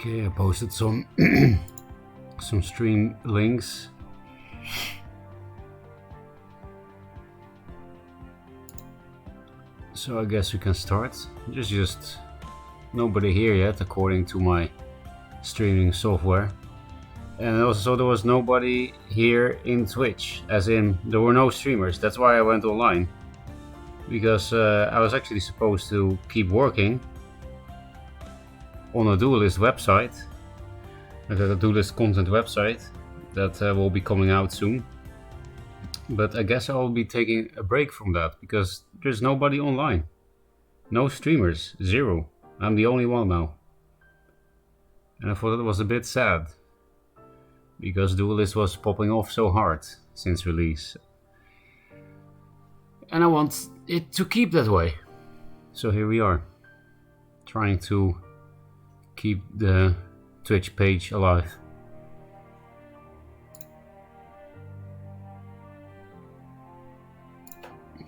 Okay, I posted some some stream links. So I guess we can start. There's just nobody here yet, according to my streaming software. And also there was nobody here in Twitch, as in there were no streamers. That's why I went online. Because I was actually supposed to keep working on a Duelyst website. Like a Duelyst content website that will be coming out soon. But I guess I will be taking a break from that because there's nobody online. No streamers, zero. I'm the only one now. And I thought it was a bit sad because Duelyst was popping off so hard since release. And I want it to keep that way. So here we are, trying to keep the Twitch page alive.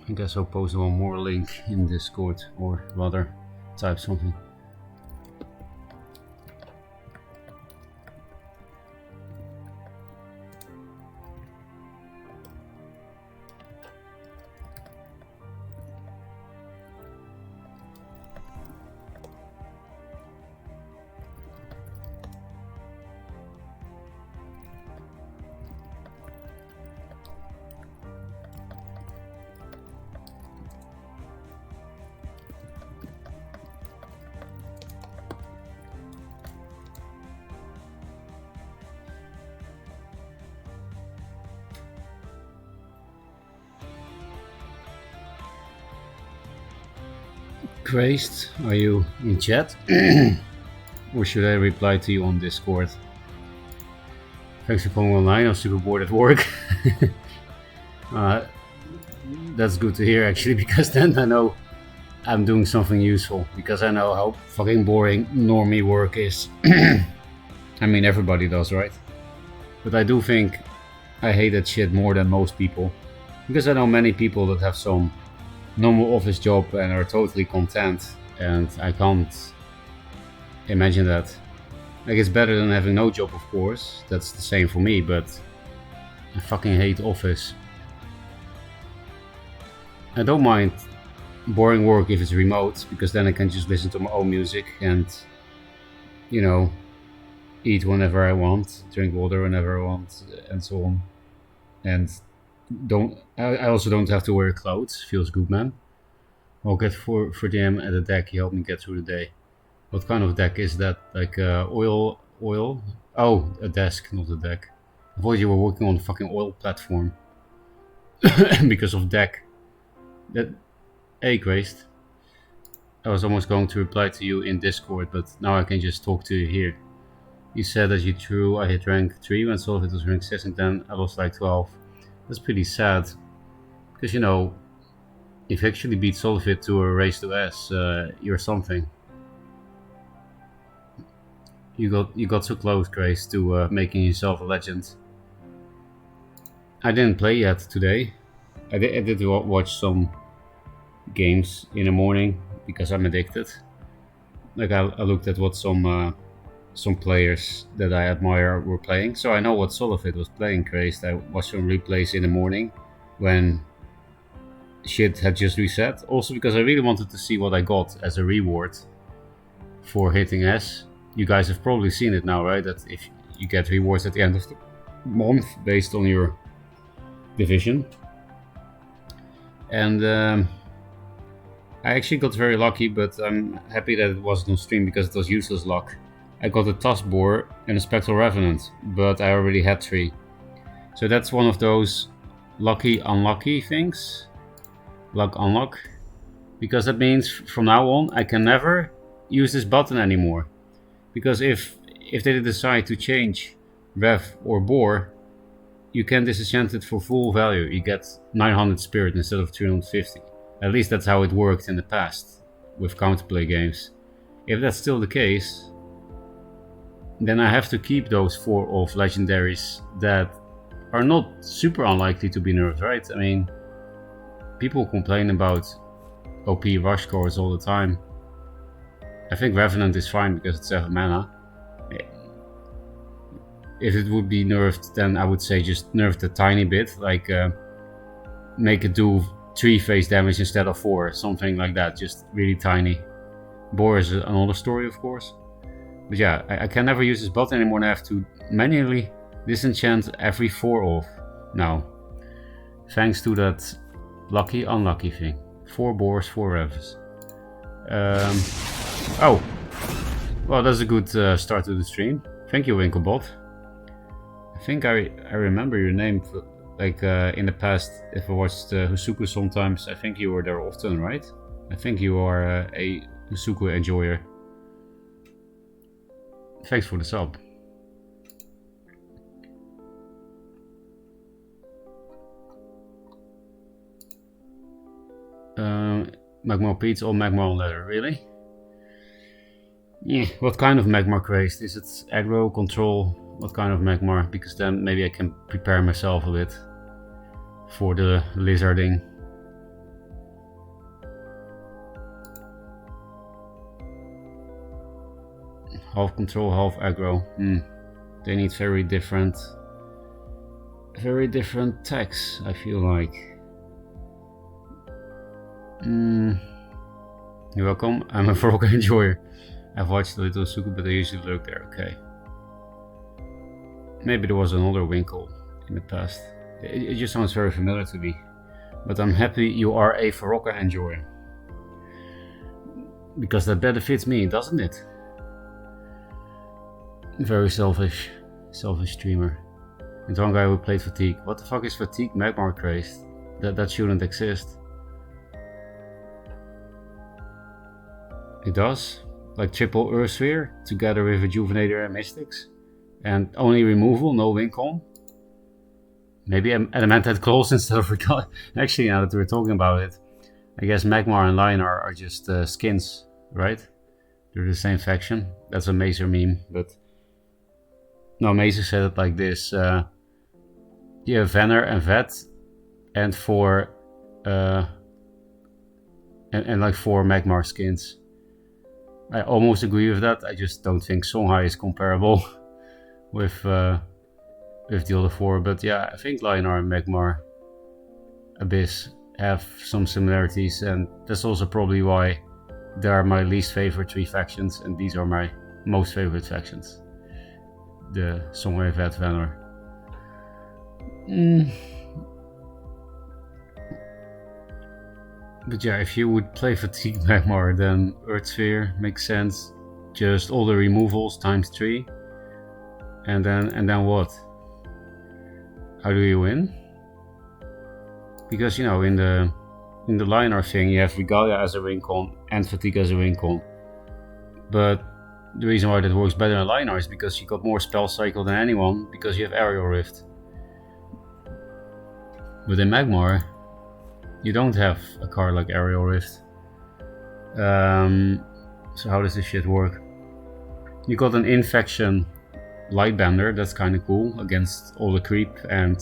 I guess I'll post one more link in Discord, or rather type something. Crazed, are you in chat? Or should I reply to you on Discord? Thanks for coming online, I'm super bored at work. That's good to hear actually, because then I know I'm doing something useful, because I know how fucking boring normie work is. I mean, everybody does, right? But I do think I hate that shit more than most people, because I know many people that have some normal office job and are totally content, and I can't imagine that. Like, it's better than having no job, of course, that's the same for me, but I fucking hate office. I don't mind boring work if it's remote, because then I can just listen to my own music and, you know, eat whenever I want, drink water whenever I want, and so on. And I also don't have to wear clothes. Feels good, man. I'll get for DM at a deck. He helped me get through the day. What kind of deck is that? Like oil? Oh, a desk, not a deck. I thought you were working on a fucking oil platform. Because of deck. Hey, Graced. I was almost going to reply to you in Discord, but now I can just talk to you here. You said that you threw. I hit rank 3 when Solvit was rank 6, and then I lost like 12. That's pretty sad, because you know, if you actually beat Solvit to a race to S, you're something. You got so close, Grace, to making yourself a legend. I didn't play yet today. I did watch some games in the morning because I'm addicted. Like I looked at what some players that I admire were playing, so I know what Solofit was playing. Crazed. I watched some replays in the morning when shit had just reset. Also because I really wanted to see what I got as a reward for hitting S. You guys have probably seen it now, right? That if you get rewards at the end of the month based on your division. And I actually got very lucky, but I'm happy that it wasn't on stream because it was useless luck. I got a Tusk Boar and a Spectral Revenant, but I already had 3. So that's one of those lucky unlucky things. Luck unlock. Because that means from now on I can never use this button anymore. Because if they decide to change Rev or Boar, you can disenchant it for full value. You get 900 spirit instead of 350. At least that's how it worked in the past with counterplay games. If that's still the case, then I have to keep those 4 of legendaries that are not super unlikely to be nerfed, right? I mean, people complain about OP rush cores all the time. I think Revenant is fine because it's 7 mana, if it would be nerfed, then I would say just nerf it a tiny bit, like make it do 3 phase damage instead of 4, something like that, just really tiny. Boar is another story, of course. But yeah, I can never use this bot anymore, and I have to manually disenchant every 4 off now. Thanks to that lucky unlucky thing. 4 boars, 4 revs. Oh, well, that's a good start to the stream. Thank you, Winklebot. I think I remember your name, like in the past. If I watched Husuku sometimes, I think you were there often, right? I think you are a Husuku enjoyer. Thanks for the sub. Magmar Peats or Magmar on leather, really? Yeah, what kind of Magmar crazed? Is it aggro, control? What kind of Magmar? Because then maybe I can prepare myself a bit for the lizarding. Half control, half aggro. They need very different techs, I feel like. You're welcome. I'm a Ferocca enjoyer. I've watched a little Suku, but I usually lurk there. Okay. Maybe there was another Winkle in the past. It just sounds very familiar to me. But I'm happy you are a Ferocca enjoyer. Because that better fits me, doesn't it? Very selfish streamer. And one guy who played Fatigue. What the fuck is Fatigue Magmar crazed? That shouldn't exist. It does? Like triple Earth Sphere together with Rejuvenator and Mystics? And only removal, no win con? Maybe Adamantite Claws instead of Recall. Actually, now that we're talking about it, I guess Magmar and Lion are just skins, right? They're the same faction. That's a Mazer meme, but no, Mazer said it like this. You have Venner and Vet, and 4 and like 4 Magmar skins. I almost agree with that. I just don't think Songhai is comparable with the other 4. But yeah, I think Lionar and Magmar Abyss have some similarities, and that's also probably why they are my least favorite 3 factions, and these are my most favorite factions. The Songhai, Vet, Venner. But yeah, if you would play Fatigue Magmar, then Earth Sphere makes sense. Just all the removals times 3. And then what? How do you win? Because, you know, in the Lionar thing, you have Regalia as a win con and Fatigue as a win con. But the reason why that works better in Lionar is because you got more spell cycle than anyone, because you have Aerial Rift. But in Magmar, you don't have a card like Aerial Rift. So how does this shit work? You got an Infection Lightbender, that's kinda cool, against all the creep and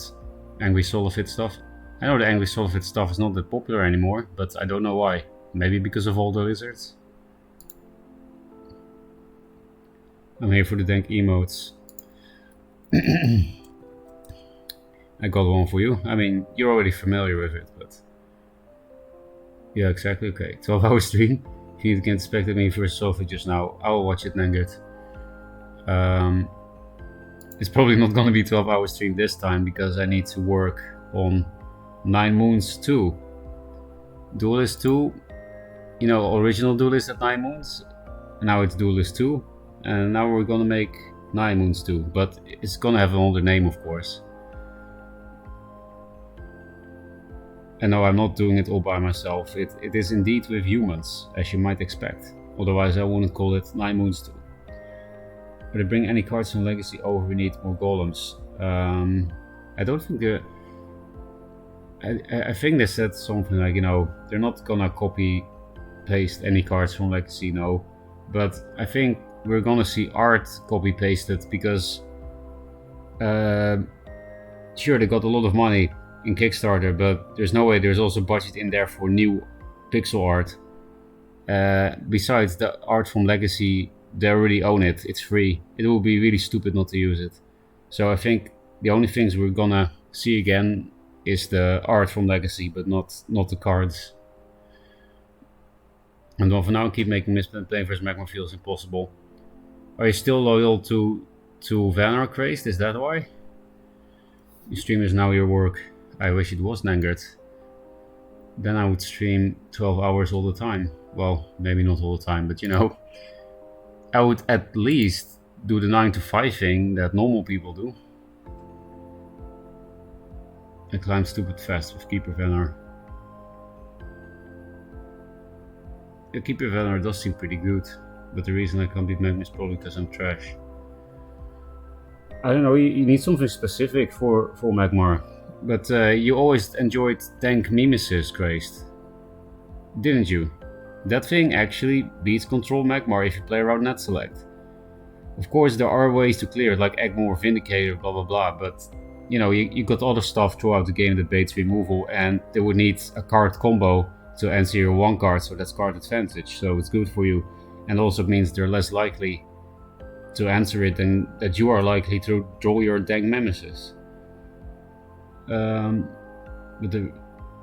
Angry Solifid stuff. I know the Angry Solifid stuff is not that popular anymore, but I don't know why. Maybe because of all the lizards? I'm here for the dank emotes. I got one for you. I mean, you're already familiar with it, but... Yeah, exactly, okay. 12-hour stream. If you can expect me for Sophie just now, I will watch it, Nengert. It's probably not gonna be 12-hour stream this time, because I need to work on 9 Moons 2. Duelyst 2, you know, original Duelyst at 9 Moons. Now it's Duelyst 2. And now we're gonna make 9 Moons 2. But it's gonna have another name, of course. And no, I'm not doing it all by myself. It is indeed with humans, as you might expect. Otherwise I wouldn't call it 9 Moons 2. But to bring any cards from Legacy over, we need more golems. I don't think they're... I think they said something like, you know, they're not gonna copy paste any cards from Legacy, no. But I think we're gonna see art copy pasted because sure, they got a lot of money in Kickstarter, but there's no way there's also budget in there for new pixel art. Besides, the art from Legacy, they already own it. It's free. It will be really stupid not to use it. So I think the only things we're gonna see again is the art from Legacy, but not the cards. And then for now, keep making misspent playing versus Magma feels impossible. Are you still loyal to Vanar Crazed? Is that why? Your stream is now your work. I wish it was Nangert. Then I would stream 12 hours all the time. Well, maybe not all the time, but you know, I would at least do the 9 to 5 thing that normal people do. I climb stupid fast with Keeper Vanar. The Keeper Vanar does seem pretty good, but the reason I can't beat Magma is probably because I'm trash. I don't know, you need something specific for Magmar. But you always enjoyed tank Mimesis, Crazed. Didn't you? That thing actually beats Control Magmar if you play around net select. Of course there are ways to clear it, like Egmore, Vindicator, blah blah blah, but you know, you got other stuff throughout the game that baits removal, and they would need a card combo to answer your one card, so that's card advantage, so it's good for you. And also means they're less likely to answer it than that you are likely to draw your dang Nemesis. But the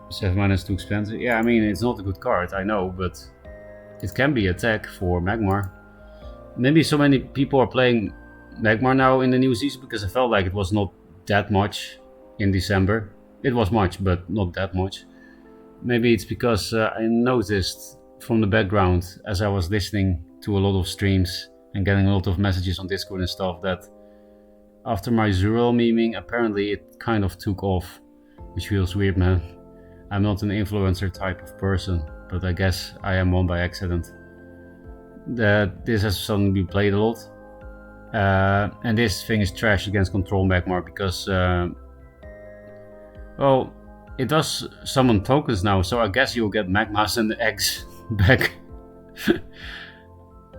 7 mana is too expensive. Yeah, I mean, it's not a good card, I know, but it can be attack for Magmar. Maybe so many people are playing Magmar now in the new season because I felt like it was not that much in December. It was much, but not that much. Maybe it's because I noticed from the background as I was listening to a lot of streams and getting a lot of messages on Discord and stuff that after my Zurel meming, apparently it kind of took off, which feels weird, man. I'm not an influencer type of person, but I guess I am one by accident. That this has suddenly been played a lot, and this thing is trash against Control Magmar because, well, it does summon tokens now, so I guess you'll get Magmas and eggs back.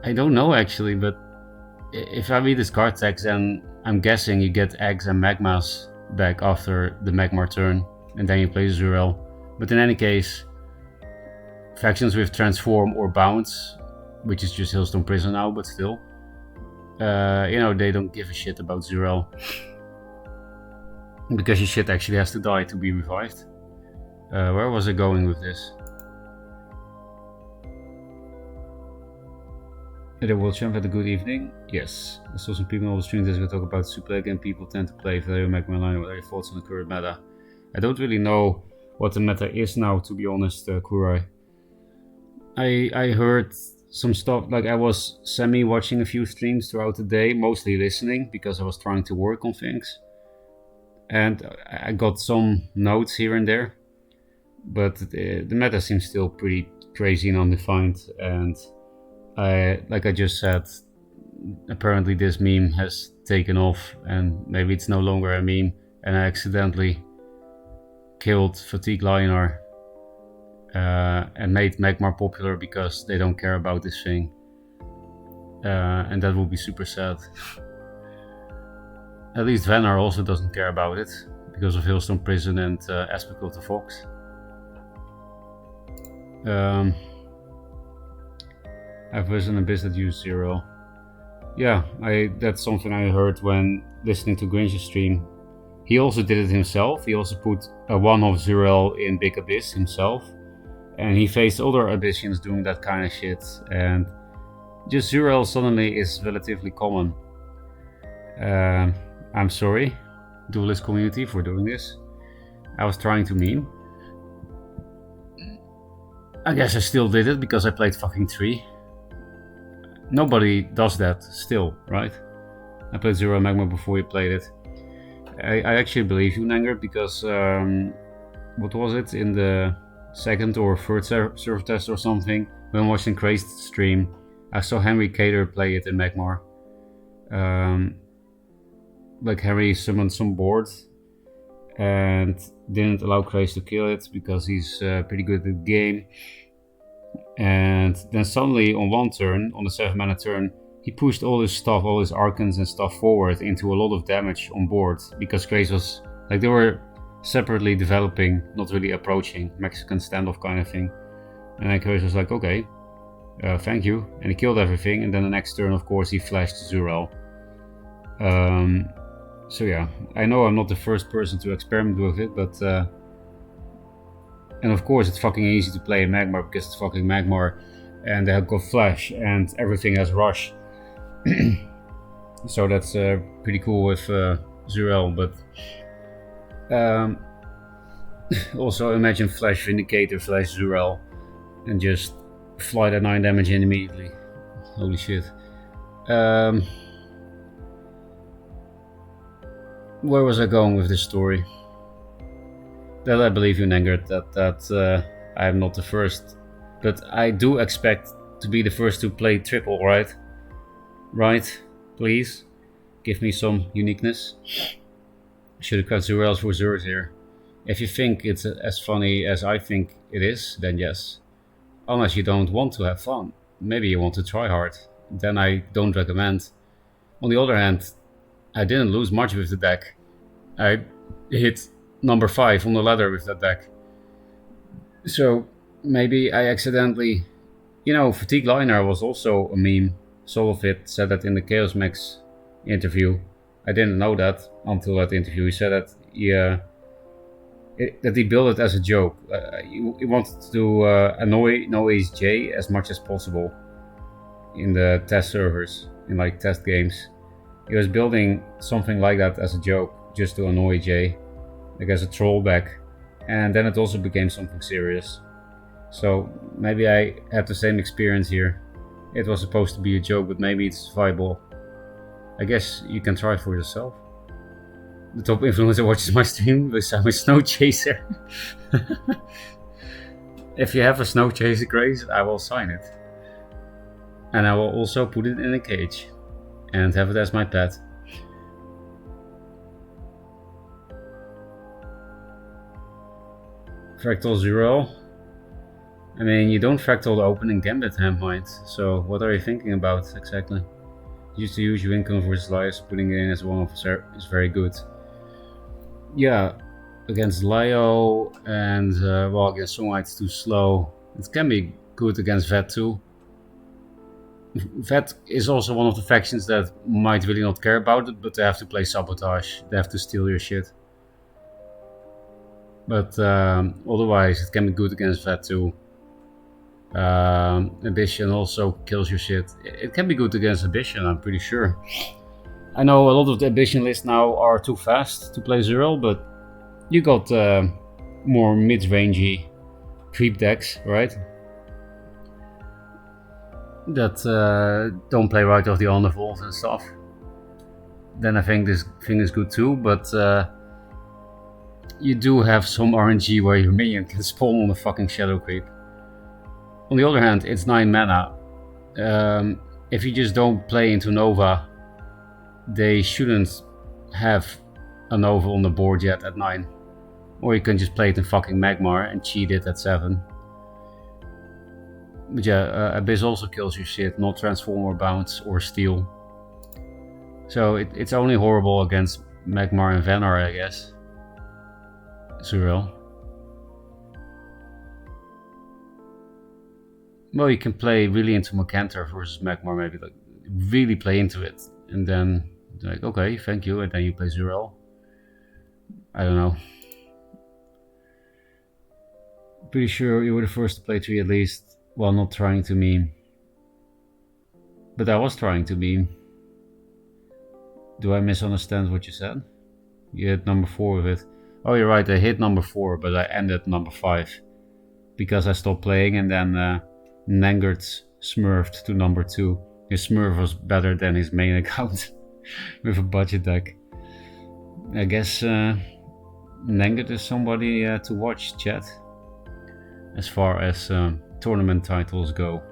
I don't know actually, but if I read this card text, then I'm guessing you get eggs and Magmas back after the Magmar turn, and then you play Zurel. But in any case, factions with Transform or Bounce, which is just Hillstone Prison now, but still, you know, they don't give a shit about Zurel. Because your shit actually has to die to be revived. Where was I going with this? The World Champ had a good evening? Yes. I saw some people on the stream that talk about Super League and people tend to play Valero Magma Line. What are your thoughts on the current meta? I don't really know what the meta is now, to be honest, Kurai. I heard some stuff, like I was semi-watching a few streams throughout the day, mostly listening because I was trying to work on things. And I got some notes here and there, but the meta seems still pretty crazy and undefined. And like I just said, apparently this meme has taken off, and maybe it's no longer a meme. And I accidentally killed Fatigue Lionar and made Magmar popular because they don't care about this thing, and that would be super sad. At least Vanar also doesn't care about it because of Hillstone Prison and Aspect of the Fox. I've listened to Abyss that use Zero. Yeah, that's something I heard when listening to Grinch's stream. He also did it himself. He also put a one-off Zero in Big Abyss himself. And he faced other Abyssians doing that kind of shit. And just Zero suddenly is relatively common. I'm sorry, Duelyst community, for doing this. I was trying to meme. I guess I still did it because I played fucking 3. Nobody does that still, right? I played Zero Magma before you played it. I actually believe you, Nanger, because what was it, in the second or third server test or something, when watching Crazed stream, I saw Henry Cater play it in Magmar. Like Henry summoned some board and didn't allow Crazed to kill it because he's pretty good at the game. And then suddenly on one turn, on the 7 mana turn, he pushed all his stuff, all his Arcans and stuff forward into a lot of damage on board because Crazed was, like, they were separately developing, not really approaching, Mexican standoff kind of thing. And then Crazed was like, okay, thank you. And he killed everything, and then the next turn, of course, he flashed Zurel. So yeah, I know I'm not the first person to experiment with it, but and of course it's fucking easy to play in Magmar because it's fucking Magmar, and they have got Flash and everything has Rush. So that's pretty cool with Zurel, but also imagine Flash Vindicator, Flash Zurel, and just fly that 9 damage in immediately. Holy shit. Where was I going with this story? That I believe you, Nengert, that I am not the first, but I do expect to be the first to play triple, right? Right? Please give me some uniqueness. Should have cut Zurels for Zers here. If you think it's as funny as I think it is, then yes. Unless you don't want to have fun. Maybe you want to try hard. Then I don't recommend. On the other hand, I didn't lose much with the deck. I hit number 5 on the ladder with that deck. So maybe I accidentally... You know, Fatigue Liner was also a meme. Solofit said that in the Chaos Max interview. I didn't know that until that interview. He said that he built it as a joke. He wanted to annoy Noise J as much as possible in the test servers, in like test games. He was building something like that as a joke, just to annoy Jay, like as a trollback, and then it also became something serious. So maybe I had the same experience here. It was supposed to be a joke, but maybe it's viable. I guess you can try it for yourself. The top influencer watches my stream with I'm a snow chaser. If you have a snow chaser craze, I will sign it. And I will also put it in a cage and have it as my pet. Fractal Zero. I mean, you don't fractal the opening Gambit Handmind, so what are you thinking about exactly? Used to use your income versus Lio, so putting it in as one officer is very good. Yeah, against Lio and well, against Songite it's too slow. It can be good against Vet too. Vet is also one of the factions that might really not care about it, but they have to play Sabotage. They have to steal your shit. But otherwise, it can be good against Vet too. Ambition also kills your shit. It can be good against Ambition, I'm pretty sure. I know a lot of the Ambition lists now are too fast to play Zurel, but you got more mid-rangey creep decks, right? That don't play right off the Undervault and stuff. Then I think this thing is good too, but you do have some RNG where your minion can spawn on a fucking Shadow Creep. On the other hand, it's 9 mana. If you just don't play into Nova, they shouldn't have a Nova on the board yet at 9. Or you can just play it in fucking Magmar and cheat it at 7. But yeah, Abyss also kills your shit, not Transformer Bounce or Steel. So it's only horrible against Magmar and Venar, I guess. Zurel. Well, you can play really into Macantor versus Magmar, maybe like really play into it, and then like, okay, thank you, and then you play Zurel. I don't know. Pretty sure you were the first to play 3 at least, while not trying to meme. But I was trying to meme. Do I misunderstand what you said? You hit number 4 with it. Oh, you're right, I hit number 4, but I ended number 5. Because I stopped playing and then Nengert smurfed to number 2. His smurf was better than his main account with a budget deck. I guess Nengert is somebody to watch, chat. As far as tournament titles go.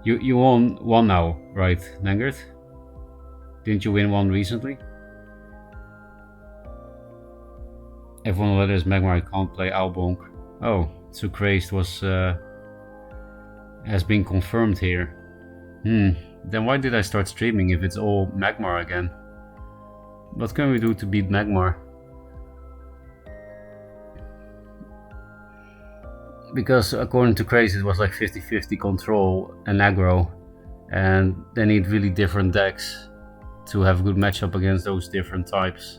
You won one now, right, Nengert? Didn't you win one recently? Everyone letters Magmar, I can't play Owlbonk. Oh, so Crazed was has been confirmed here. Then why did I start streaming if it's all Magmar again? What can we do to beat Magmar? Because according to Crazed it was like 50-50 control and aggro, and they need really different decks to have a good matchup against those different types.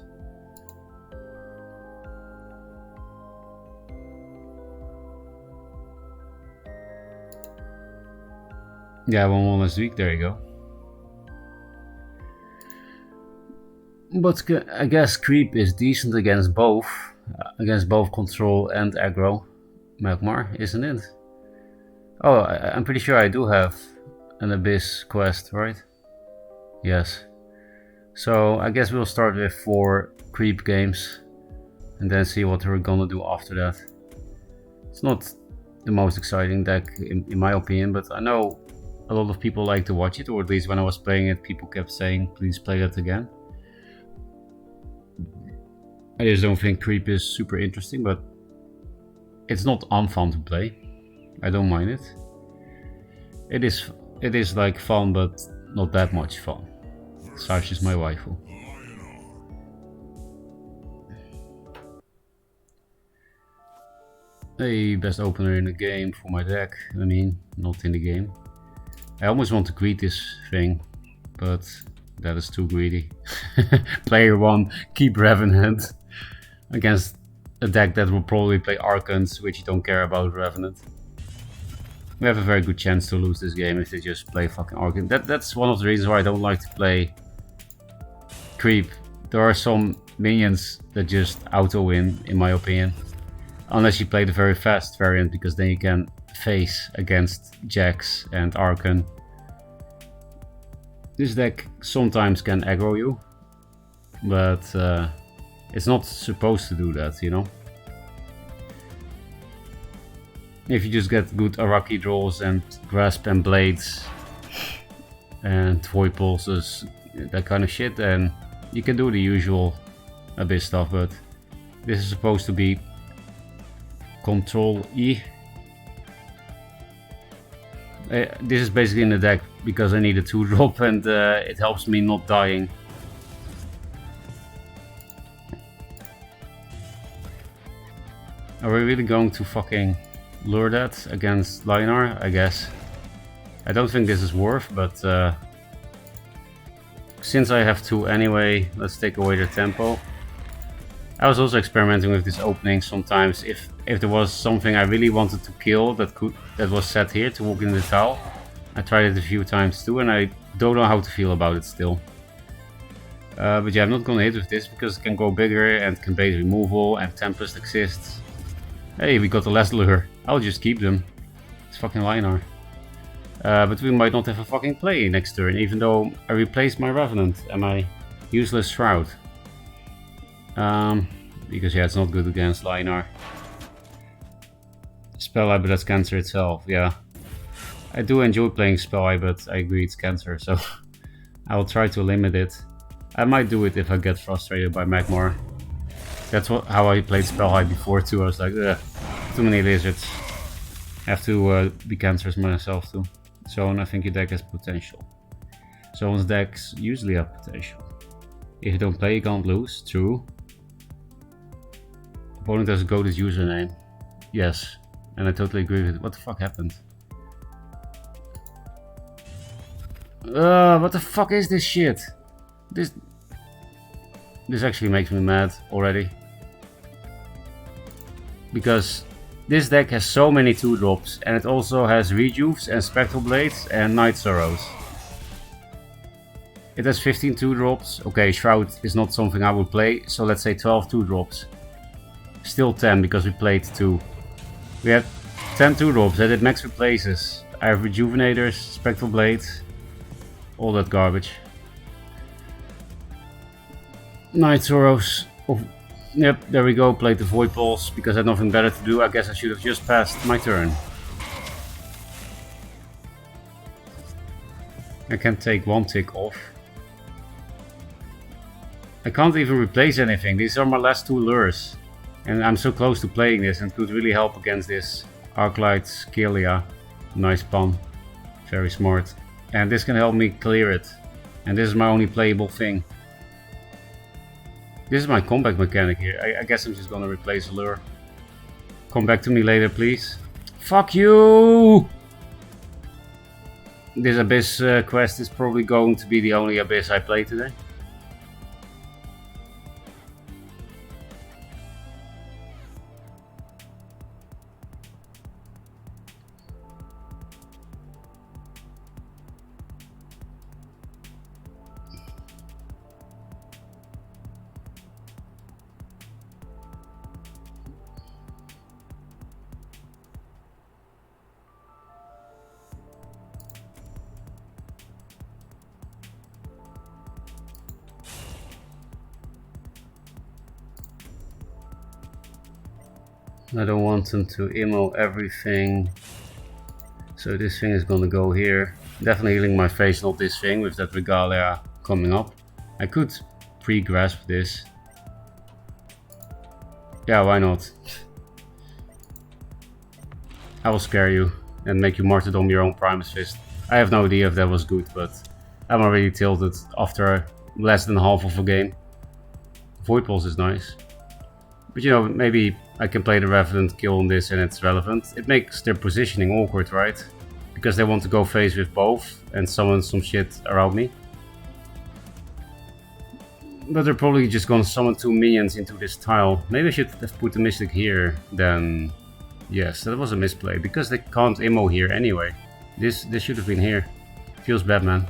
Yeah, 1-1 last week, there you go. But I guess creep is decent against both control and aggro. Magmar, isn't it? Oh, I'm pretty sure I do have an Abyss quest, right? Yes. So I guess we'll start with 4 creep games and then see what we're gonna do after that. It's not the most exciting deck in my opinion, but I know a lot of people like to watch it, or at least when I was playing it, people kept saying, please play that again. I just don't think creep is super interesting, but it's not unfun to play. I don't mind it. It is like fun, but not that much fun. Such is my waifu. Hey, best opener in the game for my deck. I mean, not in the game. I almost want to greet this thing, but that is too greedy. Player 1, keep Revenant against a deck that will probably play Archons, which you don't care about Revenant. We have a very good chance to lose this game if they just play fucking Archon. That's one of the reasons why I don't like to play creep. There are some minions that just auto-win, in my opinion. Unless you play the very fast variant, because then you can face against Jax and Archon. This deck sometimes can aggro you, but it's not supposed to do that, you know? If you just get good Araki draws and Grasp and Blades and Void Pulses, that kind of shit, then you can do the usual Abyss stuff, but this is supposed to be Control E. This is basically in the deck because I need a 2-drop and it helps me not dying. Are we really going to fucking lure that against Linar? I guess. I don't think this is worth, but since I have 2 anyway, let's take away their tempo. I was also experimenting with this opening sometimes. If there was something I really wanted to kill that was set here to walk in the towel, I tried it a few times too, and I don't know how to feel about it still. But yeah, I'm not gonna hit with this because it can go bigger and can bait removal, and Tempest exists. Hey, we got the last lure. I'll just keep them. It's fucking Linar. But we might not have a fucking play next turn, even though I replaced my Revenant and my useless Shroud. Because yeah, it's not good against Linar. Spell Eye, but that's Cancer itself, yeah. I do enjoy playing Spell Eye, but I agree it's Cancer, so I will try to limit it. I might do it if I get frustrated by Magmar. That's how I played Spell Eye before too. I was like, ugh, too many lizards. Have to be Cancers myself too. So I think your deck has potential. Someone's decks usually have potential. If you don't play, you can't lose. True. Opponent has a goated username. Yes, and I totally agree with it. What the fuck happened? What the fuck is this shit? This actually makes me mad already. Because this deck has so many 2-drops, and it also has Rejuves and Spectral Blades and Night Sorrows. It has 15 2-drops. Okay, Shroud is not something I would play, so let's say 12 2-drops. Still 10 because we played 2. We have 10 2-drops. I did max replaces. I have Rejuvenators, Spectral Blades, all that garbage. Night Sorrows. Oh, yep, there we go. Played the Void Pulse because I had nothing better to do. I guess I should have just passed my turn. I can take 1 tick off. I can't even replace anything. These are my last 2 lures. And I'm so close to playing this and could really help against this Arclight Scalia. Nice pun. Very smart. And this can help me clear it. And this is my only playable thing. This is my comeback mechanic here. I guess I'm just gonna replace a lure. Come back to me later, please. Fuck you! This Abyss quest is probably going to be the only Abyss I play today. I don't want them to emo everything. So this thing is gonna go here. Definitely healing my face, not this thing, with that Regalia coming up. I could pre-grasp this. Yeah, why not? I will scare you and make you martyrdom your own Primus Fist. I have no idea if that was good, but I'm already tilted after less than half of a game. Void Pulse is nice. But you know, maybe I can play the Revenant kill on this and it's relevant. It makes their positioning awkward, right? Because they want to go face with both and summon some shit around me. But they're probably just gonna summon 2 minions into this tile. Maybe I should have put the Mystic here, then... Yes, that was a misplay, because they can't immo here anyway. This should have been here. Feels bad, man.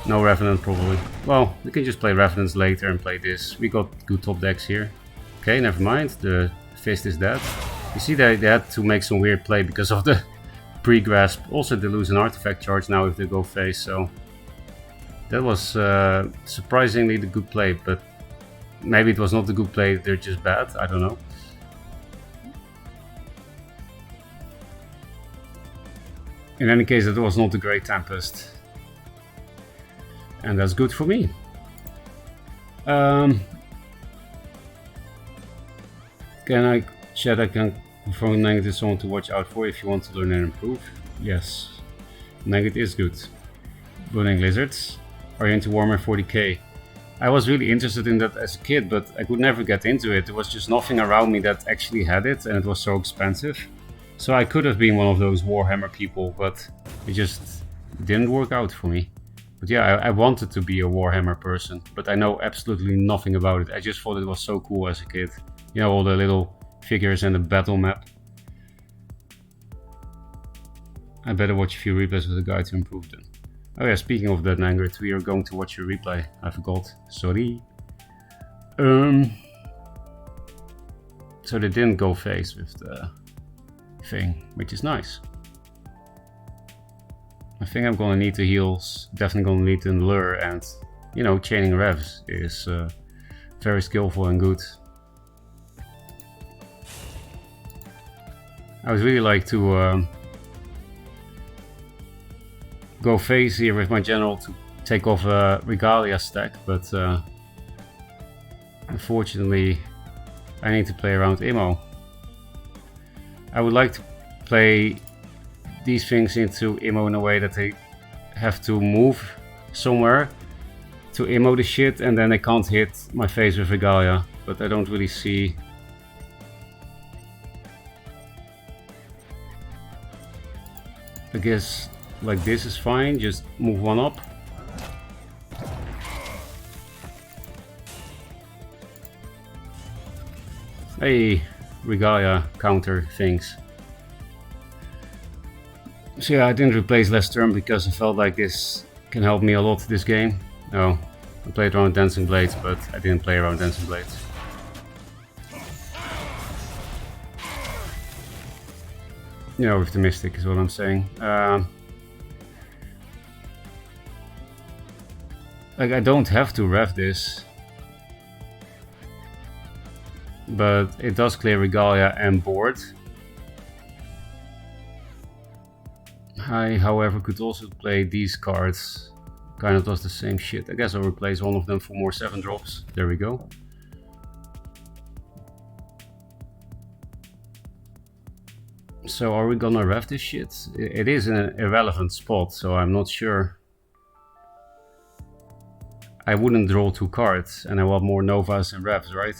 No Revenant, probably. Well, we can just play Revenants later and play this. We got good top decks here. Okay, never mind. The Fist is dead. You see, they had to make some weird play because of the pre-grasp. Also, they lose an artifact charge now if they go face, so... That was surprisingly the good play, but maybe it was not the good play, they're just bad, I don't know. In any case, that was not a great Tempest. And that's good for me. Can I confirm negative someone to watch out for if you want to learn and improve? Yes. Negative is good. Burning Lizards. Are you into Warhammer 40k? I was really interested in that as a kid, but I could never get into it. There was just nothing around me that actually had it, and it was so expensive. So I could have been one of those Warhammer people, but it just didn't work out for me. But yeah, I wanted to be a Warhammer person, but I know absolutely nothing about it. I just thought it was so cool as a kid. You know, all the little figures and the battle map. I better watch a few replays with a guide to improve them. Oh yeah, speaking of that, Nangrit, we are going to watch your replay. I forgot. Sorry. So they didn't go face with the thing, which is nice. I think I'm gonna need the heals, definitely gonna need the lure, and you know, chaining revs is very skillful and good. I would really like to go face here with my general to take off a Regalia stack, but unfortunately I need to play around Immo. I would like to play these things into Immo in a way that they have to move somewhere to Immo the shit and then they can't hit my face with Regalia, but I don't really see... I guess like this is fine, just move one up. Hey, Regalia counter things. So yeah, I didn't replace last turn because I felt like this can help me a lot this game. No, I played around Dancing Blades, but I didn't play around Dancing Blades. You know, with the Mystic is what I'm saying. Like, I don't have to rev this, but it does clear Regalia and board. I, however, could also play these cards. Kind of does the same shit. I guess I'll replace one of them for more 7 drops. There we go. So are we gonna rev this shit? It is in an irrelevant spot, so I'm not sure. I wouldn't draw 2 cards, and I want more Novas and revs, right?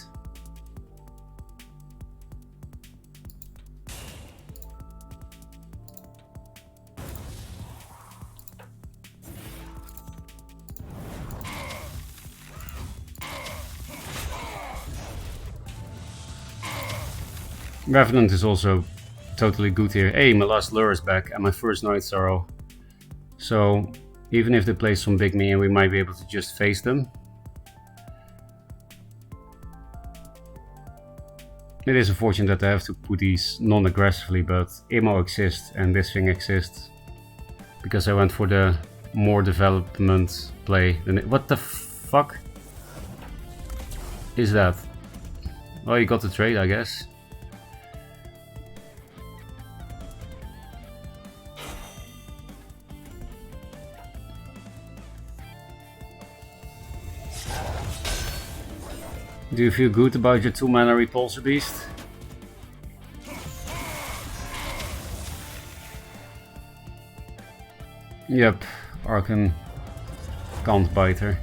Revenant is also totally good here. Hey, my last lure is back and my first Night Sorrow. So even if they play some big minion, we might be able to just face them. It is unfortunate that I have to put these non-aggressively, but Immo exists and this thing exists. Because I went for the more development play. What the fuck is that? Well, you got the trade, I guess. Do you feel good about your 2-mana Repulsor Beast? Yep, Arcan can't bite her.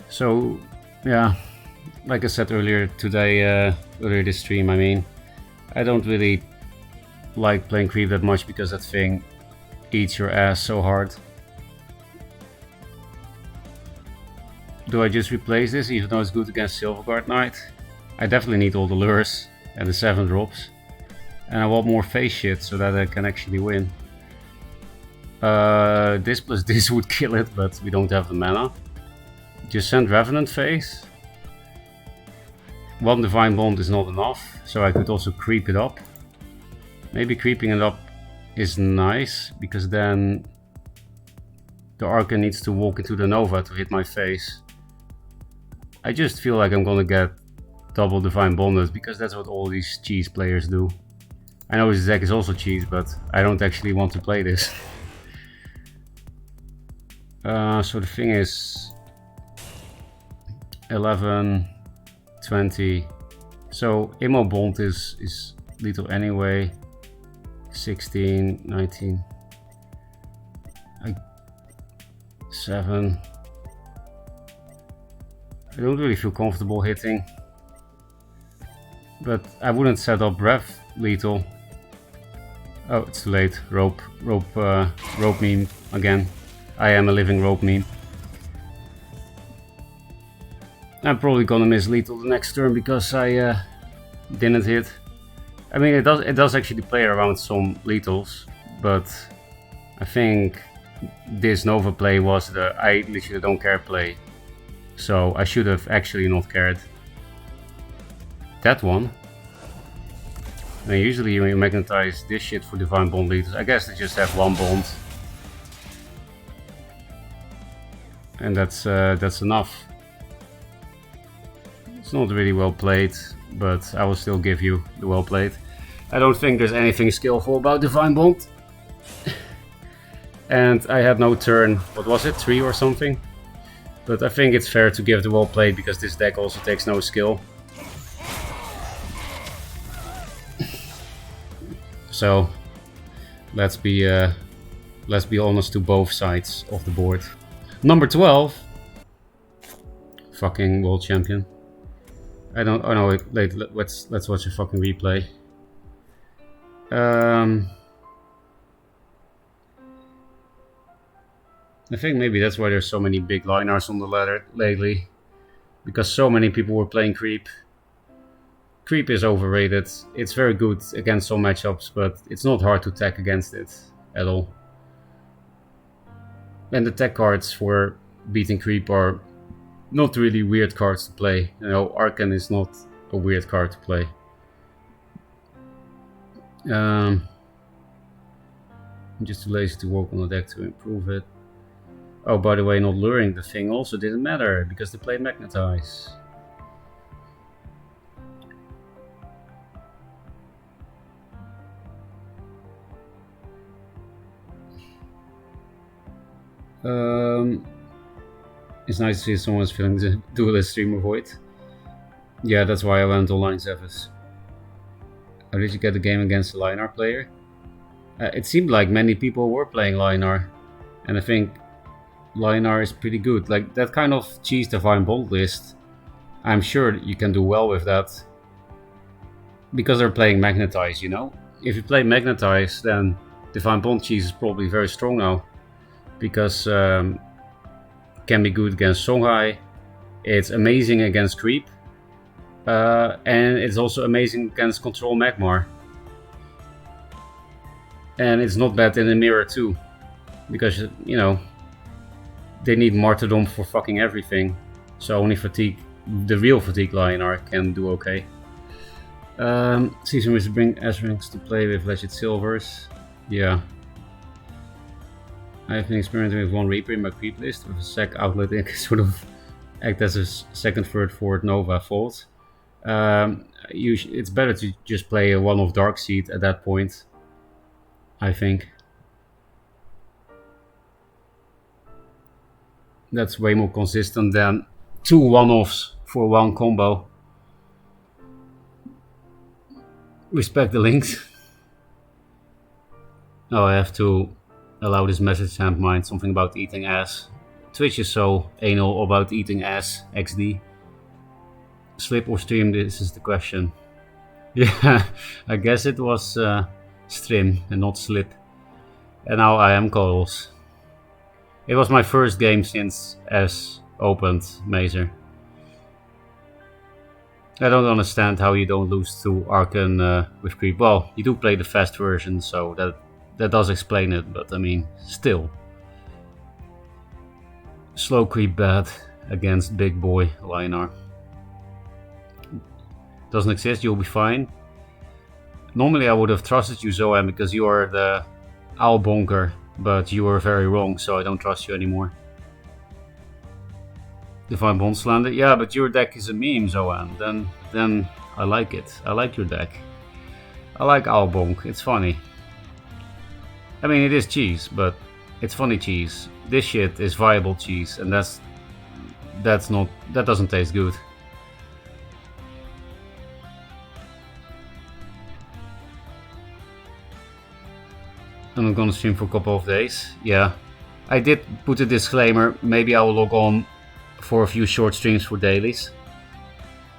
So, yeah, like I said earlier today, earlier this stream, I mean, I don't really like playing creep that much because that thing eats your ass so hard. Do I just replace this even though it's good against Silverguard Knight? I definitely need all the lures and the 7 drops. And I want more face shit so that I can actually win. This plus this would kill it, but we don't have the mana. Just send Revenant Phase. 1 Divine Bond is not enough, so I could also creep it up. Maybe creeping it up is nice, because then the Arcan needs to walk into the Nova to hit my face. I just feel like I'm gonna get double Divine Bonded, because that's what all these cheese players do. I know this deck is also cheese, but I don't actually want to play this. So the thing is 11, 20. So Immo Bond is lethal anyway. 16, 19. 7. I don't really feel comfortable hitting. But I wouldn't set up Rev lethal. Oh, it's too late. Rope meme again. I am a living rope meme. I'm probably gonna miss lethal the next turn because I didn't hit. I mean, it does actually play around some lethals, but I think this Nova play was the I literally don't care play. So I should have actually not cared. That one. And usually when you magnetize this shit for Divine Bond lethals, I guess they just have 1 bond. And that's enough. It's not really well played, but I will still give you the well played. I don't think there's anything skillful about Divine Bond. And I had no turn, what was it, 3 or something? But I think it's fair to give the well played because this deck also takes no skill. So let's be honest to both sides of the board. Number 12, fucking World Champion. I don't. Oh no! Wait. Let's watch a fucking replay. I think maybe that's why there's so many big liners on the ladder lately, because so many people were playing creep. Creep is overrated. It's very good against some matchups, but it's not hard to tech against it at all. And the tech cards for beating creep are not really weird cards to play. You know, Arcan is not a weird card to play. I'm just too lazy to work on the deck to improve it. Oh, by the way, not luring the thing also didn't matter because they played Magnetize. It's nice to see someone's feeling the Duelyst streamer void. Yeah, that's why I went online service. How did you get the game against a Linar player? It seemed like many people were playing Linar, and I think Linar is pretty good. Like that kind of cheese Divine Bolt list, I'm sure you can do well with that. Because they're playing Magnetize, you know? If you play Magnetize, then Divine Bond cheese is probably very strong now. Because can be good against Songhai, it's amazing against Creep, and it's also amazing against Control Magmar. And it's not bad in the mirror too, because, you know, they need Martyrdom for fucking everything. So only Fatigue, the real Fatigue Lion can do okay. Season must bring S-Ranks to play with Legit Silvers. Yeah. I have been experimenting with 1 Reaper in my creep list with a sec outlet and sort of act as a second, third, fourth Nova Vault. It's better to just play a 1 of Darkseid at that point, I think. That's way more consistent than two one-offs for one combo. Respect the links. Oh, I have to allow this message hand mine something about eating ass. Twitch is so anal about eating ass, XD. Slip or stream, this is the question. Yeah, I guess it was stream and not slip. And now I am calls. It was my first game since S opened Mazer. I don't understand how you don't lose to Arkan with creep. Well, you do play the fast version, so that does explain it, but I mean, still. Slow creep bad against big boy Linar. Doesn't exist, you'll be fine. Normally I would have trusted you, Zoan, because you are the owl bonker, but you were very wrong, so I don't trust you anymore. Divine Bondslander? Yeah, but your deck is a meme, Zoan. Then I like it. I like your deck. I like owl bonk, it's funny. I mean, it is cheese, but it's funny cheese. This shit is viable cheese, and that doesn't taste good. I'm not gonna stream for a couple of days. Yeah, I did put a disclaimer. Maybe I will log on for a few short streams for dailies.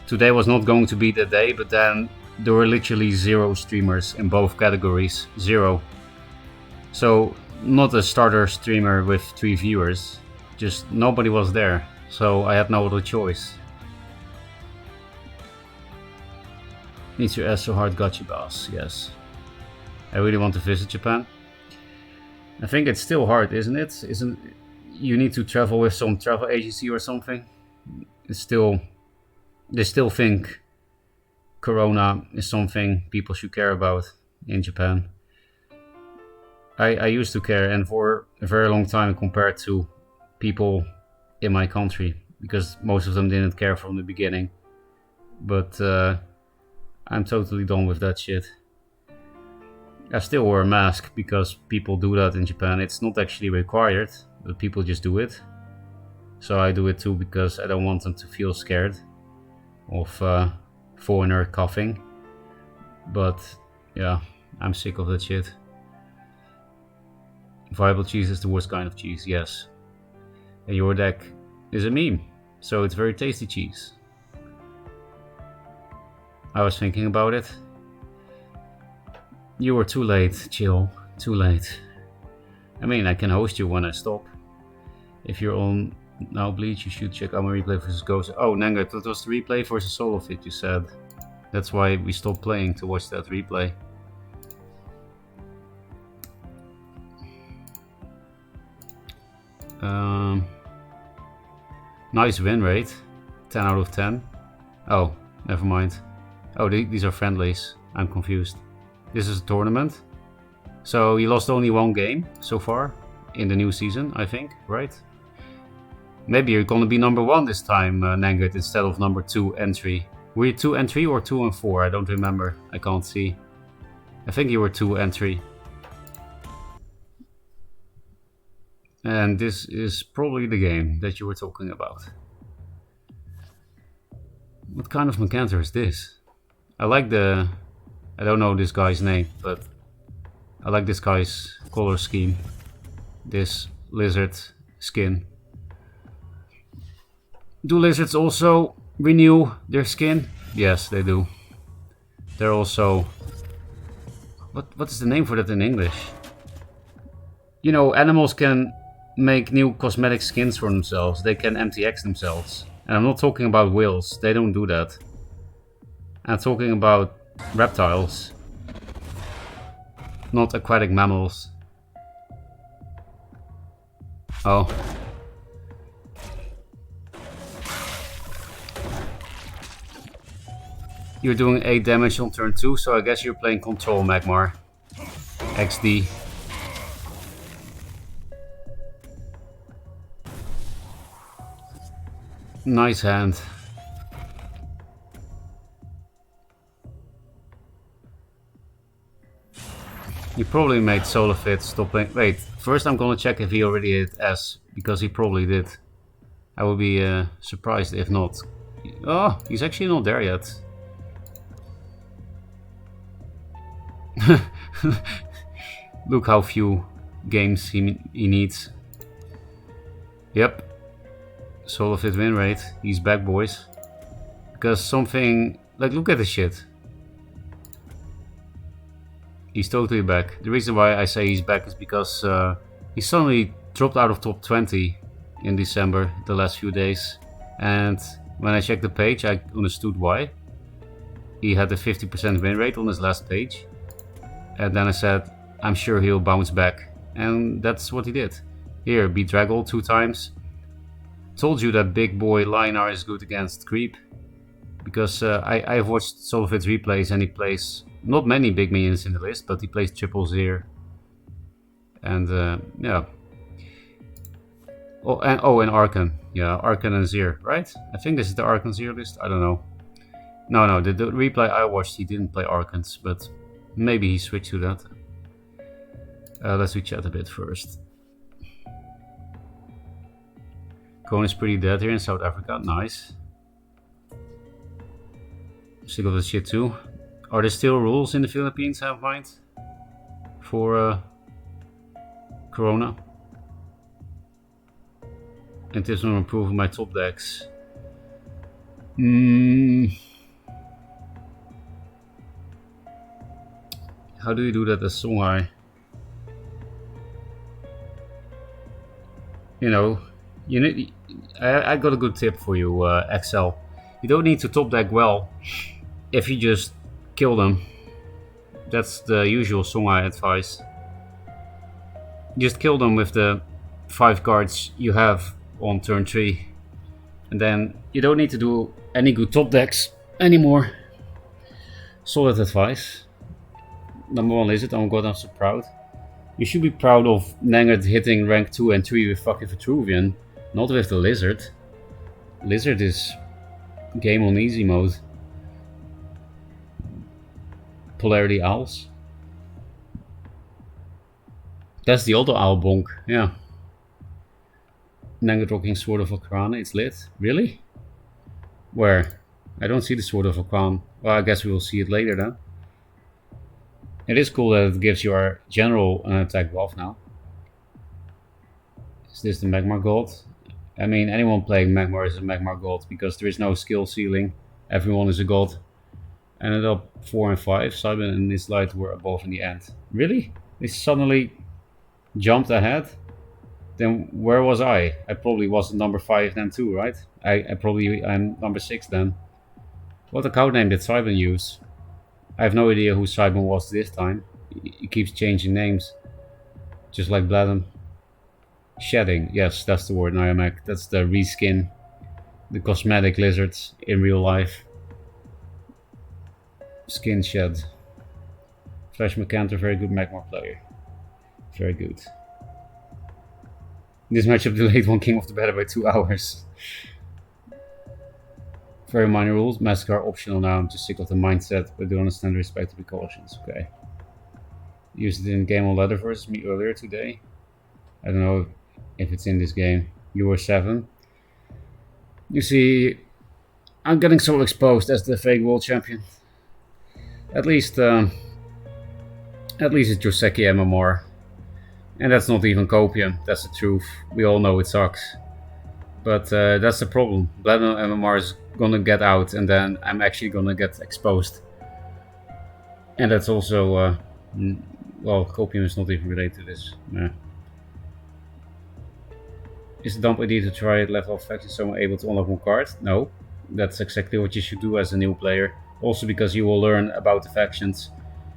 Today was not going to be the day, but then there were literally 0 streamers in both categories. 0. So not a starter streamer with 3 viewers. Just nobody was there. So I had no other choice. Needs your ass so hard, got you, boss. Yes. I really want to visit Japan. I think it's still hard, isn't it? Isn't you need to travel with some travel agency or something? It's still, they still think Corona is something people should care about in Japan. I used to care, and for a very long time compared to people in my country, because most of them didn't care from the beginning. But I'm totally done with that shit. I still wear a mask because people do that in Japan. It's not actually required, but people just do it. So I do it too because I don't want them to feel scared of foreigner coughing. But yeah, I'm sick of that shit. Viable cheese is the worst kind of cheese, yes. And your deck is a meme, so it's very tasty cheese. I was thinking about it. You were too late, chill. Too late. I mean, I can host you when I stop. If you're on now Bleach, you should check out my replay versus Ghost. Oh, Nanga, that was the replay versus Solo Fit, you said. That's why we stopped playing, to watch that replay. Nice win rate. 10 out of 10. Oh, never mind. Oh, these are friendlies. I'm confused. This is a tournament. So you lost only 1 game so far in the new season, I think, right? Maybe you're gonna be number 1 this time, Nangut, instead of number 2 entry. Were you 2 entry or 2 and 4? I don't remember. I can't see. I think you were 2 entry. And this is probably the game that you were talking about. What kind of Mechanizer is this? I like the... I don't know this guy's name, but I like this guy's color scheme. This lizard skin. Do lizards also renew their skin? Yes, they do. They're also... What is the name for that in English? You know, animals can make new cosmetic skins for themselves. They can MTX themselves. And I'm not talking about whales. They don't do that. I'm talking about reptiles, not aquatic mammals. Oh. You're doing 8 damage on turn 2, so I guess you're playing Control Magmar. XD. Nice hand. You probably made Solofit stop playing. Wait, first I'm gonna check if he already hit S, because he probably did. I will be surprised if not. Oh, he's actually not there yet. Look how few games he needs. Yep. Solo fit win rate. He's back, boys. Because something... Like, look at this shit. He's totally back. The reason why I say he's back is because he suddenly dropped out of top 20 in December, the last few days. And when I checked the page, I understood why. He had a 50% win rate on his last page. And then I said, I'm sure he'll bounce back. And that's what he did. Here, beat Draggle 2 times. Told you that big boy Lion-R is good against creep. Because I've watched Solofit's replays and he plays not many big minions in the list, but he plays triple Zir. And yeah. And Arkan. Yeah, Arkan and Zir, right? I think this is the Arkan Zir list. I don't know. No, the replay I watched, he didn't play Arkans, but maybe he switched to that. Let's chat a bit first. Cone is pretty dead here in South Africa. Nice. Sick of this shit too. Are there still rules in the Philippines, have mind? For Corona? And tips on improving my top decks. How do you do that as Songhai? You know, I got a good tip for you, Excel. You don't need to top deck well if you just kill them. That's the usual Songhai advice. Just kill them with the 5 cards you have on turn 3. And then you don't need to do any good top decks anymore. Solid advice. Number 1 Lizard, oh my god, I'm so proud. You should be proud of Nangard hitting rank 2 and 3 with fucking Vitruvian, not with the Lizard. Lizard is game on easy mode. Polarity Owls. That's the other owl bonk, yeah. Nangard rocking Sword of Akran, it's lit. Really? Where? I don't see the Sword of Akran. Well, I guess we will see it later then. It is cool that it gives your general an attack buff now. Is this the Magmar God? I mean, anyone playing Magmar is a Magmar God because there is no skill ceiling. Everyone is a god. Ended up 4 and 5. Cybin and his light were above in the end. Really? They suddenly jumped ahead? Then where was I? I probably was number 5 then too, right? I'm number 6 then. What account name did Cybin use? I have no idea who Cybin was this time. He keeps changing names. Just like Bladham. Shedding, yes, that's the word, Nyamek. That's the reskin. The cosmetic lizards in real life. Skin shed. Flash McCanter, very good Magmar player. Very good. This matchup delayed one King of the Battle by 2 hours. Very minor rules. Massacre optional now. I'm just sick of the mindset, but do understand the respective precautions. Okay. Used it in game on ladder versus me earlier today. I don't know if it's in this game. You were 7. You see, I'm getting so exposed as the fake world champion. At least it's Joseki MMR. And that's not even copium. That's the truth. We all know it sucks. But that's the problem. Platinum MMR is gonna get out, and then I'm actually gonna get exposed. And that's also, well, copium is not even related to this. Nah. Is the dump idea to try it level of faction someone able to unlock one card? No. That's exactly what you should do as a new player. Also because you will learn about the factions.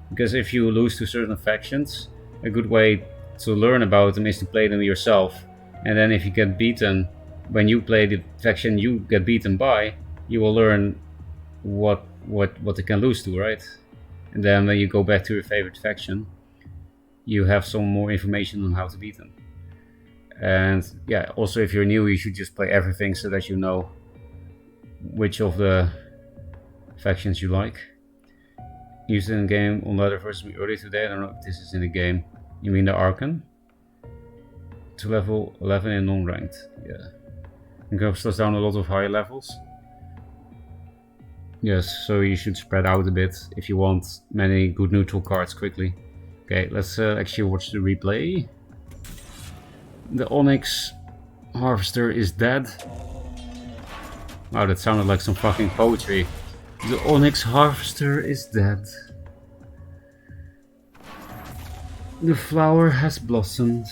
Because if you lose to certain factions, a good way to learn about them is to play them yourself. And then if you get beaten, when you play the faction you get beaten by, you will learn what they can lose to, right? And then when you go back to your favorite faction, you have some more information on how to beat them. And yeah, also if you're new, you should just play everything so that you know which of the factions you like. Used it in the game on ladder versus me earlier today. I don't know if this is in the game. You mean the Arkan? To level 11 in non-ranked. Yeah. And Ghost slows down a lot of high levels. Yes, so you should spread out a bit if you want many good neutral cards quickly. Okay, let's actually watch the replay. The Onyx Harvester is dead. Wow, that sounded like some fucking poetry. The Onyx Harvester is dead. The flower has blossomed.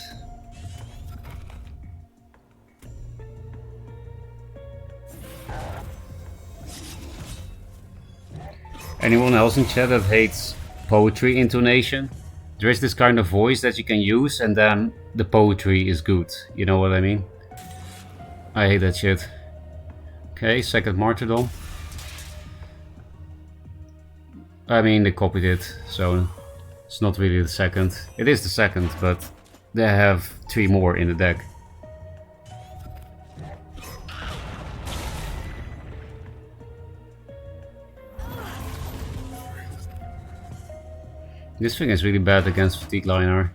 Anyone else in chat that hates poetry intonation? There is this kind of voice that you can use and then the poetry is good. You know what I mean? I hate that shit. Okay, second martyrdom. I mean, they copied it, so it's not really the second. It is the second, but they have 3 more in the deck. This thing is really bad against Fatigue Liner.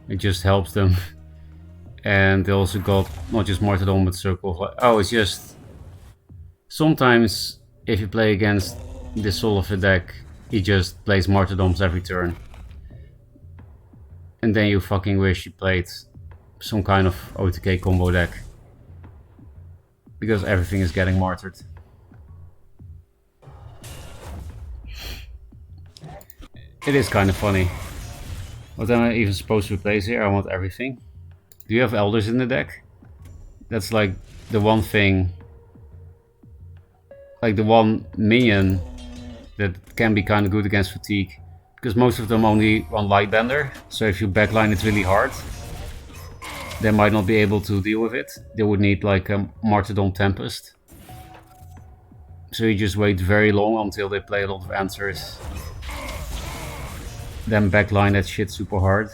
It just helps them. And they also got not just Martyrdom but Circle of Life. Oh, it's just... Sometimes if you play against this Soul of the deck, he just plays Martyrdoms every turn. And then you fucking wish you played some kind of OTK combo deck. Because everything is getting martyred. It is kind of funny. What am I even supposed to replace here? I want everything. Do you have Elders in the deck? That's like the one thing... Like the one minion that can be kind of good against Fatigue. Because most of them only run Lightbender. So if you backline it really hard, they might not be able to deal with it. They would need like a Martyrdom Tempest. So you just wait very long until they play a lot of answers. Then backline that shit super hard.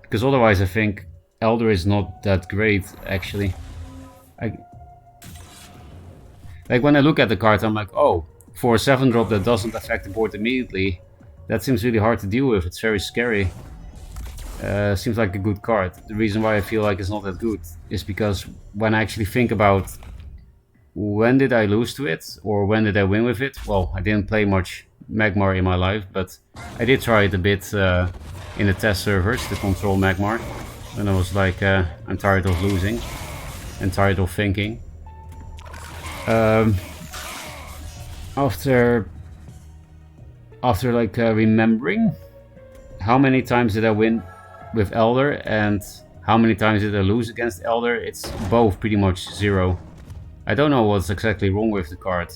Because otherwise I think Elder is not that great actually. Like when I look at the card I'm like, oh, for a 7-drop that doesn't affect the board immediately, that seems really hard to deal with, it's very scary. Seems like a good card. The reason why I feel like it's not that good is because when I actually think about when did I lose to it or when did I win with it, well, I didn't play much Magmar in my life, but I did try it a bit in the test servers to control Magmar. And I was like, I'm tired of losing and tired of thinking. After like remembering how many times did I win with Elder and how many times did I lose against Elder, it's both pretty much 0. I don't know what's exactly wrong with the card.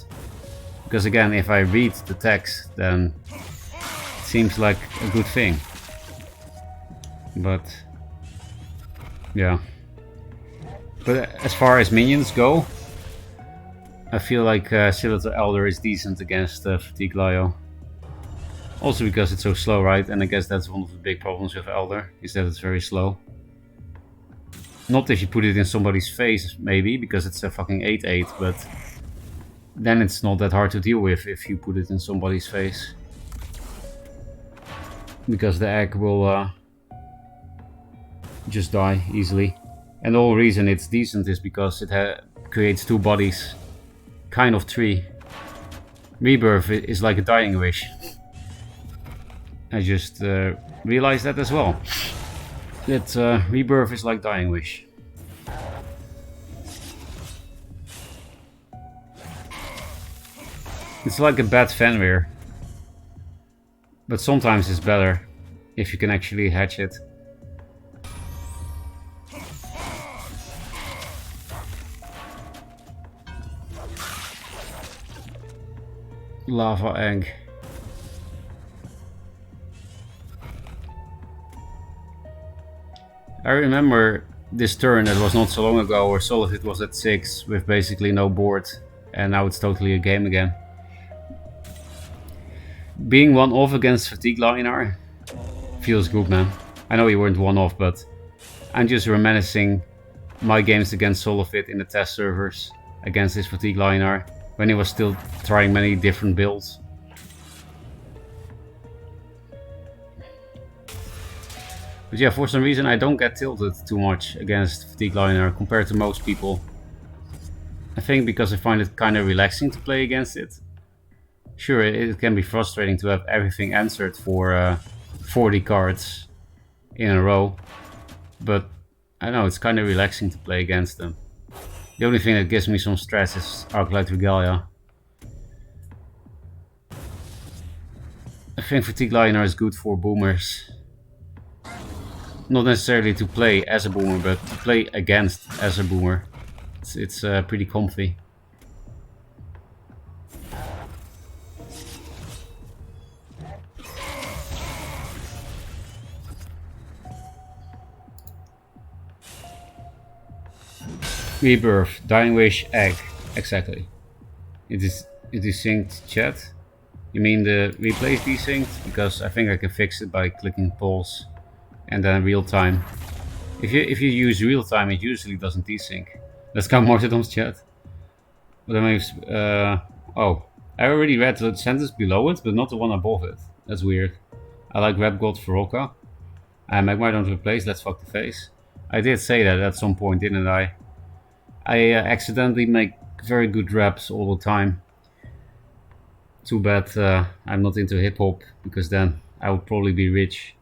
Because again, if I read the text, then it seems like a good thing. But yeah. But as far as minions go, I feel like Scimitar Elder is decent against Fatigue Lyo. Also because it's so slow, right? And I guess that's one of the big problems with Elder, is that it's very slow. Not if you put it in somebody's face, maybe, because it's a fucking 8/8, but then it's not that hard to deal with if you put it in somebody's face. Because the egg will just die easily. And the whole reason it's decent is because it creates 2 bodies. Kind of 3. Rebirth is like a dying wish. I just realized that as well. That Rebirth is like dying wish. It's like a bad Fenrir. But sometimes it's better if you can actually hatch it. Lava egg. I remember this turn that was not so long ago where Solid was at 6 with basically no board, and now it's totally a game again. Being 1-off against Fatigue Linar feels good, man. I know you weren't 1-off, but I'm just reminiscing my games against Solofit in the test servers against this Fatigue Linar when he was still trying many different builds. But yeah, for some reason I don't get tilted too much against Fatigue Liner compared to most people. I think because I find it kind of relaxing to play against it. Sure, it can be frustrating to have everything answered for 40 cards in a row, but I don't know, it's kind of relaxing to play against them. The only thing that gives me some stress is Arclight Regalia. I think Fatigue Lionar is good for boomers. Not necessarily to play as a boomer, but to play against as a boomer. It's pretty comfy. Rebirth, Dying Wish, Egg. Exactly. It is synced, chat. You mean the replays desynced? Because I think I can fix it by clicking pause and then real time. If you use real time, it usually doesn't desync. Let's count Martyrdom's chat. But that makes oh, I already read the sentence below it, but not the one above it. That's weird. I like Rap God Ferocca. Magmar don't replace. Let's fuck the face. I did say that at some point, didn't I? I accidentally make very good raps all the time. Too bad I'm not into hip hop, because then I would probably be rich.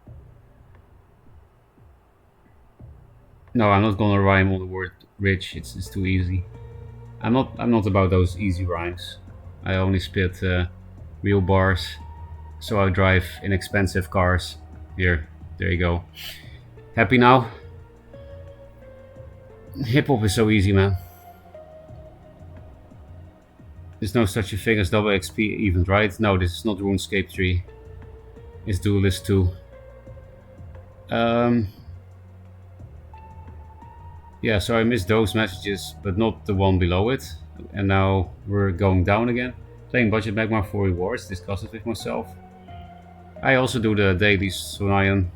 No, I'm not gonna rhyme on the word rich. It's too easy. I'm not about those easy rhymes. I only spit real bars, so I drive inexpensive cars. Here, there you go. Happy now? Hip hop is so easy, man. There's no such a thing as double XP event, right? No, this is not RuneScape 3. It's Duelyst 2. Yeah, so I missed those messages, but not the one below it. And now we're going down again. Playing budget Magmar for rewards, discuss it with myself. I also do the dailies, Sunayan.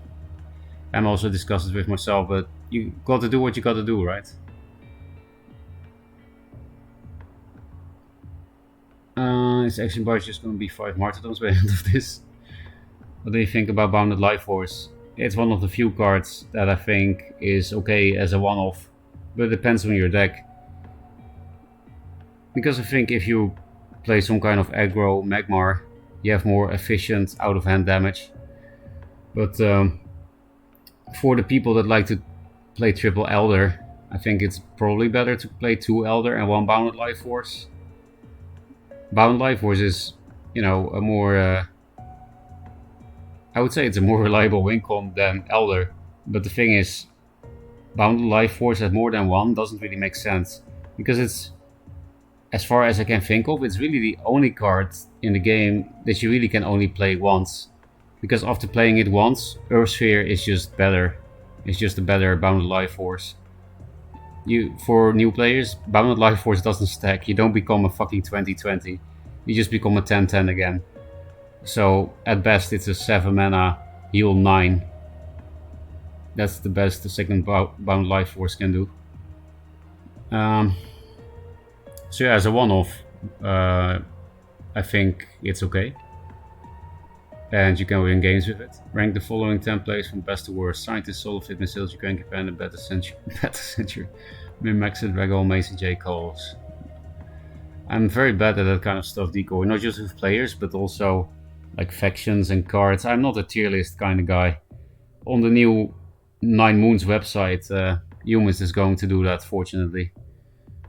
I'm also discussing it with myself, but you got to do what you got to do, right? Is action bar just going to be 5 martyrdoms by the end of this? What do you think about Bounded Life Force? It's one of the few cards that I think is okay as a one-off, but it depends on your deck. Because I think if you play some kind of aggro Magmar, you have more efficient out-of-hand damage. But for the people that like to play triple Elder, I think it's probably better to play 2 Elder and 1 Bounded Life Force. Bound Life Force is, you know, a more... I would say it's a more reliable win con than Elder. But the thing is, Bound Life Force at more than 1 doesn't really make sense. Because it's, as far as I can think of, it's really the only card in the game that you really can only play once. Because after playing it once, Earth Sphere is just better. It's just a better Bounded Life Force. For new players, Bounded Life Force doesn't stack. You don't become a fucking 2020. You just become a 10-10 again. So at best it's a 7 mana heal 9. That's the best the second Bound Life Force can do. So yeah, as a one-off, I think it's okay. And you can win games with it. Rank the following templates from best to worst: Scientist, Soul Fit, Missiles, Ukraine, Japan, and Beta Century. Min-max it, Dragon, Mason, J. Calls. I'm very bad at that kind of stuff, Decoy. Not just with players, but also like factions and cards. I'm not a tier list kind of guy. On the new 9 Moons website, Humans is going to do that, fortunately.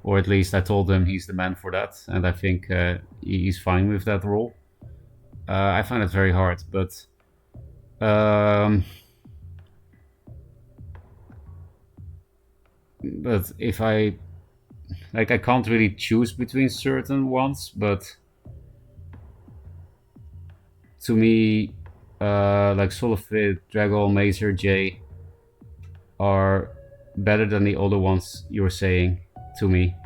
Or at least I told him he's the man for that, and I think he's fine with that role. I find it very hard, but if I can't really choose between certain ones, but to me, like Solifid, Dragon, Mazer, J are better than the other ones you're saying to me.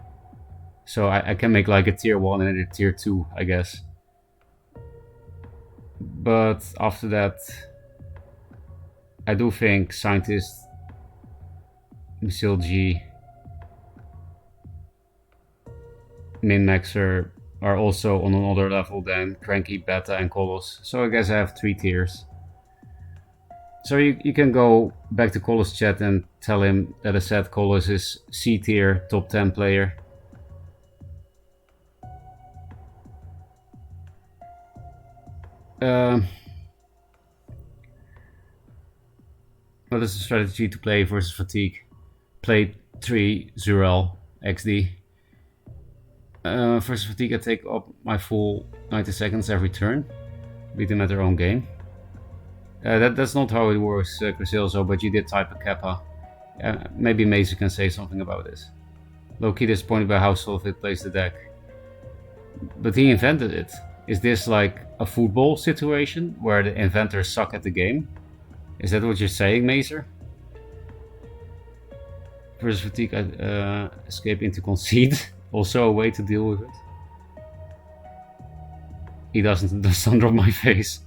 So I can make like a tier 1 and a tier 2, I guess. But after that, I do think Scientist, Missile G, Min-Maxer are also on another level than Cranky, Beta, and Colossus. So I guess I have 3 tiers. So you can go back to Colossus chat and tell him that I said Colossus is C tier, top 10 player. Um, what is the strategy to play versus fatigue? Play 3 Zurel XD. Versus fatigue, I take up my full 90 seconds every turn, beat them at their own game. That's not how it works, Crisilzo, but you did type a kappa. Maybe Mason can say something about this. Low-key disappointed by how Solvit plays the deck. But he invented it. Is this like a football situation where the inventors suck at the game? Is that what you're saying, Mazer? Versus fatigue, escape into concede. Also a way to deal with it. He doesn't drop my face.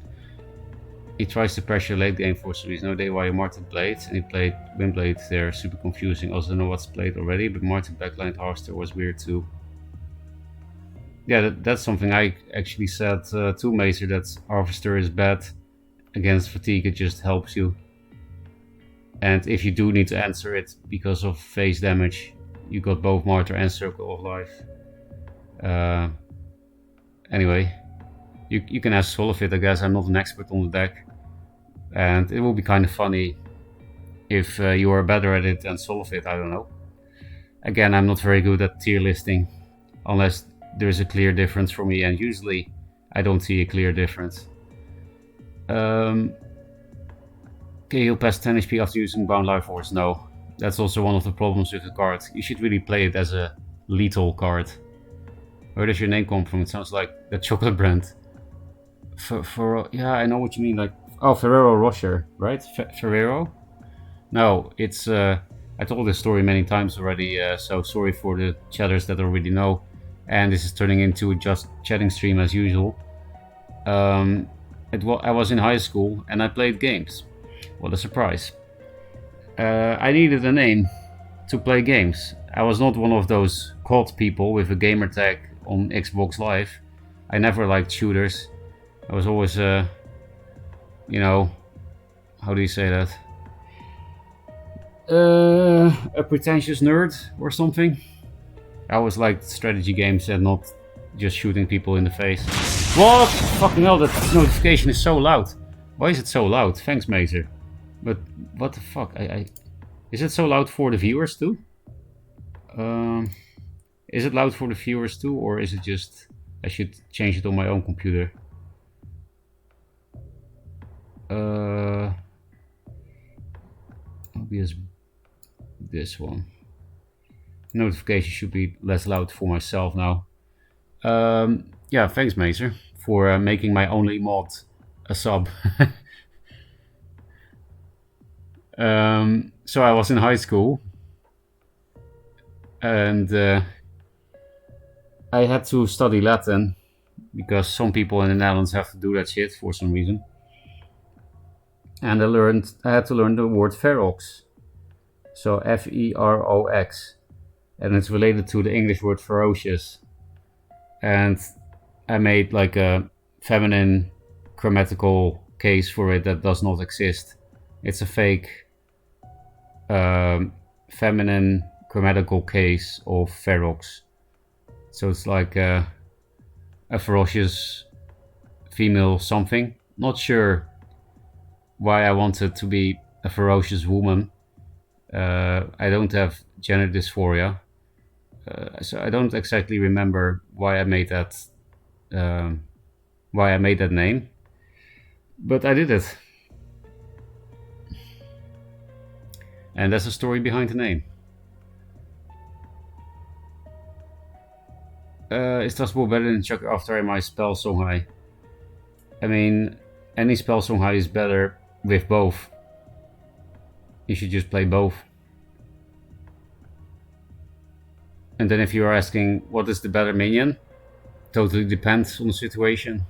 He tries to pressure late game for some reason. No idea why Martin played, and he played Windblade. They're super confusing. Also don't know what's played already, but Martin backline Harvester was weird too. Yeah, that's something I actually said to Mazer, that Harvester is bad against fatigue. It just helps you. And if you do need to answer it because of phase damage, you got both Martyr and Circle of Life. Anyway, you can ask Solofit, I guess. I'm not an expert on the deck. And it will be kind of funny if you are better at it than Solofit, I don't know. Again, I'm not very good at tier listing, unless there's a clear difference for me, and usually I don't see a clear difference. Okay, he'll pass 10 HP after using Bound Life Force. No, that's also one of the problems with the card. You should really play it as a lethal card. Where does your name come from? It sounds like the chocolate brand. Yeah, I know what you mean. Like, oh, Ferrero Rocher, right? Ferrero? No, it's. I told this story many times already, so sorry for the chatters that already know. And this is turning into a just chatting stream as usual. I was in high school and I played games. What a surprise. I needed a name to play games. I was not one of those COD people with a gamer tag on Xbox Live. I never liked shooters. I was always, you know, how do you say that? A pretentious nerd or something. I always liked strategy games and not just shooting people in the face. What? Fucking hell, that notification is so loud. Why is it so loud? Thanks, Mazer. But what the fuck? Is it so loud for the viewers too? Is it loud for the viewers too, or is it just I should change it on my own computer? Obvious this one. Notification should be less loud for myself now. Yeah, thanks, Mazer, for making my only mod a sub. So I was in high school, and I had to study Latin because some people in the Netherlands have to do that shit for some reason. And I had to learn the word ferox, so Ferox, and it's related to the English word ferocious. And I made like a feminine grammatical case for it that does not exist. It's a fake feminine grammatical case of ferox. So it's like a ferocious female something. Not sure why I wanted to be a ferocious woman. I don't have gender dysphoria, so I don't exactly remember why I made that name, but I did it, and that's the story behind the name. Is Strasbourg better than Chuck after my spell song high? I mean, any spell song high is better with both. You should just play both. And then if you are asking what is the better minion, totally depends on the situation.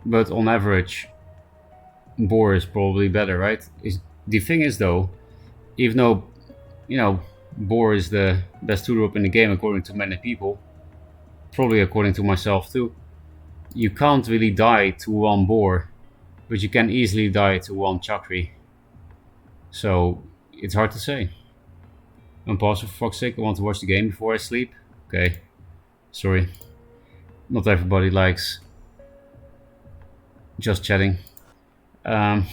But on average, Boar is probably better, right? The thing is though, even though, you know, Boar is the best 2-drop in the game according to many people, probably according to myself too, you can't really die to one Boar, but you can easily die to one Chakri. So it's hard to say. Unpause for fuck's sake, I want to watch the game before I sleep. Okay, sorry. Not everybody likes Just chatting. Um,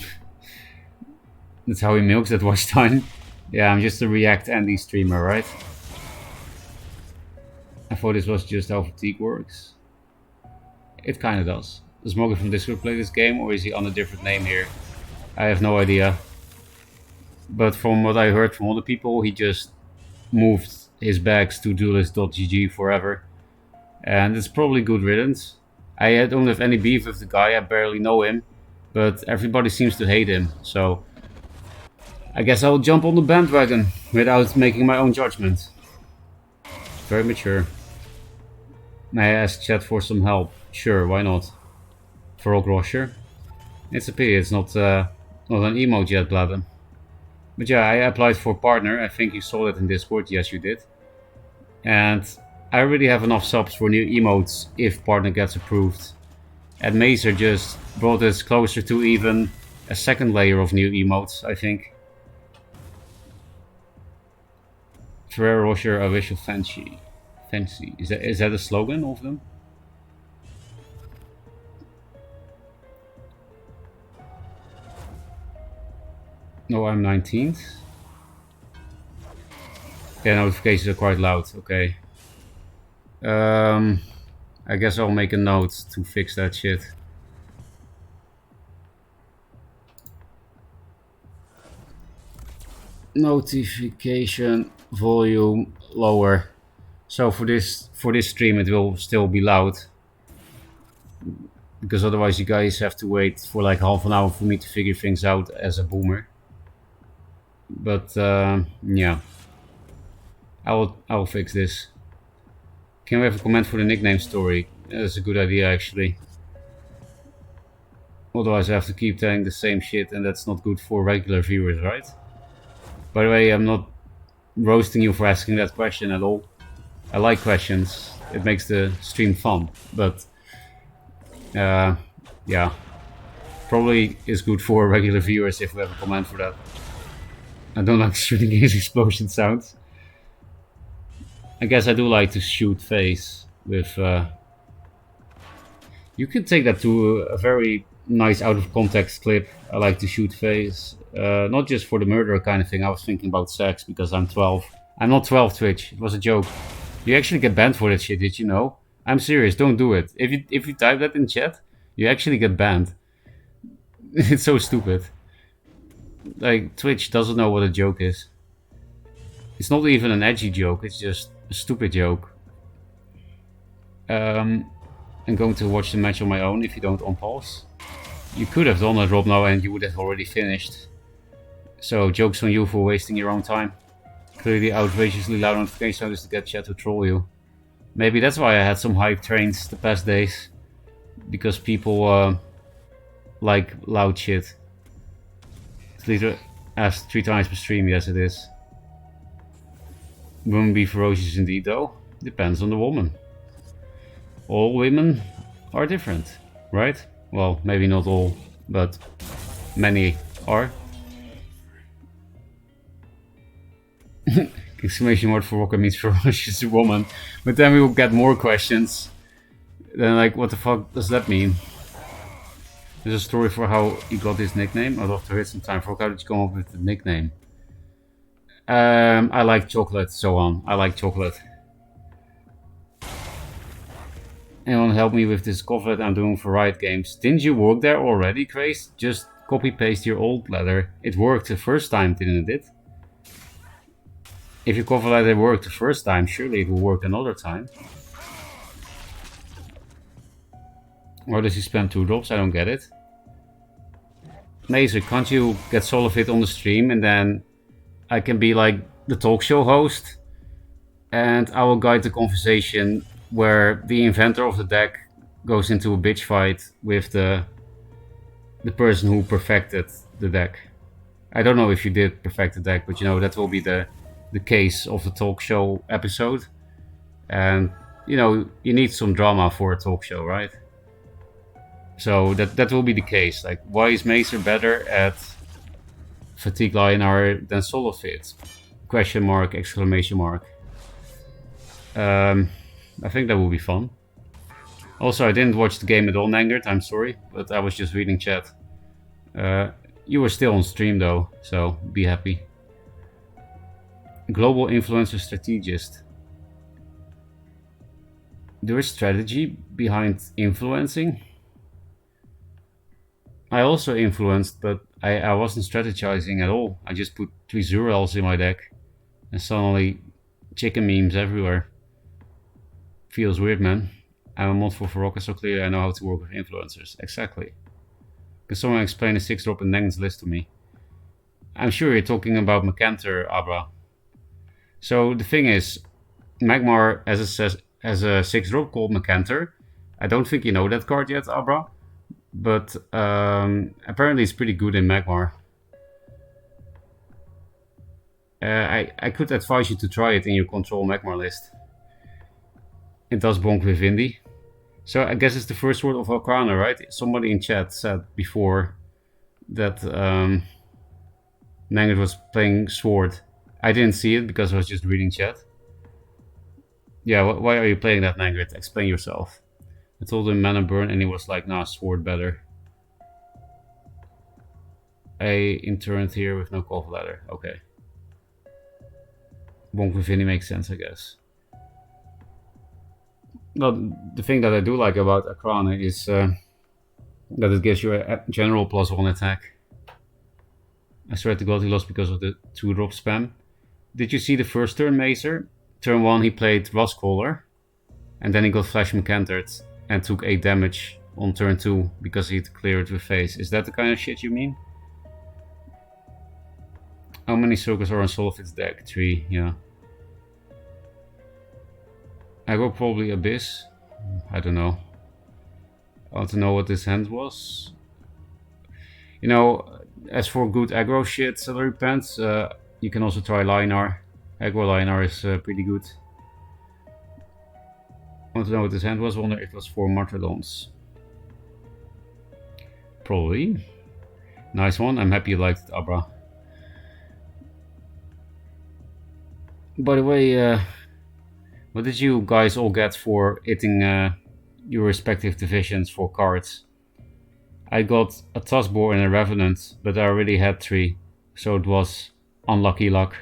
that's how he milks that watch time. Yeah, I'm just a React Andy streamer, right? I thought this was just how fatigue works. It kind of does. Does Morgan from Discord play this game, or is he on a different name here? I have no idea. But from what I heard from other people, he just moved his bags to duelyst.gg forever. And it's probably good riddance. I don't have any beef with the guy, I barely know him. But everybody seems to hate him, so I guess I'll jump on the bandwagon without making my own judgment. Very mature. May I ask chat for some help? Sure, why not? Ferocca Rosher. It's a pity it's not an emote yet, Bladen. But yeah, I applied for partner. I think you saw it in Discord. Yes, you did. And I already have enough subs for new emotes if partner gets approved. And Mazer just brought us closer to even a second layer of new emotes, I think. Ferrero Rocher, I wish you fancy. Fancy. Is that a slogan of them? No, I'm 19th. Yeah, notifications are quite loud. Okay. I guess I'll make a note to fix that shit. Notification volume lower. So for this stream it will still be loud, because otherwise you guys have to wait for like half an hour for me to figure things out as a boomer. But yeah, I'll fix this. Can we have a comment for the nickname story? That's a good idea actually. Otherwise I have to keep telling the same shit, and that's not good for regular viewers, right? By the way, I'm not roasting you for asking that question at all. I like questions. It makes the stream fun. But yeah, probably is good for regular viewers if we have a comment for that. I don't like shooting games explosion sounds. I guess I do like to shoot face with... You could take that to a very nice out of context clip. I like to shoot face. Not just for the murderer kind of thing. I was thinking about sex because I'm 12. I'm not 12, Twitch. It was a joke. You actually get banned for that shit, did you know? I'm serious, don't do it. If you type that in chat, you actually get banned. It's so stupid. Like, Twitch doesn't know what a joke is. It's not even an edgy joke, it's just a stupid joke. I'm going to watch the match on my own if you don't unpause. You could have done that, Rob, now, and you would have already finished. So, joke's on you for wasting your own time. Clearly outrageously loud notification notice to get chat to troll you. Maybe that's why I had some hype trains the past days. Because people like loud shit. It's asked 3 times per stream, yes it is. Women be ferocious indeed though. Depends on the woman. All women are different, right? Well, maybe not all, but many are. Exclamation mark for Ferocca means ferocious woman. But then we will get more questions. Then like, what the fuck does that mean? There's a story for how he got his nickname. I'd love to hear some time. Ferocca, how did you come up with the nickname? I like chocolate, so on. I like chocolate. Anyone help me with this cover that I'm doing for Riot Games? Didn't you work there already, Grace? Just copy paste your old letter. It worked the first time, didn't it? If your cover letter worked the first time, surely it will work another time. Or does he spam 2 drops? I don't get it. Mazer, can't you get Solofit on the stream and then I can be like the talk show host and I will guide the conversation where the inventor of the deck goes into a bitch fight with the person who perfected the deck. I don't know if you did perfect the deck, but you know, that will be the case of the talk show episode. And you know, you need some drama for a talk show, right? So that will be the case. Like, why is Mazer better at Fatigue Lionar than Solofit? Question mark, exclamation mark. I think that will be fun. Also, I didn't watch the game at all, Nangert. I'm sorry, but I was just reading chat. Uh, you were still on stream though, so be happy. Global influencer strategist. There is strategy behind influencing. I also influenced, but I wasn't strategizing at all. I just put 3 Zurals in my deck, and suddenly chicken memes everywhere. Feels weird, man. I'm a mod for Ferocca, so clearly I know how to work with influencers. Exactly. Can someone explain the 6-drop and Nangen's list to me? I'm sure you're talking about Macantor, Abra. So the thing is, Magmar has a 6-drop called Macantor. I don't think you know that card yet, Abra. But apparently it's pretty good in Magmar. I could advise you to try it in your control Magmar list. It does bonk with Indy. So I guess it's the first word of Arcana, right? Somebody in chat said before that Nangert was playing Sword. I didn't see it because I was just reading chat. Yeah, why are you playing that, Nangert? Explain yourself. I told him Mana Burn and he was like, nah, Sword better. I interned here with no call for ladder. Okay. Bonk with Vinny makes sense, I guess. Well, the thing that I do like about Akrana is that it gives you a general +1 attack. I started to go lost because of the 2-drop spam. Did you see the first turn, Mazer? Turn 1 he played Rustcaller, and then he got Flash Macantered and took 8 damage on turn 2 because he'd cleared with face. Is that the kind of shit you mean? How many circles are on Solfit's deck? 3, yeah. I go probably Abyss. I don't know. I want to know what this hand was. You know, as for good aggro shit, Celery Pants, you can also try Linar. Aggro Linar is pretty good. I want to know what this hand was. Wonder if it was 4 Martyrdoms. Probably. Nice one. I'm happy you liked it, Abra. By the way, what did you guys all get for hitting your respective divisions for cards? I got a Tuskbore and a Revenant, but I already had 3, so it was unlucky luck.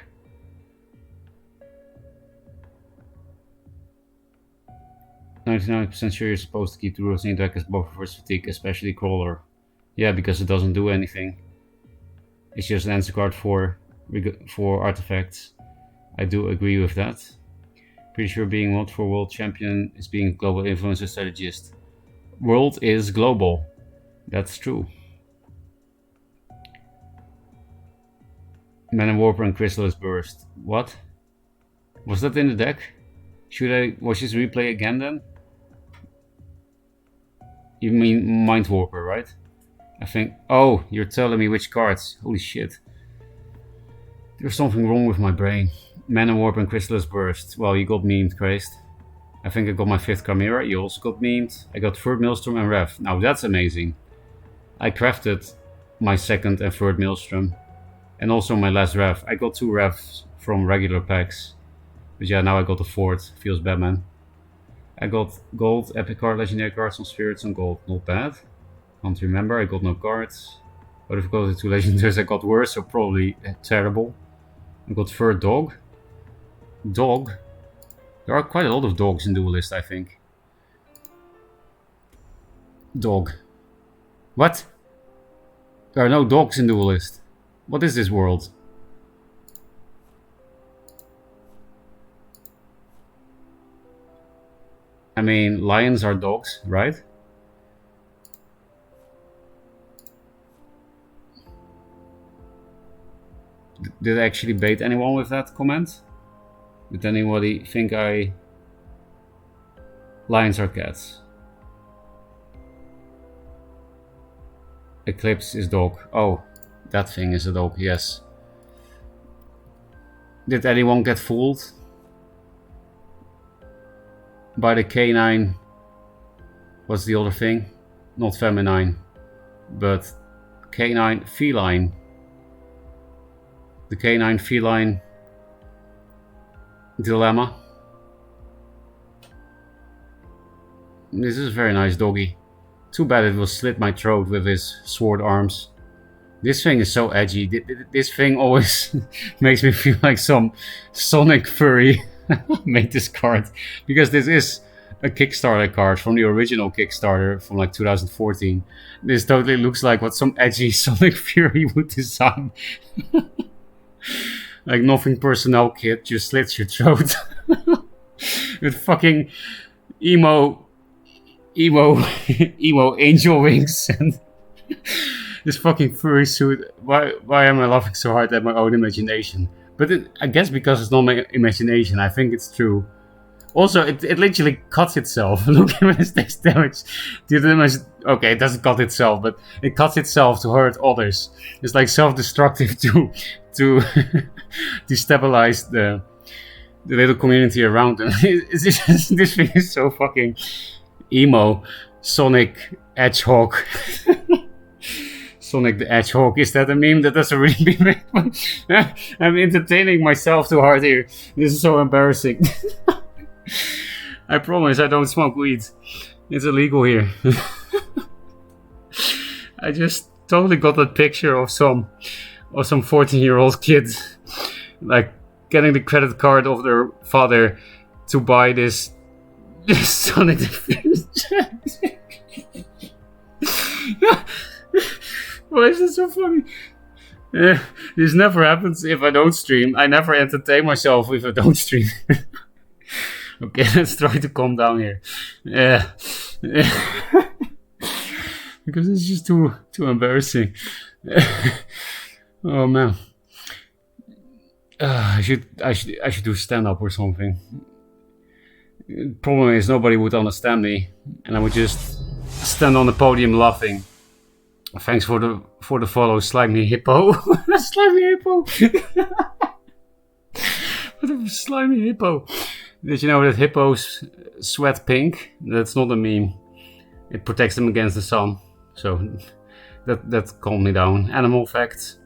%99% sure you're supposed to keep the rules in your deck as buffer versus fatigue, especially Crawler. Yeah, because it doesn't do anything. It's just an answer card for artifacts. I do agree with that. Pretty sure being mod for World Champion is being global influencer strategist. World is global. That's true. Mana Warper and Chrysalis Burst. What? Was that in the deck? Should I watch this replay again then? You mean Mind Warper, right? I think... Oh, you're telling me which cards. Holy shit. There's something wrong with my brain. Mana Warp and Chrysalis Burst. Well, you got memed, Christ. I think I got my 5th Chimera. You also got memed. I got 3rd Maelstrom and Rev. Now that's amazing. I crafted my 2nd and 3rd Maelstrom. And also my last Rev. I got 2 Revs from regular packs. But yeah, now I got the 4th. Feels bad, man. I got gold, epic card, legendary cards, some spirits, and gold. Not bad. Can't remember. I got no cards. But if I got the 2 legendaries, I got worse, so probably terrible. I got 3rd Dog. Dog? There are quite a lot of dogs in Duelyst, I think. Dog. What? There are no dogs in Duelyst. What is this world? I mean, lions are dogs, right? Did I actually bait anyone with that comment? Did anybody think lions are cats? Eclipse is dog. Oh, that thing is a dog, yes. Did anyone get fooled by the canine? What's the other thing? Not feminine, but canine feline. The canine feline dilemma. This is a very nice doggy. Too bad it will slit my throat with his sword arms. This thing is so edgy. This thing always makes me feel like some Sonic furry made this card. Because this is a Kickstarter card from the original Kickstarter from like 2014. This totally looks like what some edgy Sonic furry would design. Like Nothing Personnel Kit just slits your throat. With fucking emo angel wings and this fucking furry suit. Why am I laughing so hard at my own imagination? But I guess because it's not my imagination, I think it's true. Also, it literally cuts itself. Look at when it takes damage. Okay, it doesn't cut itself, but it cuts itself to hurt others. It's like self-destructive to destabilize the little community around them. This thing is so fucking emo. Sonic Hedgehog. Sonic the Hedgehog. Is that a meme? That doesn't really be made. I'm entertaining myself too hard here. This is so embarrassing. I promise I don't smoke weed. It's illegal here. I just totally got that picture of some 14-year-old kid like getting the credit card of their father to buy this Sonic the Why is this so funny? This never happens if I don't stream. I never entertain myself if I don't stream. Okay, let's try to calm down here. Because it's just too embarrassing. Oh man. I should do stand up or something. The problem is nobody would understand me, and I would just stand on the podium laughing. Thanks for the follow, Slimy Hippo. Slimy Hippo. What a slimy hippo. Did you know that hippos sweat pink? That's not a meme. It protects them against the sun. So that calmed me down. Animal facts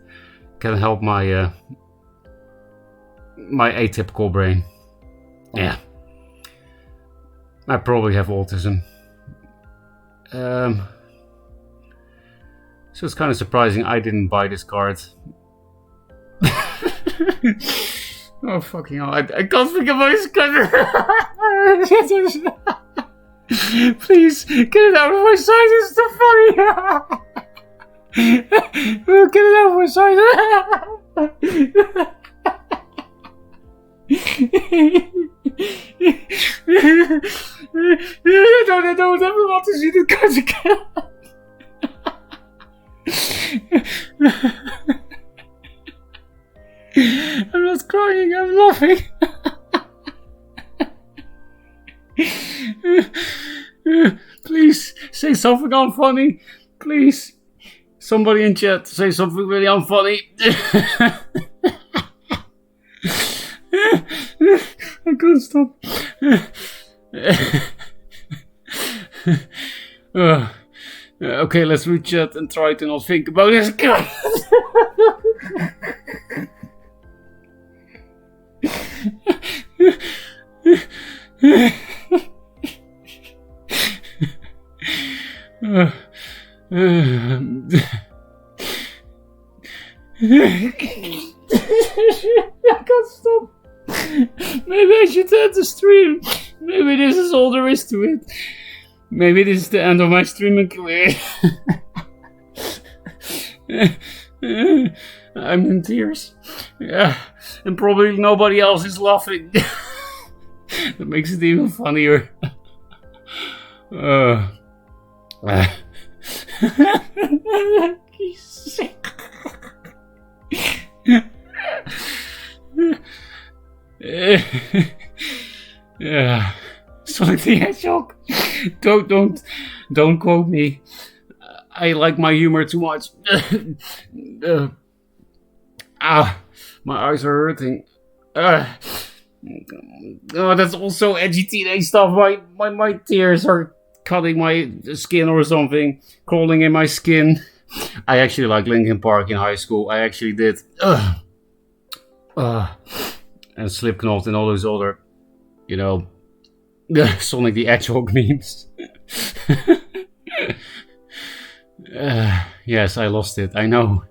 can help my my atypical brain. Yeah. I probably have autism. So it's kind of surprising I didn't buy this card. Oh fucking hell! I can't think of this card. Please get it out of my sight. It's too funny. Get it out of my sight. I don't ever want to see the cards again. I'm not crying, I'm laughing. Please say something unfunny. Please, somebody in chat, say something really unfunny. I couldn't stop. Okay, let's read chat and try to not think about this. I can't stop. Maybe I should end the stream. Maybe this is all there is to it. Maybe this is the end of my streaming career. I'm in tears. Yeah, and probably nobody else is laughing. That makes it even funnier. He's sick. Yeah, Sonic the Hedgehog. Don't quote me. I like my humor too much. My eyes are hurting. Oh, that's also edgy teenage stuff. My tears are cutting my skin or something, crawling in my skin. I actually liked Linkin Park in high school. I actually did. And Slipknot and all those other, Sonic the Hedgehog memes. Yes, I lost it. I know.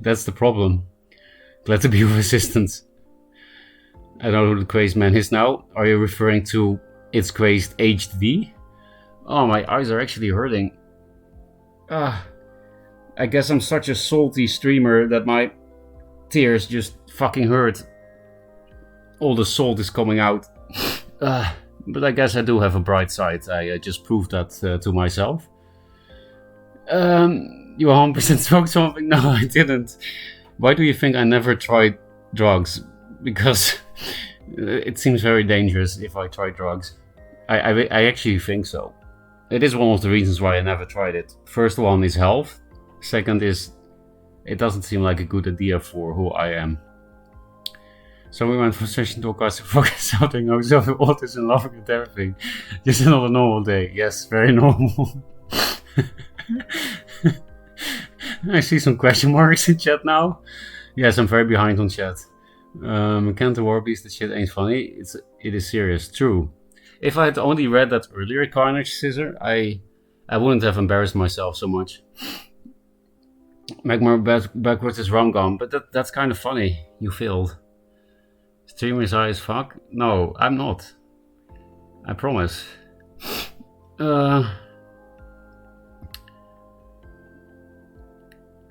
That's the problem. Glad to be of assistance. I don't know who the crazed man is now. Are you referring to It's Crazed HD? Oh, my eyes are actually hurting. I guess I'm such a salty streamer that my tears just fucking hurt. All the salt is coming out. But I guess I do have a bright side. I just proved that to myself. You 100% smoked something? No, I didn't. Why do you think I never tried drugs? Because it seems very dangerous if I try drugs. I actually think so. It is one of the reasons why I never tried it. First one is health. Second is it doesn't seem like a good idea for who I am. So we went from session to a cast of something. I was over autism and laughing at everything. Just another normal day. Yes, very normal. I see some question marks in chat now. Yes, I'm very behind on chat. Can't the War Beast, that shit ain't funny. It is serious. True. If I had only read that earlier Carnage Scissor, I wouldn't have embarrassed myself so much. Magmar backwards is rum gum, but that's kind of funny. You failed. Streamer's high as fuck? No, I'm not. I promise.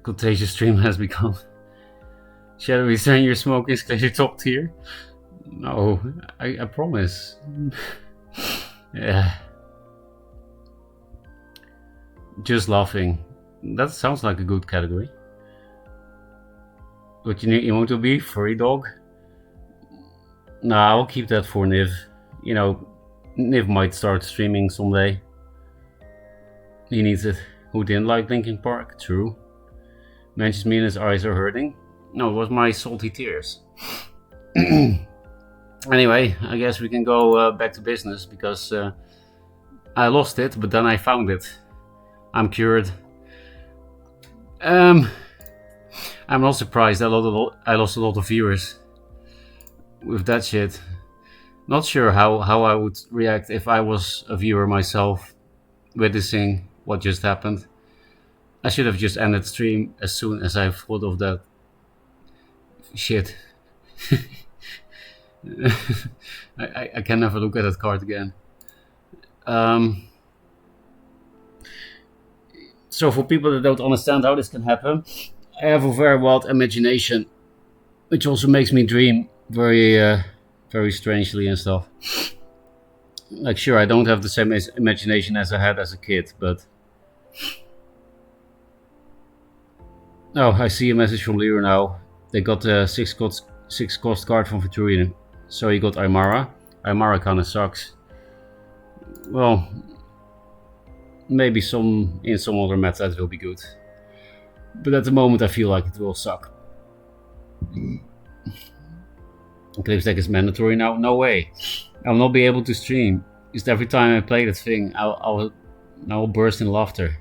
Contagious stream has become. Shadowy saying your smoke is clearly top tier. No, I promise. Yeah. Just laughing. That sounds like a good category. What you want to be? Furry dog? Nah, I'll keep that for Niv. You know, Niv might start streaming someday. He needs it. Who didn't like Linkin Park? True. Mentions me and his eyes are hurting. No, it was my salty tears. Anyway, I guess we can go back to business because I lost it, but then I found it. I'm cured. I'm not surprised. I lost a lot of viewers with that shit. Not sure how I would react if I was a viewer myself, witnessing what just happened. I should have just ended stream as soon as I thought of that shit. I can never look at that card again. So for people that don't understand how this can happen, I have a very wild imagination, which also makes me dream very strangely and stuff. Like, sure, I don't have the same imagination as I had as a kid, but... Oh, I see a message from Leo now. They got the 6 cost card from Victorine. So he got Aymara. Aymara kinda sucks. Well, maybe in some other meta it will be good. But at the moment I feel like it will suck. Eclipse deck is mandatory now? No way. I'll not be able to stream. Just every time I play that thing, I'll burst in laughter.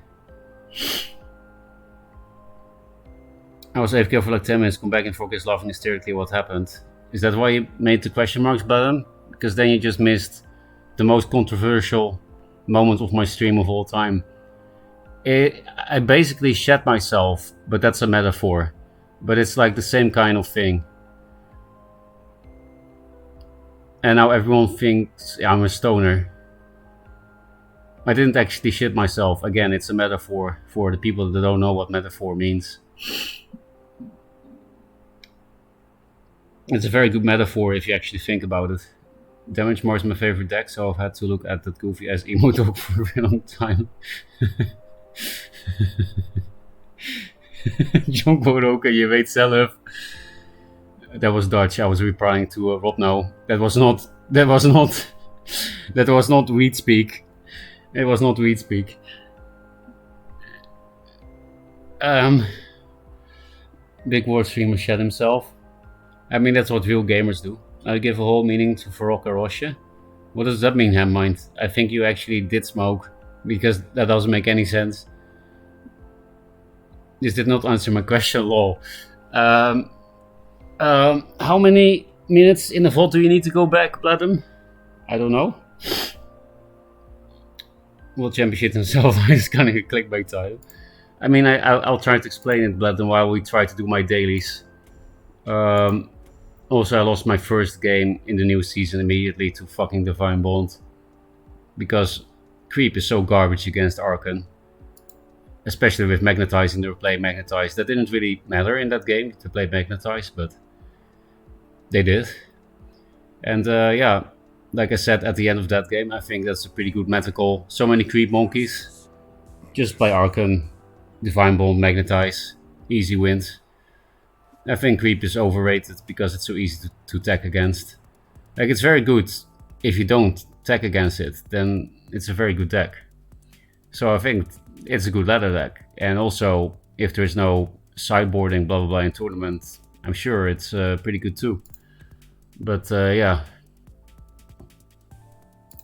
I was AFK for like 10 minutes, come back and focus laughing hysterically what happened. Is that why you made the question marks button? Because then you just missed the most controversial moment of my stream of all time. I basically shat myself, but that's a metaphor. But it's like the same kind of thing. And now everyone thinks I'm a stoner. I didn't actually shit myself. Again, it's a metaphor for the people that don't know what metaphor means. It's a very good metaphor if you actually think about it. Damage Mar is my favorite deck, so I've had to look at that goofy ass emo dog for a very long time. John Goroka, je weet zelf. That was Dutch. I was replying to Rob now. That was not weed speak. It was not weed speak. Big word streamer shed himself. I mean, that's what real gamers do. I give a whole meaning to Ferocca Roche. What does that mean, Hammind? I think you actually did smoke, because that doesn't make any sense. This did not answer my question, lol. How many minutes in the vault do you need to go back, Platinum? I don't know. World Championship himself is kind of a clickbait title. I mean, I'll try to explain it, but while we try to do my dailies. Um, Also, I lost my first game in the new season immediately to fucking Divine Bond. Because Creep is so garbage against Archon. Especially with Magnetizing, they were playing Magnetize. That didn't really matter in that game to play Magnetize, but they did. And yeah, like I said at the end of that game, I think that's a pretty good meta call. So many Creep monkeys. Just play Archon, Divine Bond, Magnetize. Easy wins. I think Creep is overrated because it's so easy to tech against. Like, it's very good if you don't tech against it, then it's a very good deck. So I think it's a good ladder deck. And also, if there's no sideboarding, blah blah blah in tournament, I'm sure it's pretty good too. But yeah,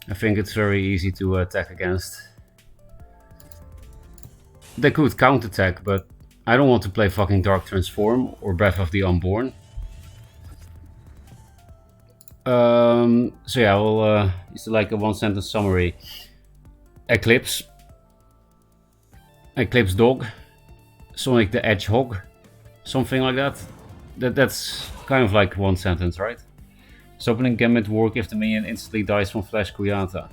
I think it's very easy to attack against. They could counterattack, but I don't want to play fucking Dark Transform or Breath of the Unborn. So yeah, we'll it's like a one sentence summary. Eclipse. Eclipse Dog. Sonic the Hedgehog. Something like that. That's kind of like one sentence, right? So opening Gambit work if the minion instantly dies from Flash Kuyata.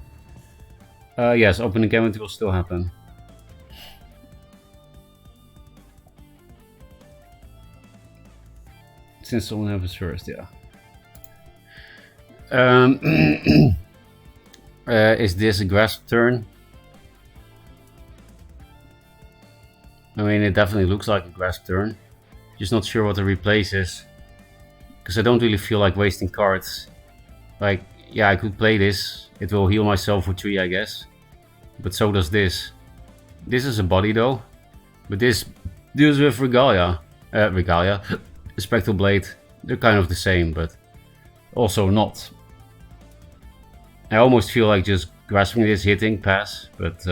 Yes, opening Gambit will still happen. Since someone happens first, yeah. Is this a grasp turn? I mean, it definitely looks like a grasp turn. Just not sure what the replace is. Because I don't really feel like wasting cards. Like, yeah, I could play this. It will heal myself for 3, I guess. But so does this. This is a body though. But this deals with Regalia. Spectral Blade. They're kind of the same, but also not. I almost feel like just grasping this, hitting, pass, but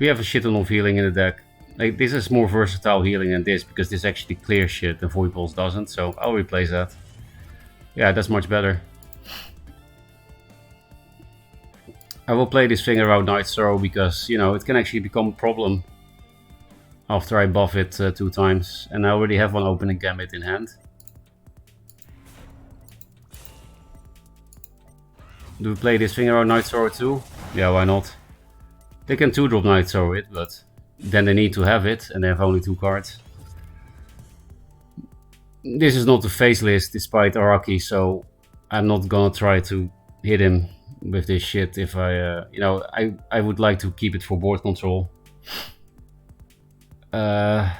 we have a shit ton of healing in the deck. Like, this is more versatile healing than this, because this actually clears shit and Void Pulse doesn't, so I'll replace that. Yeah, that's much better. I will play this thing around Night Sorrow because, you know, it can actually become a problem after I buff it 2 times, and I already have one opening Gambit in hand. Do we play this thing around Night Sorrow too? Yeah, why not? They can 2-drop Night Sorrow it, but then they need to have it, and they have only 2 cards. This is not a face list despite Araki, so I'm not gonna try to hit him with this shit if I, you know, I would like to keep it for board control. Are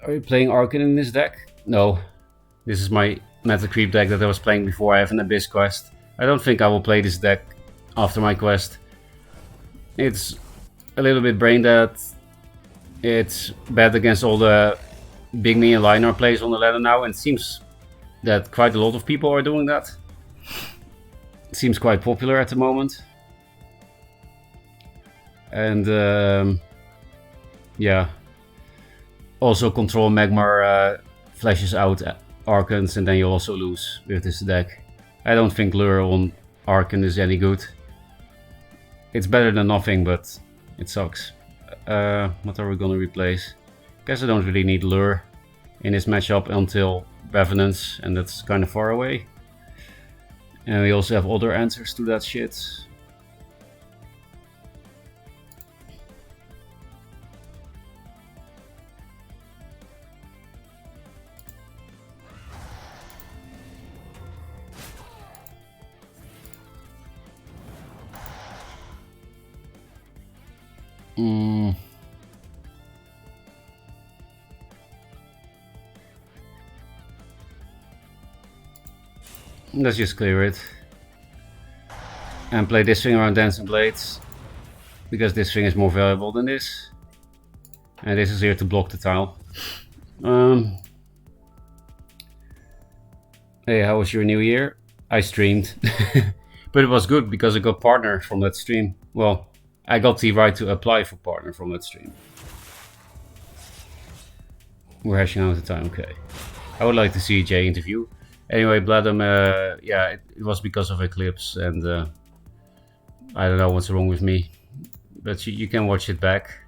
you playing Arcan in this deck? No. This is my Meta Creep deck that I was playing before I have an Abyss quest. I don't think I will play this deck after my quest. It's a little bit brain dead. It's bad against all the big minion liner plays on the ladder now, and it seems that quite a lot of people are doing that. It seems quite popular at the moment. And yeah. Also, Control Magmar flashes out Archons, and then you also lose with this deck. I don't think Lure on Archon is any good. It's better than nothing, but it sucks. What are we gonna replace? Guess I don't really need Lure in this matchup until Revenance, and that's kind of far away. And we also have other answers to that shit. Let's just clear it. And play this thing around Dancing Blades. Because this thing is more valuable than this. And this is here to block the tile. Hey, how was your new year? I streamed. But it was good because I got partner from that stream. Well, I got the right to apply for partner from that stream. We're hashing out the time, okay. I would like to see Jay interview. Anyway, Bladum, yeah, it was because of Eclipse, and I don't know what's wrong with me, but you can watch it back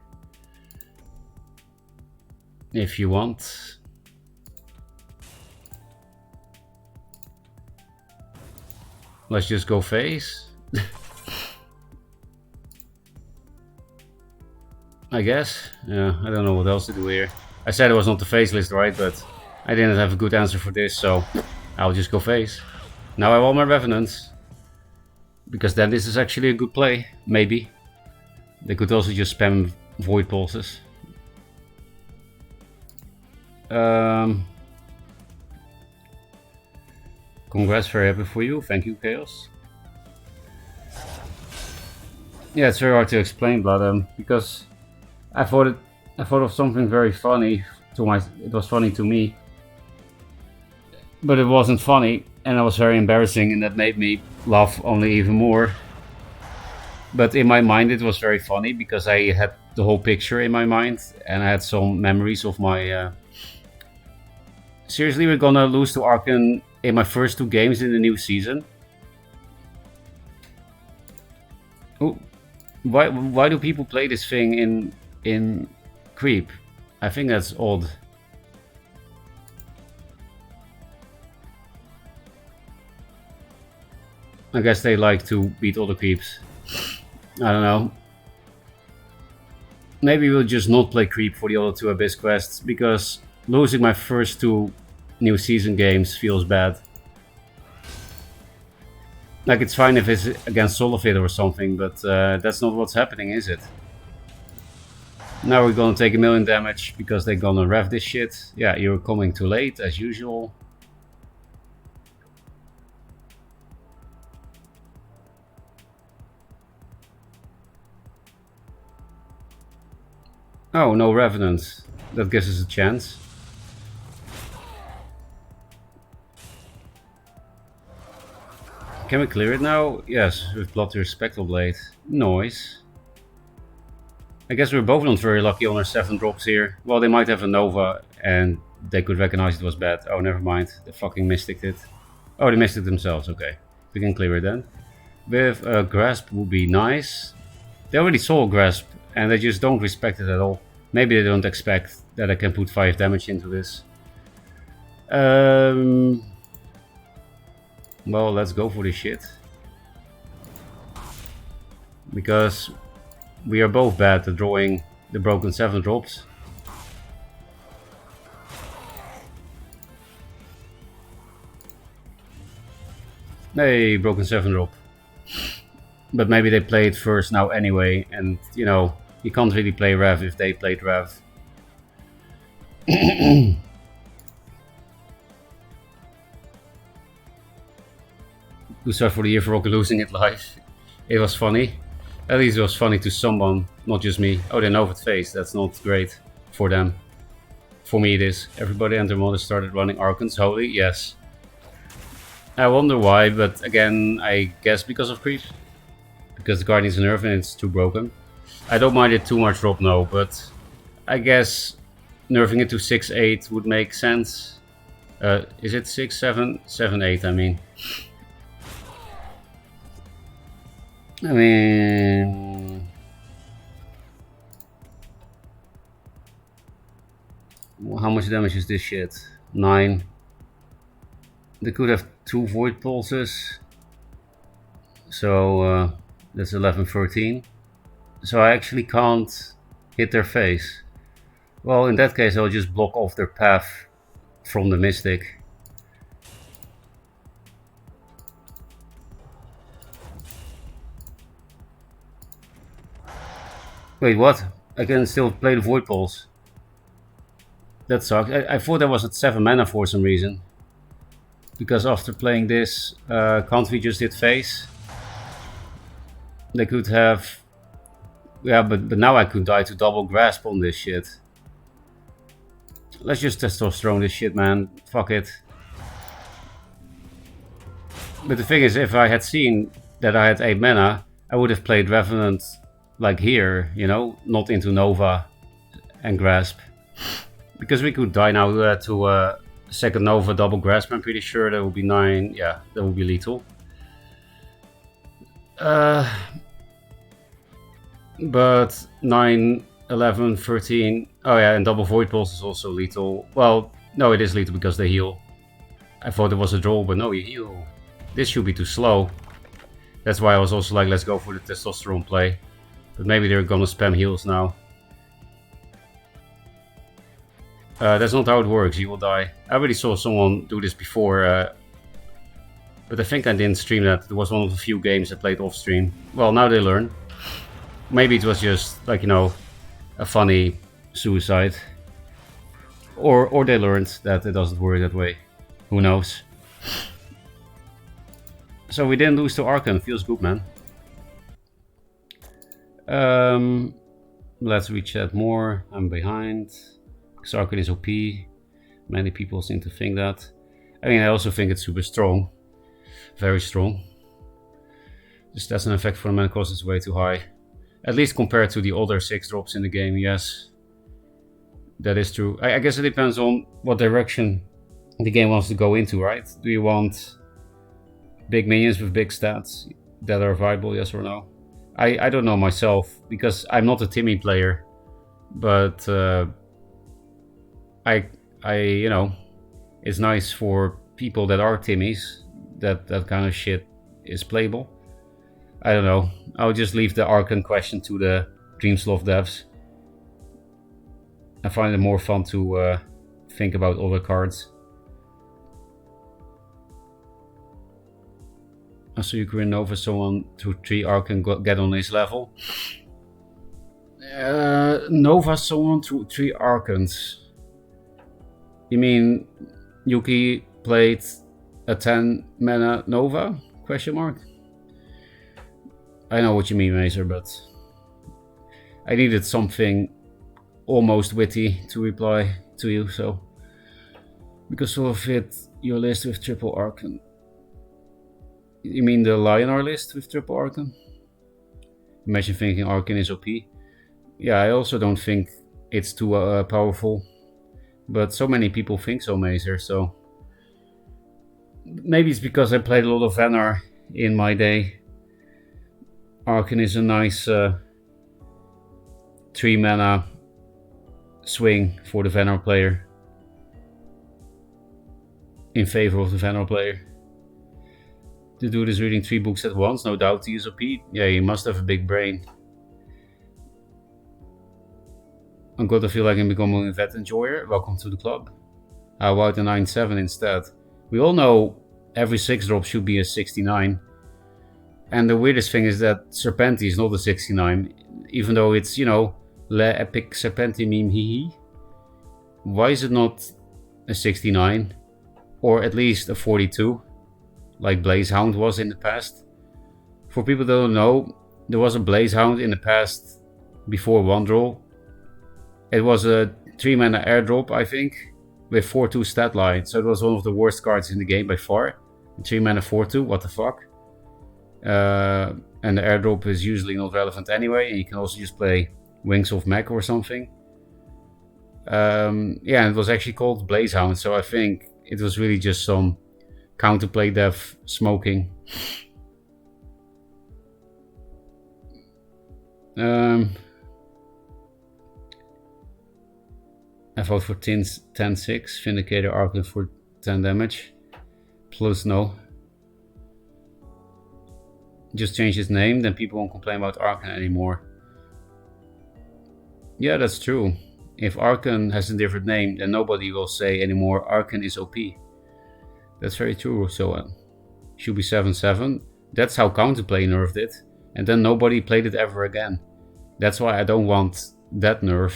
if you want. Let's just go face. I guess. Yeah, I don't know what else to do here. I said it was not the face list, right? But I didn't have a good answer for this, so I'll just go face. Now I want my Revenants. Because then this is actually a good play, maybe. They could also just spam Void Pulses. Congrats, very happy for you. Thank you, Chaos. Yeah, it's very hard to explain, but because I thought of something very funny it was funny to me, but it wasn't funny, and it was very embarrassing, and that made me laugh only even more. But in my mind, it was very funny because I had the whole picture in my mind, and I had some memories of my. Seriously, we're gonna lose to Arkan in my first 2 games in the new season. Oh, why do people play this thing in creep? I think that's odd. I guess they like to beat all the creeps. I don't know. Maybe we'll just not play creep for the other 2 Abyss quests, because losing my first 2 new season games feels bad. Like, it's fine if it's against Solifid or something, but that's not what's happening, is it? Now we're gonna take 1,000,000 damage because they're gonna rev this shit. Yeah, you're coming too late, as usual. Oh, no Revenant. That gives us a chance. Can we clear it now? Yes, with Bloodtear Spectral Blade. Noise. I guess we're both not very lucky on our 7 drops here. Well, they might have a Nova and they could recognize it was bad. Oh, never mind. They fucking mysticked it. Oh, they missed it themselves. Okay. We can clear it then. With a Grasp would be nice. They already saw a Grasp and they just don't respect it at all. Maybe they don't expect that I can put 5 damage into this. Well, let's go for this shit. Because we are both bad at drawing the broken 7 drops. Hey, broken 7 drop. But maybe they play it first now anyway, and you know, you can't really play Rev if they played Rev. Good start for the year for Ferocca losing it live. It was funny. At least it was funny to someone, not just me. Oh, they know it face. That's not great for them. For me it is. Everybody and their mother started running Arkans. Holy, yes. I wonder why, but again, I guess because of creep. Because the Guardian's a nerf and it's too broken. I don't mind it too much drop, no, but I guess nerfing it to 6-8 would make sense. Is it 6-7? 7-8, I mean. How much damage is this shit? 9. They could have 2 Void Pulses. So that's 11, 13. So I actually can't hit their face. Well, in that case I'll just block off their path from the Mystic. Wait, what? I can still play the Void Pulse. That sucks. I thought I was at 7 mana for some reason. Because after playing this, can't we just hit face? They could have... Yeah, but now I could die to double grasp on this shit. Let's just testosterone this shit, man. Fuck it. But the thing is, if I had seen that I had 8 mana, I would have played Revenant like here, you know, not into Nova and Grasp. Because we could die now to Second Nova double grasp, I'm pretty sure that will be 9. Yeah, that will be lethal. But 9, 11, 13. Oh yeah, and double Void Pulse is also lethal. Well, no, it is lethal because they heal. I thought it was a draw, but no, you heal. This should be too slow. That's why I was also like, let's go for the testosterone play. But maybe they're gonna spam heals now. That's not how it works, you will die. I already saw someone do this before, but I think I didn't stream that. It was one of the few games I played off stream. Well, now they learn. Maybe it was just, like, you know, a funny suicide. Or they learned that it doesn't work that way. Who knows? So we didn't lose to Archon. Feels good, man. Let's rechat more. I'm behind. Because Archon is OP. Many people seem to think that. I mean, I also think it's super strong. Very strong. Just as an effect for the mana cost is way too high. At least compared to the other 6 drops in the game, yes. That is true. I guess it depends on what direction the game wants to go into, right? Do you want big minions with big stats that are viable, yes or no? I don't know myself, because I'm not a Timmy player. But I you know, it's nice for people that are Timmies that kind of shit is playable. I don't know. I'll just leave the Archon question to the Dreamsloth devs. I find it more fun to think about other cards. So you can Nova someone to 3 Archon get on his level. Nova someone to 3 Archons. You mean Yuki played a 10 mana Nova? Question mark. I know what you mean, Mazer, but I needed something almost witty to reply to you, so because we'll fit your list with triple Archon. You mean the Lionar list with triple Archon? Imagine thinking Archon is OP. Yeah, I also don't think it's too powerful, but so many people think so, Mazer, so maybe it's because I played a lot of Venar in my day. Archon is a nice 3 mana swing for the Venar player. In favor of the Venar player. The dude is reading 3 books at once, no doubt he is OP. Yeah, he must have a big brain. I'm going to feel like I'm becoming a vet enjoyer. Welcome to the club. How about a 9-7 instead? We all know every 6 drop should be a 69. And the weirdest thing is that Serpenti is not a 69, even though it's, you know, Le Epic Serpenti meme hee. Why is it not a 69? Or at least a 42, like Blazehound was in the past? For people that don't know, there was a Blazehound in the past before 1 draw. It was a 3 mana airdrop, I think, with 4-2 stat line, so it was one of the worst cards in the game by far. 3 mana 4-2, what the fuck? And the airdrop is usually not relevant anyway, and you can also just play Wings of Mech or something. Yeah, and it was actually called Blazehound, so I think it was really just some counterplay dev smoking. I vote for 10-6, Vindicator Archon for 10 damage. Plus no. Just change his name, then people won't complain about Archon anymore. Yeah, that's true. If Archon has a different name, then nobody will say anymore Archon is OP. That's very true, so should be 7-7. That's how Counterplay nerfed it, and then nobody played it ever again. That's why I don't want that nerf.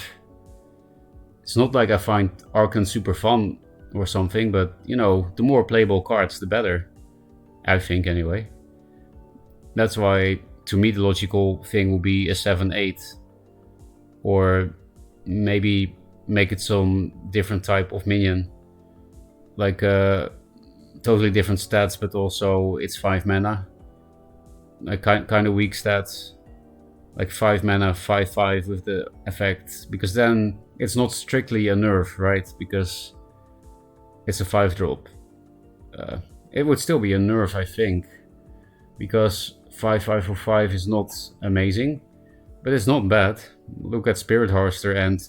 It's not like I find Archon super fun or something, but, you know, the more playable cards, the better. I think, anyway. That's why, to me, the logical thing will be a 7-8. Or maybe make it some different type of minion. Like, totally different stats, but also it's 5 mana. Like, kind of weak stats. Like 5 mana, 5-5 with the effect. Because then it's not strictly a nerf, right? Because It's a 5 drop. Uh, it would still be a nerf, I think, because 5/5 for 5 is not amazing, but it's not bad. Look at Spirit Harvester and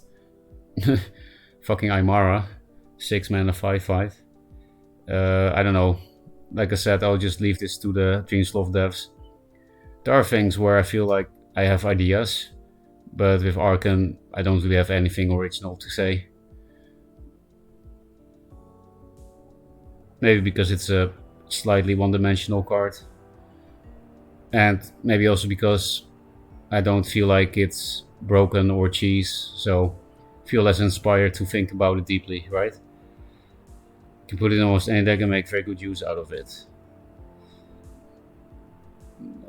fucking Aymara, 6 mana 5/5. I don't know. Like I said, I'll just leave this to the Dreamsloth devs. There are things where I feel like I have ideas, but with Arkan, I don't really have anything original to say. Maybe because it's a slightly one-dimensional card. And maybe also because I don't feel like it's broken or cheese, so I feel less inspired to think about it deeply, right? You can put it in almost any deck and make very good use out of it.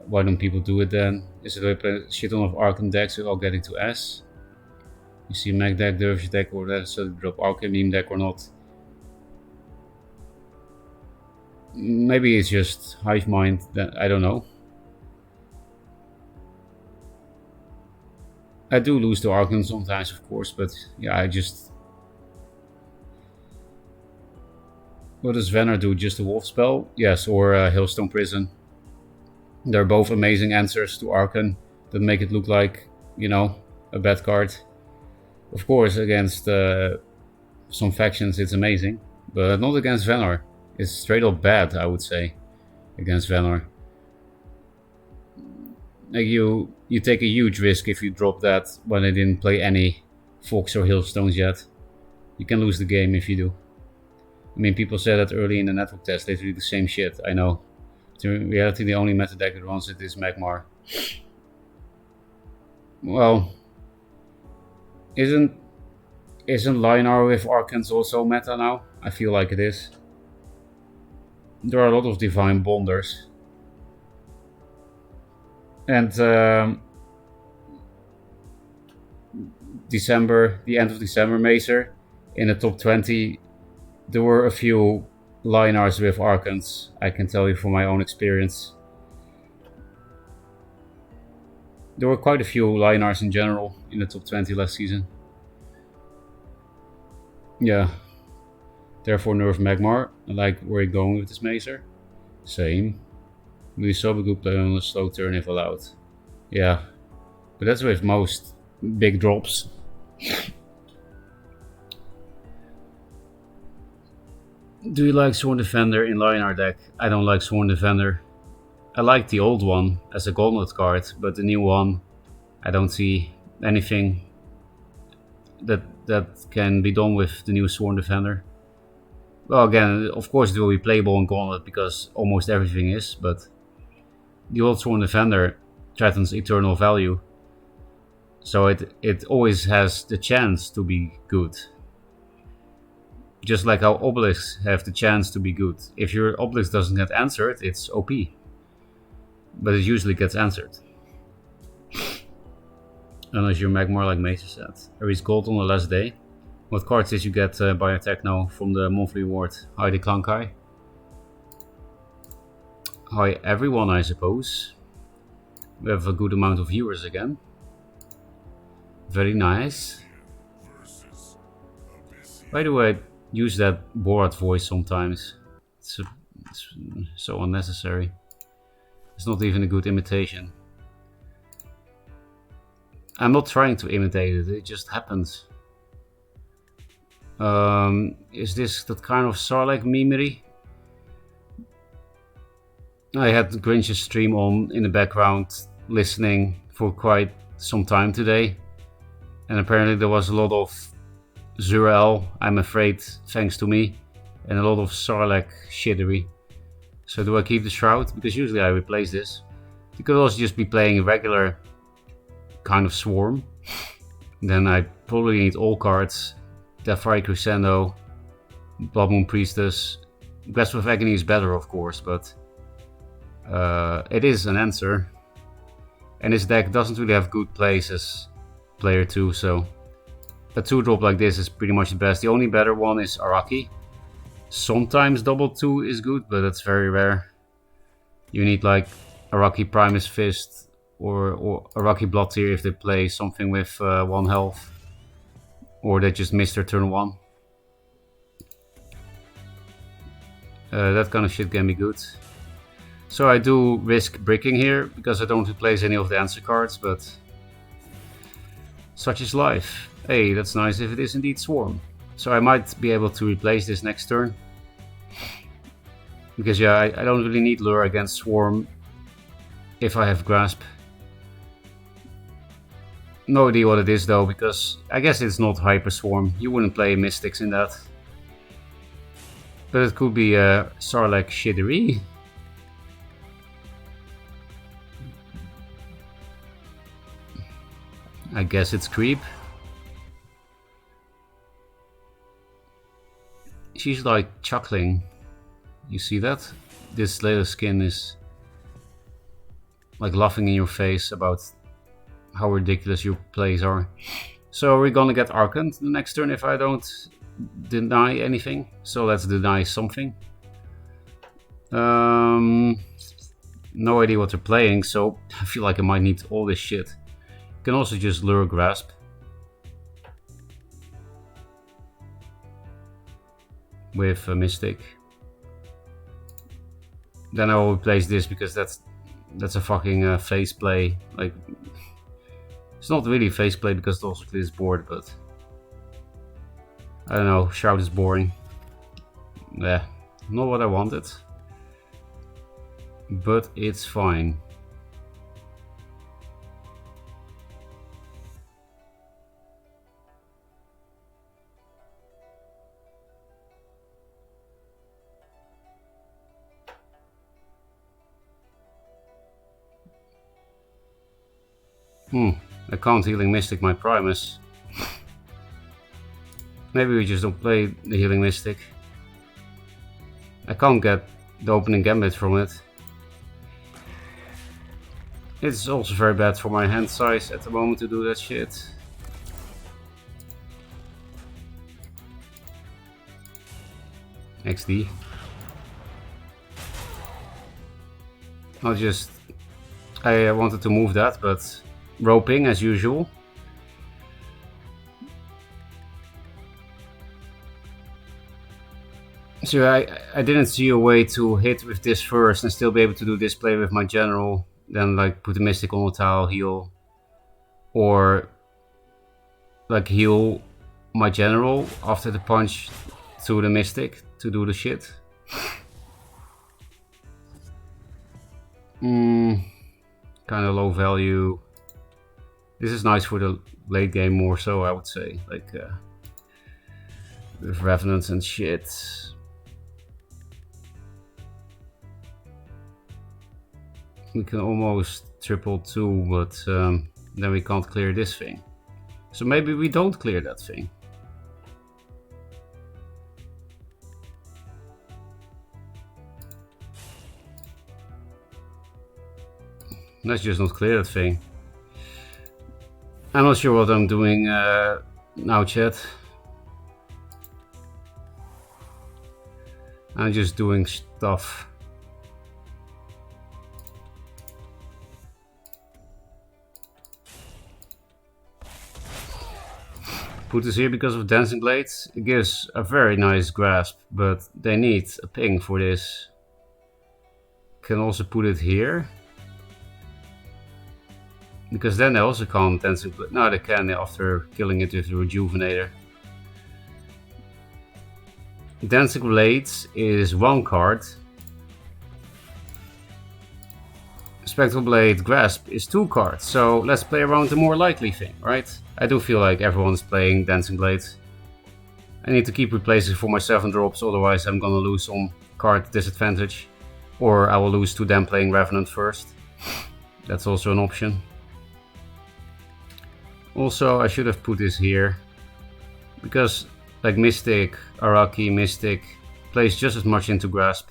Why don't people do it then? Is it a shit ton of Arkham decks without getting to S? You see Mag deck, Dervish deck, or that, so drop Arkham meme deck or not? Maybe it's just hive mind, that I don't know. I do lose to Arkham sometimes, of course, but yeah, I just... What does Venner do? Just a wolf spell? Yes, or Hailstone Prison. They're both amazing answers to Arkan that make it look like, you know, a bad card. Of course, against some factions it's amazing, but not against Venner. It's straight up bad, I would say, against Venner. Like you take a huge risk if you drop that when they didn't play any Fox or Hailstones yet. You can lose the game if you do. I mean, people said that early in the network test, they do the same shit, I know. In reality, the only meta deck that runs it is Magmar. Well, isn't Lion-R with Arkans also meta now? I feel like it is. There are a lot of Divine Bonders. And December, the end of December Macer, in the top 20, there were a few Lion-Rs with Arkans, I can tell you from my own experience. There were quite a few Lion-Rs in general in the top 20 last season. Yeah. Therefore nerf Magmar. I like where you're going with this Macer. Same. We saw a good play on a slow turn if allowed. Yeah. But that's with most big drops. Do you like Sworn Defender in Lion-R deck? I don't like Sworn Defender. I like the old one as a Gauntlet card, but the new one, I don't see anything that can be done with the new Sworn Defender. Well, again, of course it will be playable in Gauntlet because almost everything is, but the old Sworn Defender threatens eternal value. So it always has the chance to be good. Just like how obelisks have the chance to be good. If your obelisk doesn't get answered, it's OP. But it usually gets answered. Unless you're Magmar like Macer said. I reached gold on the last day. What cards did you get by a techno from the monthly award? Hi the Klankai. Hi everyone, I suppose. We have a good amount of viewers again. Very nice. By the way, use that Borat voice sometimes. It's so unnecessary. It's not even a good imitation. I'm not trying to imitate it, it just happens. Is this that kind of Sarlacc memery? I had Grinch's stream on in the background, listening for quite some time today. And apparently there was a lot of Zurel, I'm afraid, thanks to me, and a lot of Sarlacc shittery. So do I keep the Shroud? Because usually I replace this. You could also just be playing a regular kind of Swarm. Then I probably need all cards. Deathfire Crescendo, Blood Moon Priestess. Grasp of Agony is better, of course, but it is an answer. And this deck doesn't really have good plays as player 2, so a 2-drop like this is pretty much the best. The only better one is Araki. Sometimes double 2 is good, but that's very rare. You need like Araki Primus Fist or Araki Blood Tier if they play something with 1 health. Or they just missed their turn 1. That kind of shit can be good. So I do risk bricking here, because I don't replace any of the answer cards, but such is life. Hey, that's nice if it is indeed Swarm. So I might be able to replace this next turn. Because yeah, I don't really need Lure against Swarm if I have Grasp. No idea what it is though, because I guess it's not Hyper Swarm. You wouldn't play Mystics in that. But it could be Sarlacc Shidiri. I guess it's Creep. She's like chuckling. You see that? This little skin is like laughing in your face about how ridiculous your plays are. So we're gonna get Arcant the next turn if I don't deny anything. So let's deny something. No idea what they're playing, so I feel like I might need all this shit. You can also just Lure Grasp. With a Mystic. Then I will replace this because that's a fucking face play. Like, it's not really face play because it also clears board, but I don't know. Shout is boring. Yeah, not what I wanted, but it's fine. I can't Healing Mystic my Primus. Maybe we just don't play the Healing Mystic. I can't get the opening Gambit from it. It's also very bad for my hand size at the moment to do that shit. XD. I wanted to move that, but roping as usual. So I didn't see a way to hit with this first and still be able to do this play with my general, then like put the Mystic on the tile, heal, or like heal my general after the punch to the Mystic to do the shit. Kind of low value. This is nice for the late game more so, I would say, like with Revenants and shit. We can almost triple 2, but then we can't clear this thing. So maybe we don't clear that thing. Let's just not clear that thing. I'm not sure what I'm doing now, chat. I'm just doing stuff. Put this here because of Dancing Blades. It gives a very nice grasp, but they need a ping for this. Can also put it here. Because then they also can't Dancing Blade. No, they can after killing it with the Rejuvenator. Dancing Blades is 1 card. Spectral Blade Grasp is 2 cards. So let's play around the more likely thing, right? I do feel like everyone's playing Dancing Blade. I need to keep replacing for my 7 drops, otherwise I'm gonna lose some card disadvantage. Or I will lose to them playing Revenant first. That's also an option. Also, I should have put this here. Because like Mystic, Araki, Mystic plays just as much into Grasp.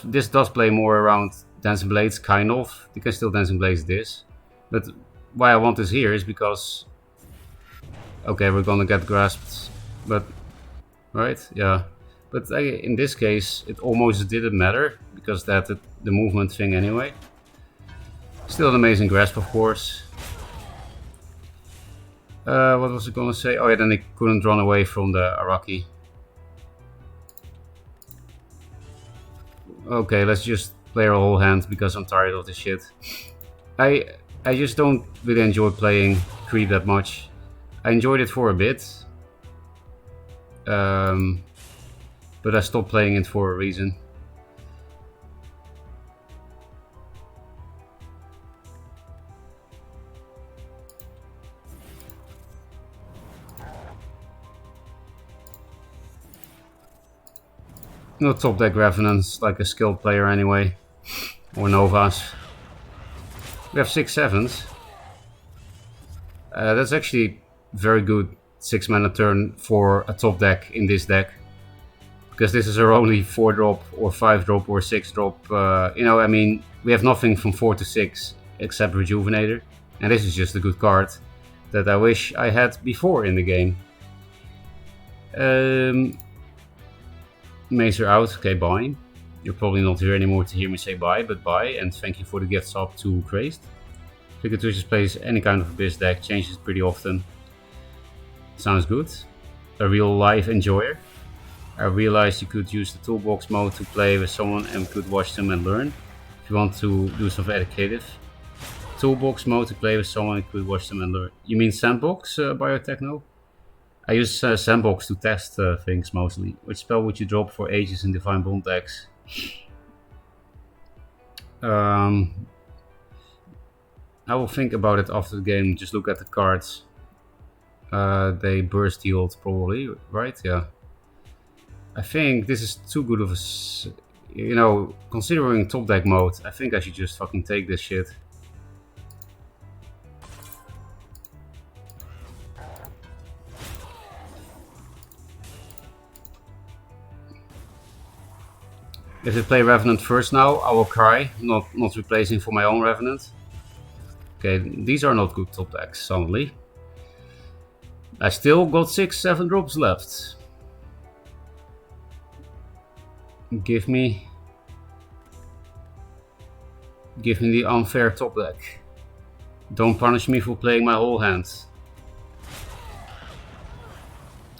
This does play more around Dancing Blades, kind of. You can still Dancing Blades this. But why I want this here is because... Okay, we're gonna get grasped. But... Right? Yeah. But in this case, it almost didn't matter. Because that the movement thing anyway. Still an amazing grasp, of course. What was I gonna say? Oh yeah, then they couldn't run away from the Araki. Okay, let's just play our whole hand because I'm tired of this shit. I I just don't really enjoy playing creep that much. I enjoyed it for a bit, um, but I stopped playing it for a reason. Not top deck Revenants like a skilled player anyway, or Novas. We have 6/7s. That's actually very good 6 mana turn for a top deck in this deck. Because this is our only 4 drop or 5 drop or 6 drop. You know, I mean, we have nothing from 4 to 6 except Rejuvenator. And this is just a good card that I wish I had before in the game. Mazer out, okay, bye. You're probably not here anymore to hear me say bye, but bye. And thank you for the gift sub to Crazed. Figuratus plays any kind of Abyss deck, changes pretty often. Sounds good. A real life enjoyer. I realized you could use the toolbox mode to play with someone and could watch them and learn. If you want to do something educative. Toolbox mode to play with someone and could watch them and learn. You mean Sandbox, Biotechno? I use Sandbox to test things mostly. Which spell would you drop for Aegis in Divine Bond decks? I will think about it after the game, just look at the cards. They burst healed probably, right? Yeah. I think this is too good of a... You know, considering top deck mode, I think I should just fucking take this shit. If they play Revenant first now, I will cry, not replacing for my own Revenant. Okay, these are not good top decks, suddenly. I still got 6-7 drops left. Give me the unfair top deck. Don't punish me for playing my whole hand.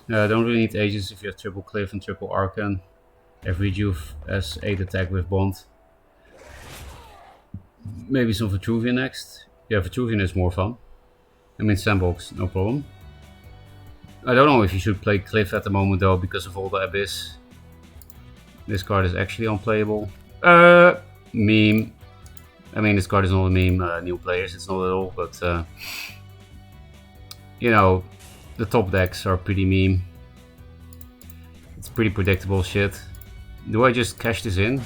Don't really need Aegis if you have triple Cliff and triple Arcan. Every Juve has 8 attack with Bond. Maybe some Vitruvian next. Yeah, Vitruvian is more fun. I mean Sandbox, no problem. I don't know if you should play Cliff at the moment though, because of all the Abyss. This card is actually unplayable. Meme. I mean, this card is not a meme, new players, it's not at all, but you know, the top decks are pretty meme. It's pretty predictable shit. Do I just cash this in?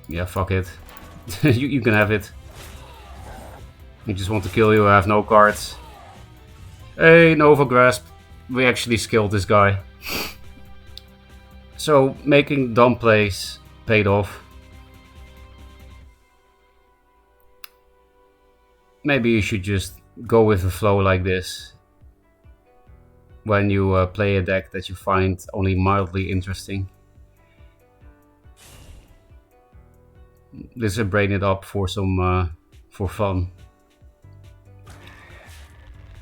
Yeah, fuck it. you can have it. I just want to kill you, I have no cards. Hey, Nova Grasp. We actually skilled this guy. So, making dumb plays paid off. Maybe you should just go with a flow like this when you play a deck that you find only mildly interesting. This is brain it up for some for fun.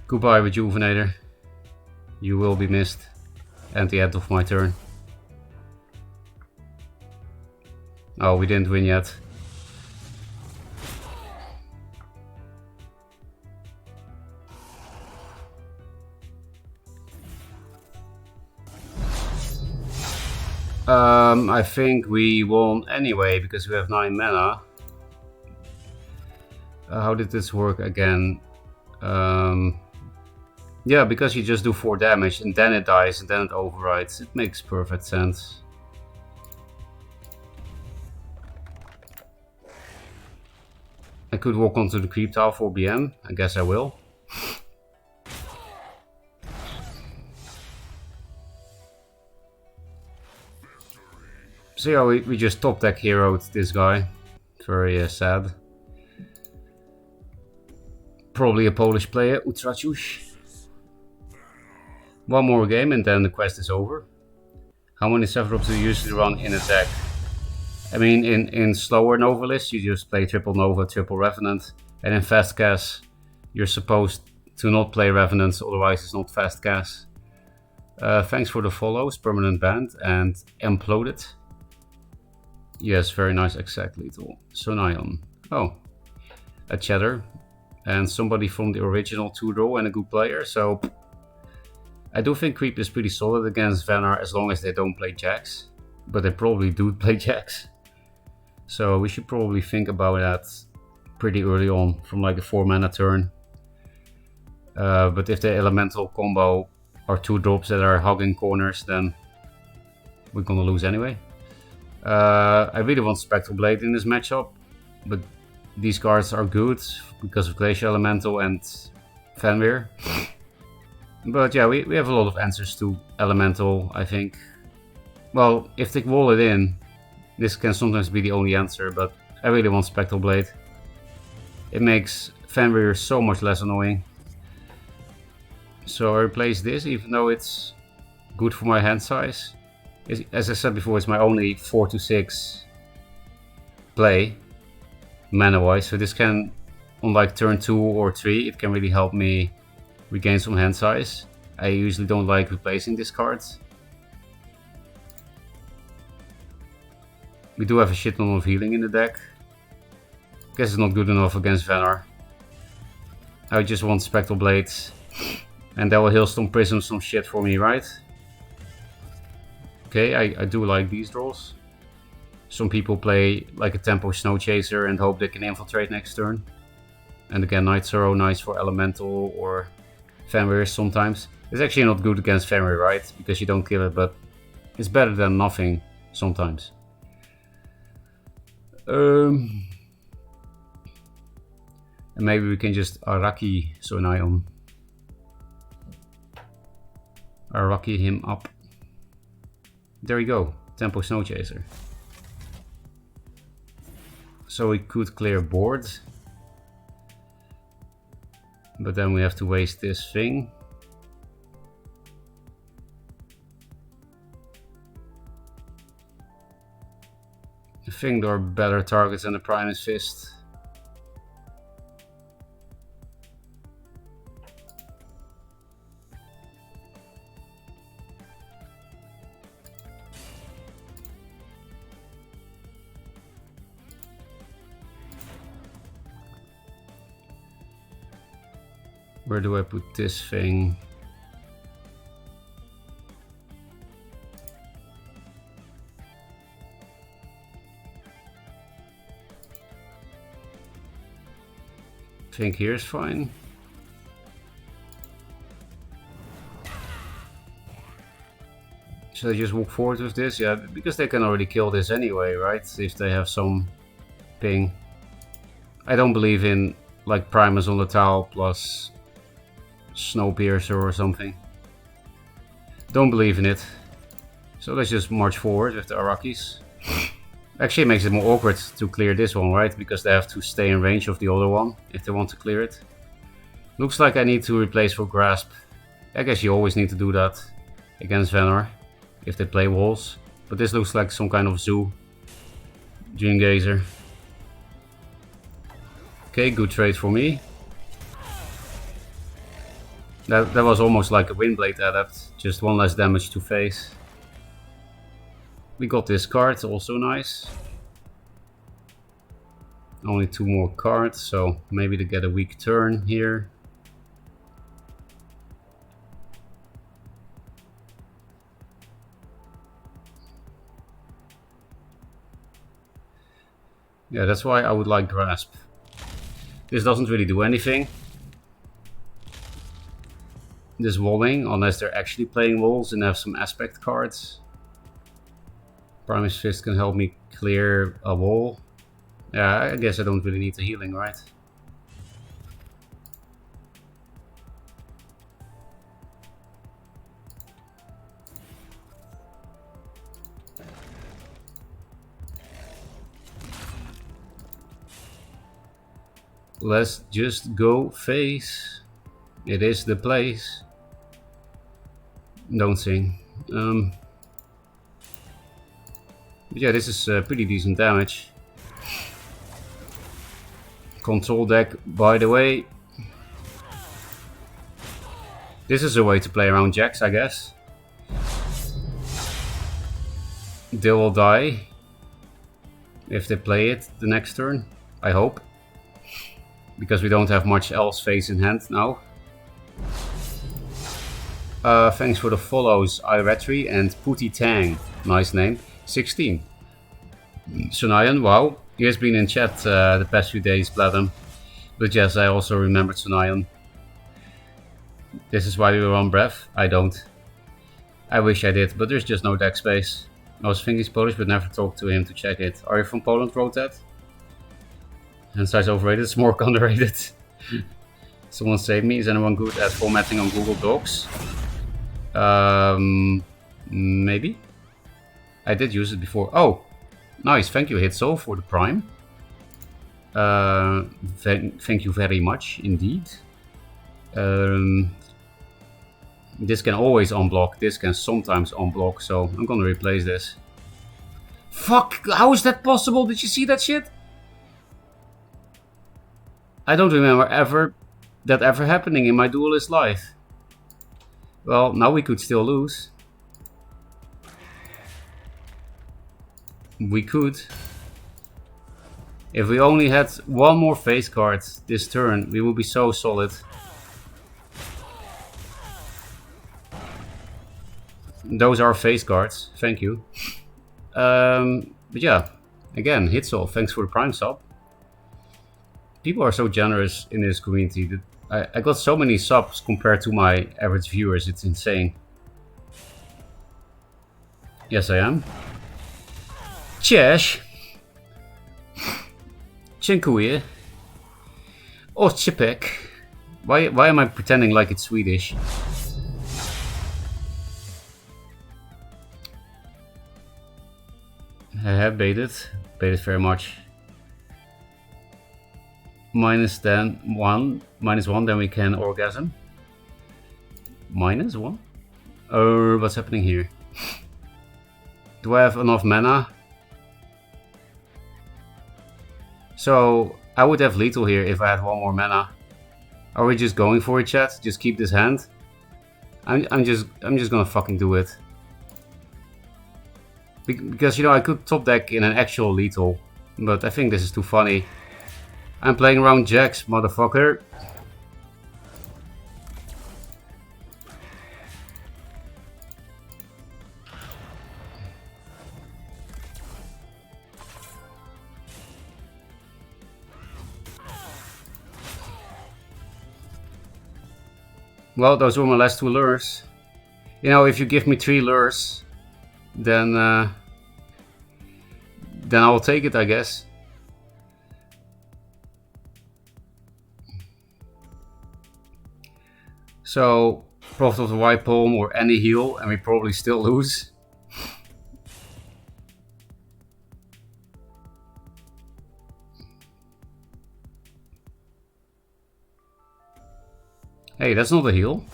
Goodbye, Rejuvenator. You will be missed. At the end of my turn. Oh, we didn't win yet. I think we won anyway because we have 9 mana. How did this work again? Yeah, because you just do 4 damage and then it dies and then it overrides. It makes perfect sense. I could walk onto the creep tile for BM. I guess I will. So yeah, we just top deck heroed this guy. Very sad. Probably a Polish player, Utraciusz. One more game and then the quest is over. How many 7-drops do you usually run in a deck? I mean, in slower Nova lists, you just play triple Nova, triple Revenant. And in fast cast, you're supposed to not play Revenants, otherwise it's not fast cast. Thanks for the follows, Permanent Band and Imploded. Yes, very nice, exact lethal. So Nion. Oh, a Cheddar. And somebody from the original 2-draw and a good player, so I do think Creep is pretty solid against Vanar as long as they don't play Jacks. But they probably do play Jacks. So we should probably think about that pretty early on from like a 4-mana turn. But if the elemental combo are 2-drops that are hogging corners, then we're gonna lose anyway. I really want Spectral Blade in this matchup, but these cards are good because of Glacial Elemental and Fenrir. But yeah, we have a lot of answers to Elemental, I think. Well, if they wall it in, this can sometimes be the only answer, but I really want Spectral Blade. It makes Fenrir so much less annoying. So I replace this, even though it's good for my hand size. As I said before, it's my only 4 to 6 play, mana-wise. So this can, on like turn 2 or 3, it can really help me regain some hand size. I usually don't like replacing this card. We do have a shit ton of healing in the deck. Guess it's not good enough against Vanar. I just want Spectral Blades. And that will Hailstone Prism some shit for me, right? Okay, I do like these draws. Some people play like a Tempo Snow Chaser and hope they can infiltrate next turn. And again, Night Sorrow, nice for Elemental or Fenrir sometimes. It's actually not good against Fenrir, right? Because you don't kill it, but it's better than nothing sometimes. And maybe we can just Araki Sonayon. Araki him up. There we go, Tempo Snow Chaser. So we could clear board. But then we have to waste this thing. I think there are better targets than the Primus Fist. Where do I put this thing? I think here's fine. Should I just walk forward with this? Yeah, because they can already kill this anyway, right? If they have some ping. I don't believe in like Primus on the Tau plus Snowpiercer or something. Don't believe in it. So let's just march forward with the Arakis. Actually, it makes it more awkward to clear this one, right? Because they have to stay in range of the other one if they want to clear it. Looks like I need to replace for Grasp. I guess you always need to do that against Vanar if they play walls. But this looks like some kind of zoo. Dreamgazer. Okay, good trade for me. That was almost like a Windblade Adept. Just one less damage to face. We got this card, also nice. Only 2 more cards, so maybe to get a weak turn here. Yeah, that's why I would like Grasp. This doesn't really do anything. This walling, unless they're actually playing walls and have some aspect cards. Primus Fist can help me clear a wall. Yeah, I guess I don't really need the healing, right? Let's just go face. It is the place. Don't sing. But yeah, this is pretty decent damage. Control deck, by the way. This is a way to play around Jacks, I guess. They will die. if they play it the next turn. I hope. Because we don't have much else face in hand now. Thanks for the follows, Iretri and Pooty Tang. Nice name. 16. Sunayan, wow. He has been in chat the past few days, Platinum. But yes, I also remembered Sunayan. This is why we were on breath. I don't. I wish I did, but there's just no deck space. I was thinking he's Polish, but never talked to him to check it. Are you from Poland, wrote that? Hand size overrated, it's more underrated. Someone save me. Is anyone good at formatting on Google Docs? Maybe? I did use it before. Oh! Nice, thank you Hitso for the Prime. Thank you very much indeed. This can always unblock, this can sometimes unblock, so I'm gonna replace this. Fuck! How is that possible? Did you see that shit? I don't remember that ever happening in my Duelyst life. Well, now we could still lose. We could. If we only had one more face card this turn, we would be so solid. Those are face cards, thank you. But yeah, again, Hitzel, thanks for the Prime sub. People are so generous in this community that I got so many subs compared to my average viewers, it's insane. Yes, I am. Cześć. Dziękuję. Oczepek. Why am I pretending like it's Swedish? I have baited very much. -1, then we can orgasm. -1? Oh, what's happening here? Do I have enough mana? So I would have lethal here if I had one more mana. Are we just going for it, chat? Just keep this hand? I'm just gonna fucking do it. Because, you know, I could top deck in an actual lethal, but I think this is too funny. I'm playing around jacks, motherfucker. Well, those were my last 2 lures. You know, if you give me 3 lures, then I'll take it, I guess. So, Prophet of the White Palm or any heal, and we probably still lose. Hey, that's not a heal.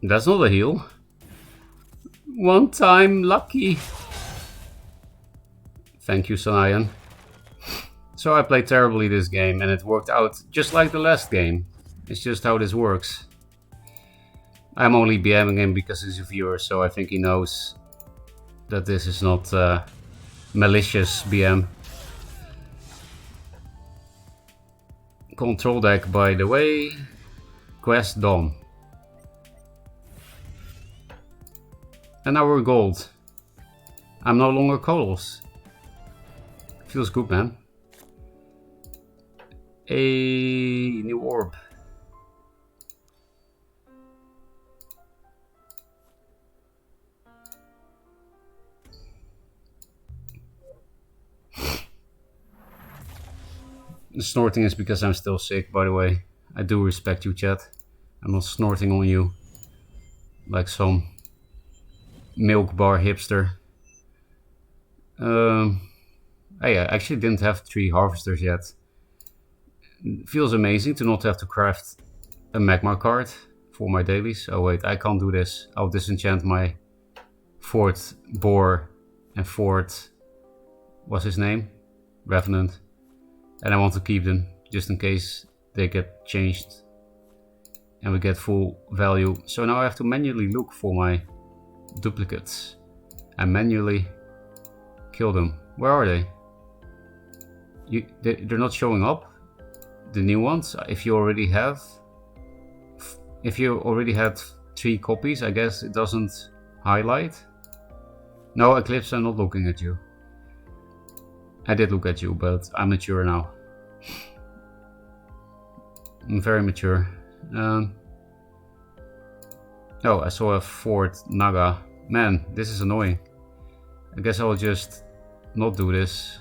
That's not a heal. One time lucky. Thank you, Sanayan. So I played terribly this game and it worked out just like the last game. It's just how this works. I'm only BMing him because he's a viewer, so I think he knows that this is not malicious BM. Control deck, by the way. Quest done. And now we're gold. I'm no longer colors. Feels good, man. A new orb. The snorting is because I'm still sick, by the way. I do respect you, chat. I'm not snorting on you like some milk bar hipster. Hey, I actually didn't have 3 harvesters yet. It feels amazing to not have to craft a magma card for my dailies. Oh wait, I can't do this. I'll disenchant my 4th boar and 4th, what's his name? Revenant. And I want to keep them just in case they get changed and we get full value. So now I have to manually look for my duplicates. and manually kill them. Where are they? They're not showing up. The new ones. If you already had 3 copies, I guess it doesn't highlight. No, Eclipse, I'm not looking at you. I did look at you, but I'm mature now. I'm very mature. Oh, I saw a Fort Naga. Man, this is annoying. I guess I'll just not do this.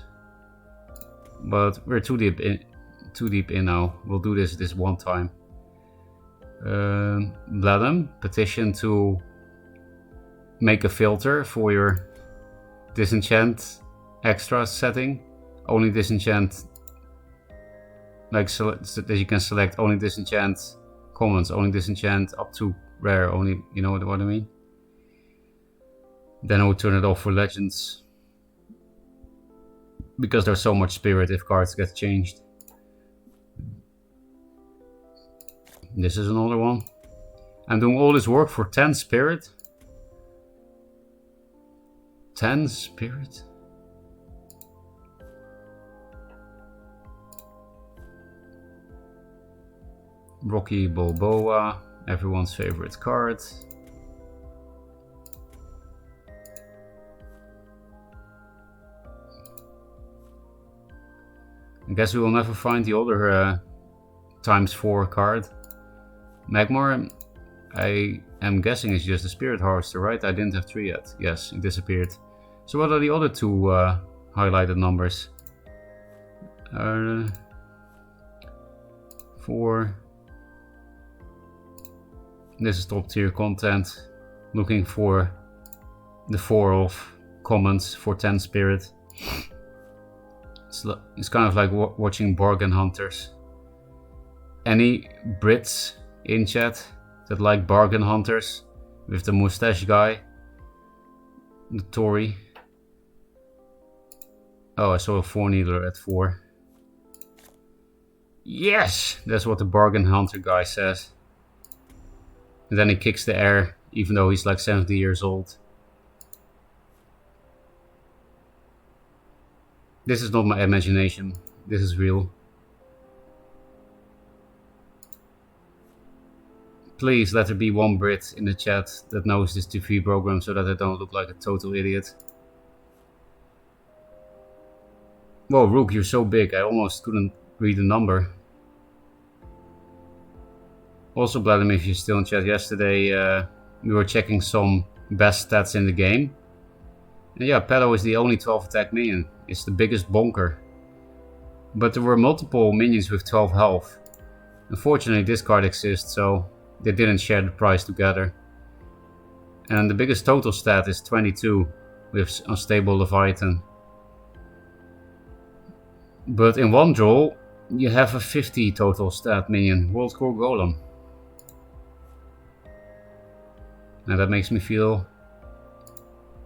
But we're too deep in now. We'll do this one time. Bladem, petition to make a filter for your disenchant extra setting. Only disenchant, like so that you can select only disenchant commons, only disenchant up to rare, only, you know what I mean? Then I would turn it off for legends. Because there's so much spirit if cards get changed. This is another one. I'm doing all this work for 10 spirit. 10 spirit? Rocky Balboa, everyone's favorite card. I guess we will never find the other ×4 card. Magmar, I am guessing it's just a Spirit Harvester, right? I didn't have 3 yet. Yes, it disappeared. So what are the other 2 highlighted numbers? 4. This is top tier content. Looking for the 4 of commons for 10 spirit. It's kind of like watching bargain hunters. Any Brits in chat that like bargain hunters with the mustache guy? The Tory. Oh, I saw a 4 needler at 4. Yes! That's what the bargain hunter guy says. And then he kicks the air, even though he's like 70 years old. This is not my imagination. This is real. Please let there be one Brit in the chat that knows this TV program so that I don't look like a total idiot. Whoa, Rook, you're so big. I almost couldn't read the number. Also, Vladimir, if you're still in chat, yesterday we were checking some best stats in the game. And yeah, Pedo is the only 12 attack minion. It's the biggest bonker. But there were multiple minions with 12 health. Unfortunately, this card exists, so they didn't share the price together. And the biggest total stat is 22 with Unstable Leviathan. But in one draw, you have a 50 total stat minion, World Core Golem. And that makes me feel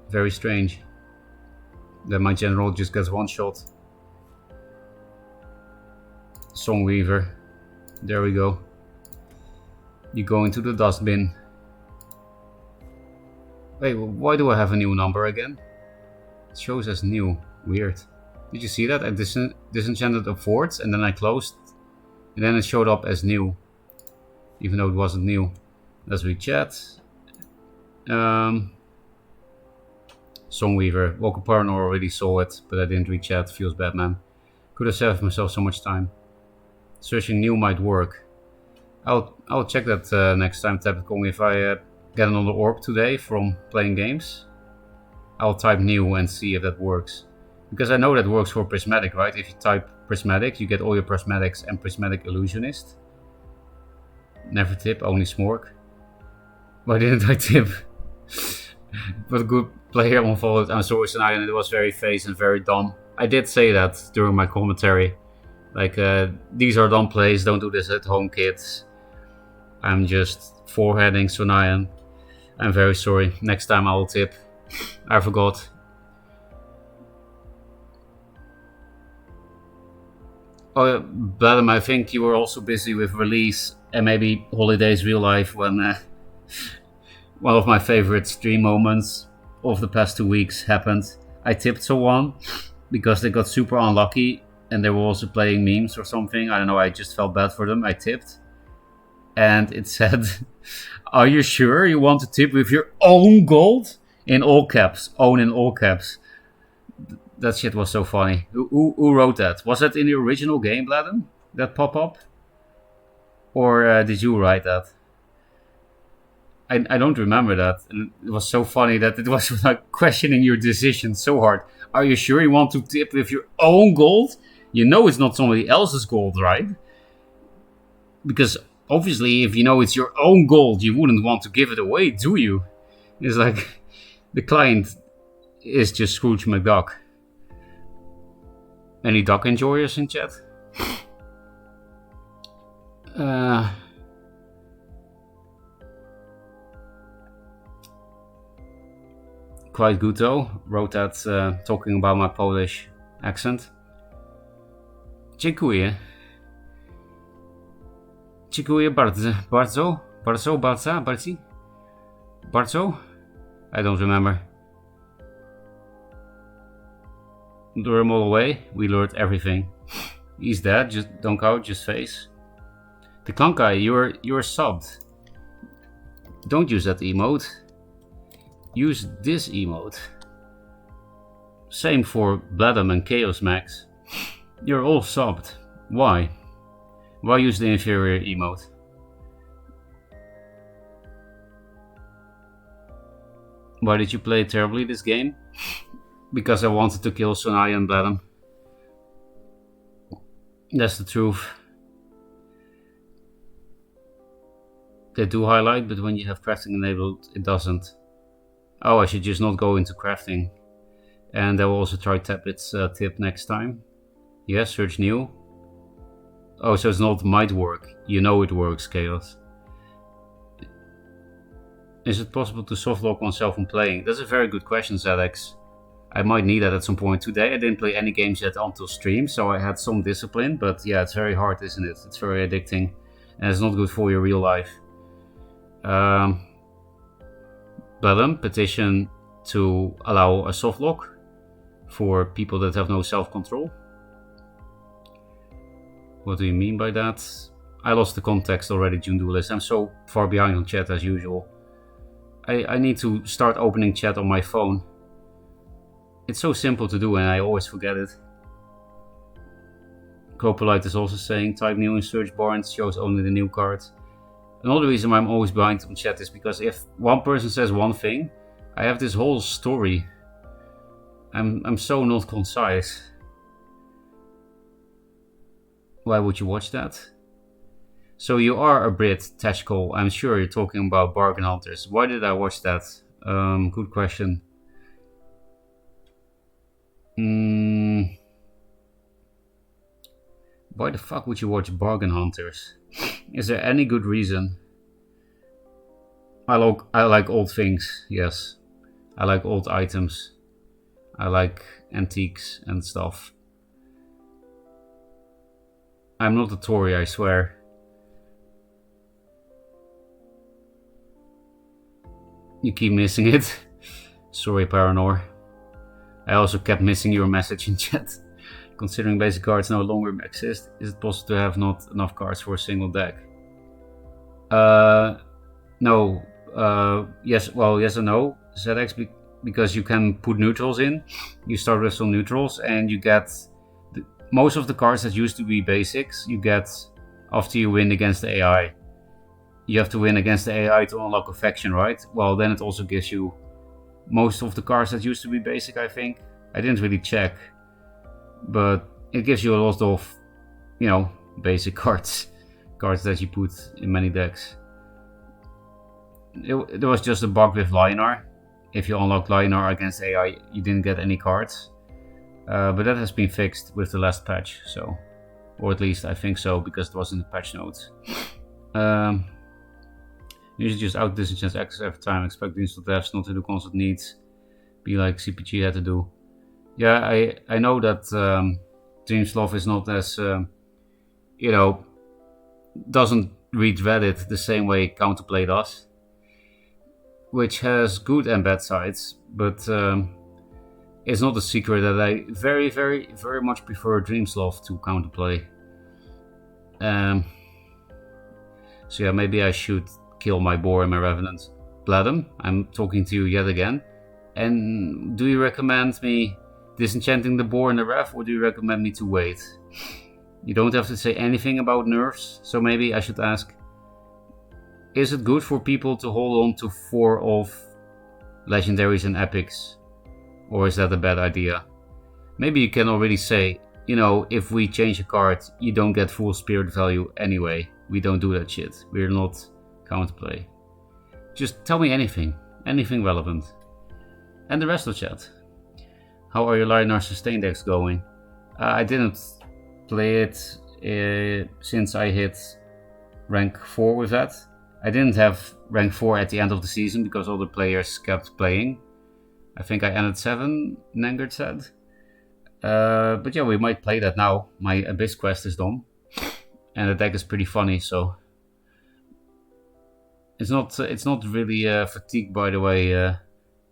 very strange. That my general just gets one shot. Songweaver. There we go. You go into the dustbin. Wait, why do I have a new number again? It shows as new. Weird. Did you see that? I disenchanted the forts and then I closed. And then it showed up as new. Even though it wasn't new. Let's read chat. Songweaver. Walker Partner already saw it, but I didn't read chat. Feels bad, man. Could have saved myself so much time. Searching new might work. I'll check that next time, Tapicong. If I get another orb today from playing games, I'll type new and see if that works. Because I know that works for Prismatic, right? If you type Prismatic, you get all your Prismatics and Prismatic Illusionist. Never tip, only Smork. Why didn't I tip? But a good player unfollowed. I'm sorry, Sanaya, and it was very face and very dumb. I did say that during my commentary. Like, these are dumb plays, don't do this at home, kids. I'm just foreheading Sonayan. I'm very sorry. Next time I will tip. I forgot. Oh, Bladem, I think you were also busy with release and maybe Holidays Real Life when one of my favorite stream moments of the past 2 weeks happened. I tipped someone because they got super unlucky and they were also playing memes or something. I don't know. I just felt bad for them. I tipped, and it said, "Are you sure you want to tip with your own gold?" In all caps. Own in all caps. That shit was so funny. Who wrote that? Was that in the original game, Bladden? That pop up? Or did you write that? I don't remember that. And it was so funny that it was like questioning your decision so hard. Are you sure you want to tip with your own gold? You know it's not somebody else's gold, right? Because obviously, if you know it's your own gold, you wouldn't want to give it away, do you? It's like the client is just Scrooge McDuck. Any duck enjoyers in chat? Quite good though. Wrote that talking about my Polish accent. Dziękuję. Dziękuję bardzo. Bardzo? Bardzo? Bardzo? Barci? Bardzo? I don't remember. Lure him all away. We lured everything. He's dead. Just don't go. Just face. The Klankai, you're subbed. Don't use that emote. Use this emote. Same for Bladam and Chaos Max. You're all subbed. Why? Why use the inferior emote? Why did you play terribly this game? Because I wanted to kill Sonaya and Bladam. That's the truth. They do highlight, but when you have crafting enabled, it doesn't. Oh, I should just not go into crafting. And I will also try Tablet's tip next time. Yes, search new. Oh, so it's not might work. You know it works, Chaos. Is it possible to softlock oneself when playing? That's a very good question, ZX. I might need that at some point today. I didn't play any games yet until stream, so I had some discipline. But yeah, it's very hard, isn't it? It's very addicting. And it's not good for your real life. Bladam, petition to allow a softlock for people that have no self-control. What do you mean by that? I lost the context already, June Duelyst. I'm so far behind on chat as usual. I need to start opening chat on my phone. It's so simple to do and I always forget it. Copolite is also saying type new in search bar and shows only the new card. Another reason why I'm always behind on chat is because if one person says one thing, I have this whole story. I'm so not concise. Why would you watch that? So you are a Brit, Tashkol. I'm sure you're talking about Bargain Hunters. Why did I watch that? Good question. Why the fuck would you watch Bargain Hunters? Is there any good reason? I like old things, yes. I like old items. I like antiques and stuff. I'm not a Tory, I swear. You keep missing it. Sorry, Paranor. I also kept missing your message in chat. Considering basic cards no longer exist, is it possible to have not enough cards for a single deck? No. Yes, well, yes and no. ZX, because you can put neutrals in. You start with some neutrals and you get most of the cards that used to be basics, you get after you win against the AI. You have to win against the AI to unlock a faction, right? Well, then it also gives you most of the cards that used to be basic, I think. I didn't really check. But it gives you a lot of, you know, basic cards. Cards that you put in many decks. There was just a bug with Lionar. If you unlock Lionar against AI, you didn't get any cards. But that has been fixed with the last patch, so. Or at least I think so, because it was in the patch notes. Usually just out distance access every time. Expect the install devs not to do constant needs. Be like CPG had to do. Yeah, I know that Dreamslov is not as, you know, doesn't read Reddit the same way Counterplay does. which has good and bad sides, but it's not a secret that I very, very, very much prefer Dreamsloth to counterplay. Um, so yeah, maybe I should kill my boar and my revenant. Bladem, I'm talking to you yet again. And do you recommend me disenchanting the boar and the rev, or do you recommend me to wait? You don't have to say anything about nerfs, so maybe I should ask, is it good for people to hold on to 4 of legendaries and epics? Or is that a bad idea? Maybe you can already say, if we change a card, you don't get full spirit value anyway. We don't do that shit. We're not counterplay. Just tell me anything relevant. And the rest of chat. How are your Linar sustain decks going? I didn't play it since I hit rank 4 with that. I didn't have rank 4 at the end of the season because all the players kept playing. I think I ended 7, Nengard said. But yeah, we might play that now. My Abyss quest is done. And the deck is pretty funny, so... It's not really fatigue, by the way,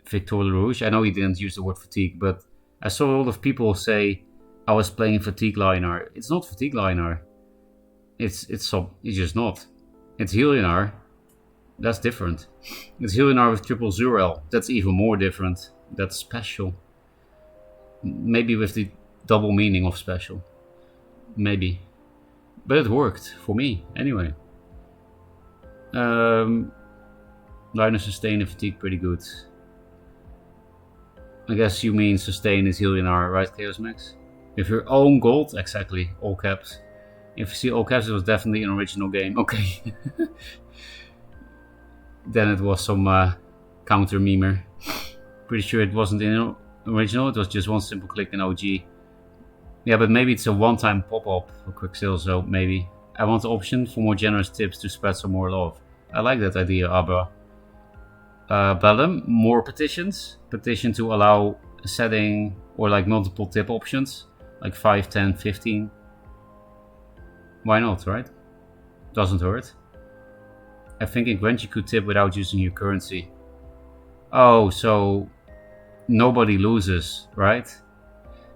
Victor LaRouche. I know he didn't use the word fatigue, but I saw a lot of people say I was playing fatigue Linar. It's not fatigue Linar. It's just not. It's Helinar. That's different. It's Helinar with triple Zurel. That's even more different. That's special. Maybe with the double meaning of special. Maybe. But it worked for me, anyway. Liner sustain and fatigue pretty good. I guess you mean sustain is Helinar, right, Chaos Max? With your own gold, exactly, all caps. If you see all caps, it was definitely an original game. Okay. Then it was some counter memer. Pretty sure it wasn't in original, it was just one simple click in OG. Yeah, but maybe it's a one-time pop-up for quick sale, so maybe. I want the option for more generous tips to spread some more love. I like that idea, Abra. Bellum, more petitions. Petition to allow a setting or like multiple tip options, like 5, 10, 15. Why not, right? Doesn't hurt. I think in Gwent you could tip without using your currency. Oh, so nobody loses, right?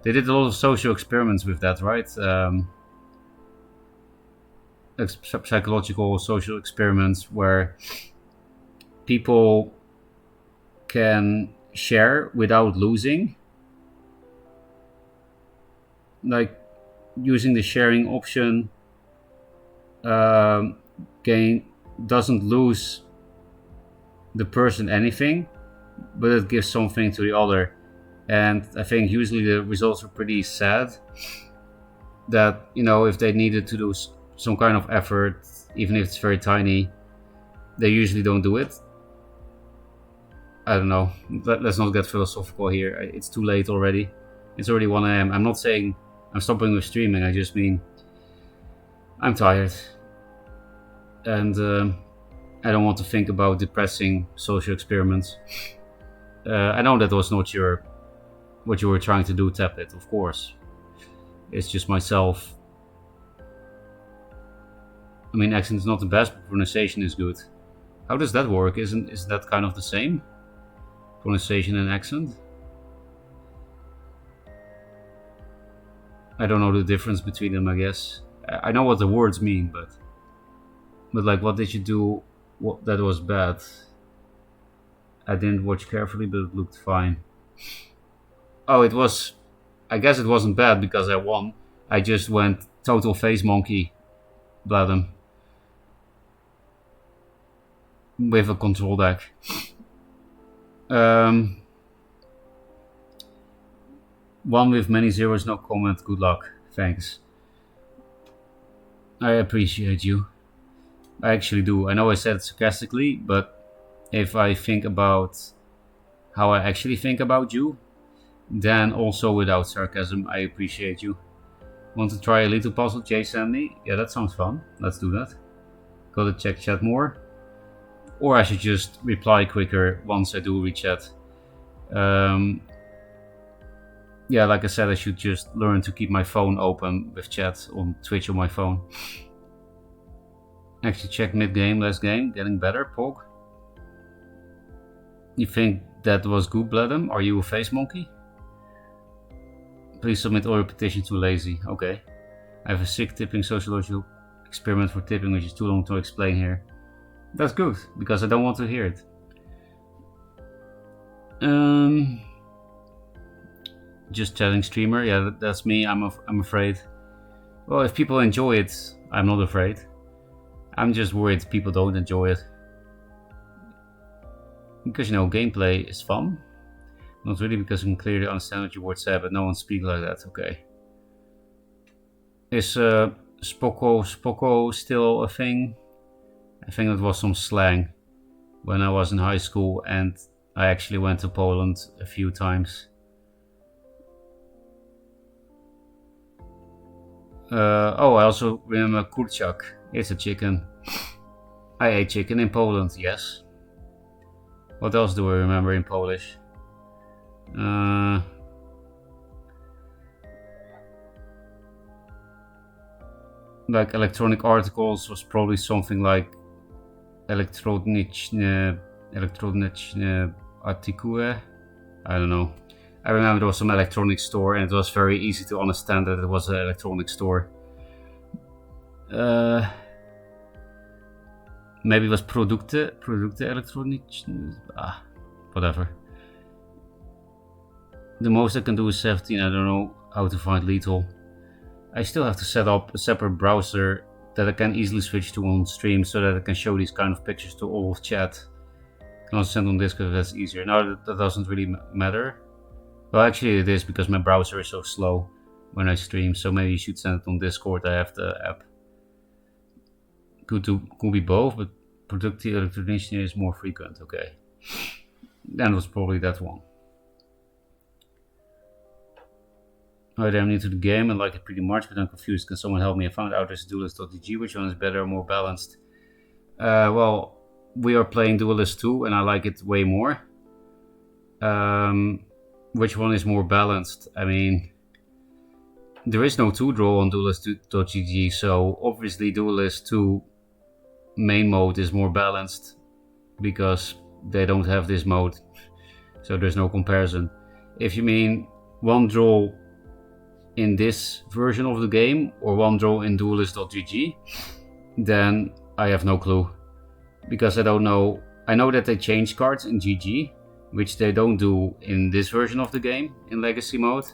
They did a lot of social experiments with that, right? Psychological social experiments where people can share without losing. Like using the sharing option doesn't lose the person anything, but it gives something to the other. And I think usually the results are pretty sad. That, if they needed to do some kind of effort, even if it's very tiny, they usually don't do it. I don't know. Let's not get philosophical here. It's too late already. It's already 1 AM. I'm not saying I'm stopping with streaming. I just mean I'm tired. And I don't want to think about depressing social experiments. I know that was not what you were trying to do, Tap It, of course. It's just myself. I mean, accent is not the best, but pronunciation is good. How does that work? Isn't that kind of the same? Pronunciation and accent? I don't know the difference between them, I guess. I know what the words mean, but like, what did you do that was bad? I didn't watch carefully, but it looked fine. Oh, I guess it wasn't bad because I won. I just went total face monkey, Bladem. With a control deck. One with many zeros, no comment. Good luck. Thanks. I appreciate you. I actually do. I know I said it sarcastically, but if I think about how I actually think about you, then also without sarcasm, I appreciate you. Want to try a little puzzle, Jay sent me? Yeah, that sounds fun. Let's do that. Gotta check chat more. Or I should just reply quicker once I do read chat. Yeah, like I said, I should just learn to keep my phone open with chat on Twitch on my phone. Actually check mid-game, last game. Getting better, Pog. You think that was good, Bladem? Are you a face monkey? Please submit all your petitions to lazy. Okay. I have a sick tipping sociological experiment for tipping, which is too long to explain here. That's good, because I don't want to hear it. Just chatting streamer. Yeah, that's me. I'm afraid. Well, if people enjoy it, I'm not afraid. I'm just worried people don't enjoy it. Because, gameplay is fun. Not really, because I can clearly understand what your words say, but no one speaks like that. Okay. Is Spoko still a thing? I think it was some slang when I was in high school, and I actually went to Poland a few times. I also remember kurczak. It's a chicken. I ate chicken in Poland, yes. What else do I remember in Polish? Like electronic articles was probably something like elektroniczne artykuły. I don't know. I remember there was some electronics store, and it was very easy to understand that it was an electronics store. Maybe it was Produkte elektroniczne. Whatever. The most I can do is 17. I don't know how to find lethal. I still have to set up a separate browser that I can easily switch to on stream, so that I can show these kind of pictures to all of chat. I can also send on Discord if that's easier. Now that doesn't really matter. Well, actually it is, because my browser is so slow when I stream, so maybe you should send it on Discord. I have the app. Could be both, but productive electronic is more frequent. Okay. Then it was probably that one. Alright, I'm new to the game and like it pretty much, but I'm confused. Can someone help me? I found out there's Duelyst.dg. Which one is better or more balanced? Well, we are playing Duelyst 2 and I like it way more. Which one is more balanced? I mean, there is no 2-draw on Duelyst.gg, so obviously Duelyst 2 main mode is more balanced, because they don't have this mode, so there's no comparison. If you mean one draw in this version of the game or one draw in Duelyst.gg, then I have no clue, because I don't know. I know that they change cards in GG, which they don't do in this version of the game in Legacy mode.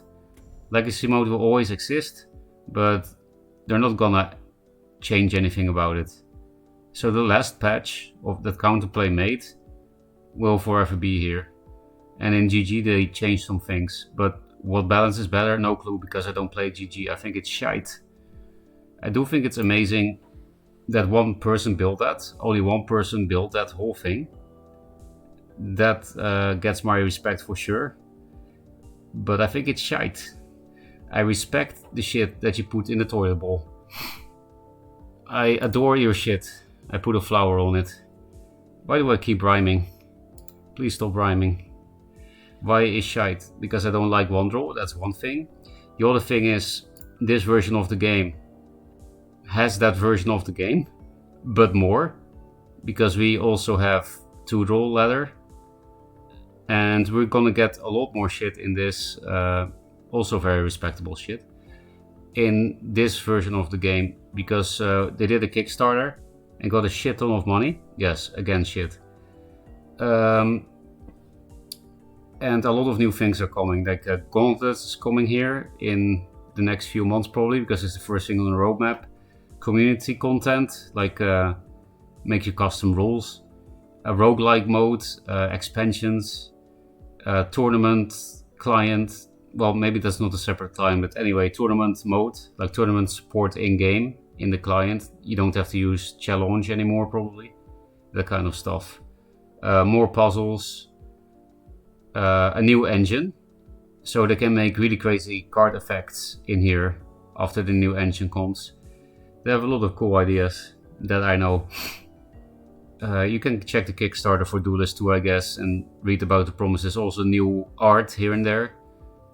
Legacy mode will always exist, but they're not gonna change anything about it. So the last patch of that counterplay made will forever be here. And in GG they changed some things, but what balance is better? No clue, because I don't play GG. I think it's shite. I do think it's amazing that one person built that. Only one person built that whole thing. That gets my respect for sure. But I think it's shite. I respect the shit that you put in the toilet bowl. I adore your shit. I put a flower on it. Why do I keep rhyming? Please stop rhyming. Why is shite? Because I don't like one draw, that's one thing. The other thing is, this version of the game has that version of the game, but more. Because we also have 2-draw ladder. And we're gonna get a lot more shit in this, also very respectable shit, in this version of the game. Because they did a Kickstarter and got a shit ton of money. Yes, again shit. And a lot of new things are coming, like Gauntlet is coming here in the next few months probably, because it's the first thing on the roadmap. Community content, like make your custom rules, a roguelike mode, expansions, tournament client. Well, maybe that's not a separate client, but anyway, tournament mode, like tournament support in-game in the client. You don't have to use challenge anymore probably, that kind of stuff. More puzzles. A new engine, so they can make really crazy card effects in here after the new engine comes. They have a lot of cool ideas that I know. You can check the Kickstarter for Duelyst 2, I guess, and read about the promises. Also new art here and there,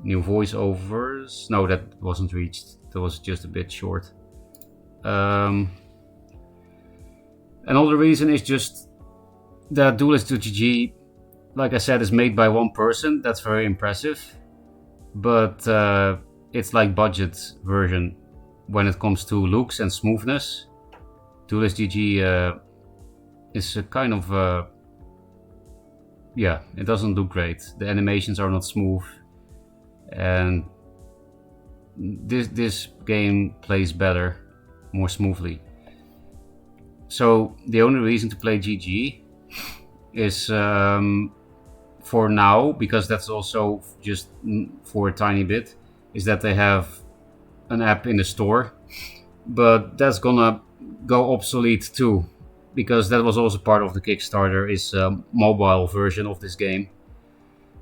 new voiceovers. No, that wasn't reached. That was just a bit short. Another reason is just that Duelyst.gg Like I said, is made by one person. That's very impressive. But it's like budget version when it comes to looks and smoothness. Duelyst GG is a kind of yeah, it doesn't look great. The animations are not smooth, and this game plays better, more smoothly. So the only reason to play GG is for now, because that's also just for a tiny bit, is that they have an app in the store, but that's gonna go obsolete too, because that was also part of the Kickstarter, is a mobile version of this game.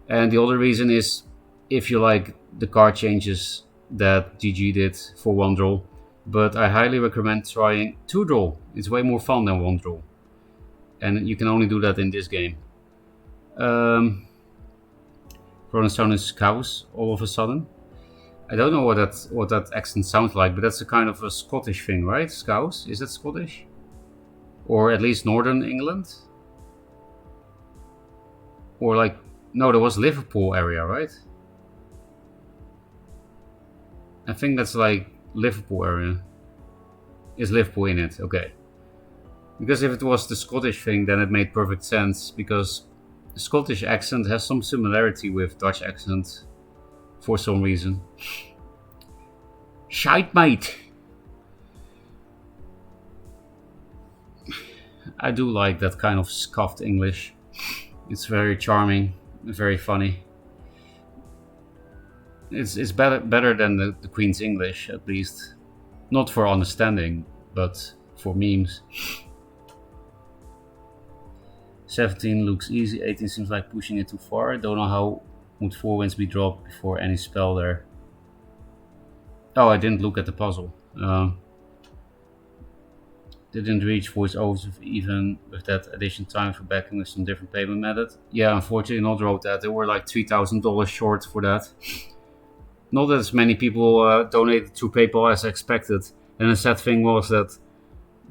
And the other reason is, if you like the card changes that GG did for one draw, but I highly recommend trying two draw. It's way more fun than one draw, and you can only do that in this game. Rolling Stone is cows all of a sudden. I don't know what that accent sounds like, but that's a kind of a Scottish thing, right? Scouse, is that Scottish, or at least Northern England, or like no, there was Liverpool area, right? I think that's like Liverpool area. Is Liverpool in it? Okay. Because if it was the Scottish thing, then it made perfect sense, because the Scottish accent has some similarity with Dutch accent for some reason. Shite, mate. I do like that kind of scuffed English. It's very charming, very funny. It's better than the Queen's English, at least. Not for understanding, but for memes. 17 looks easy, 18 seems like pushing it too far. Don't know how would 4 wins be dropped before any spell there. Oh, I didn't look at the puzzle. Didn't reach voiceovers even with that addition time for backing with some different payment method. Yeah, unfortunately not wrote that. They were like $3,000 short for that. Not as many people donated through PayPal as expected. And the sad thing was that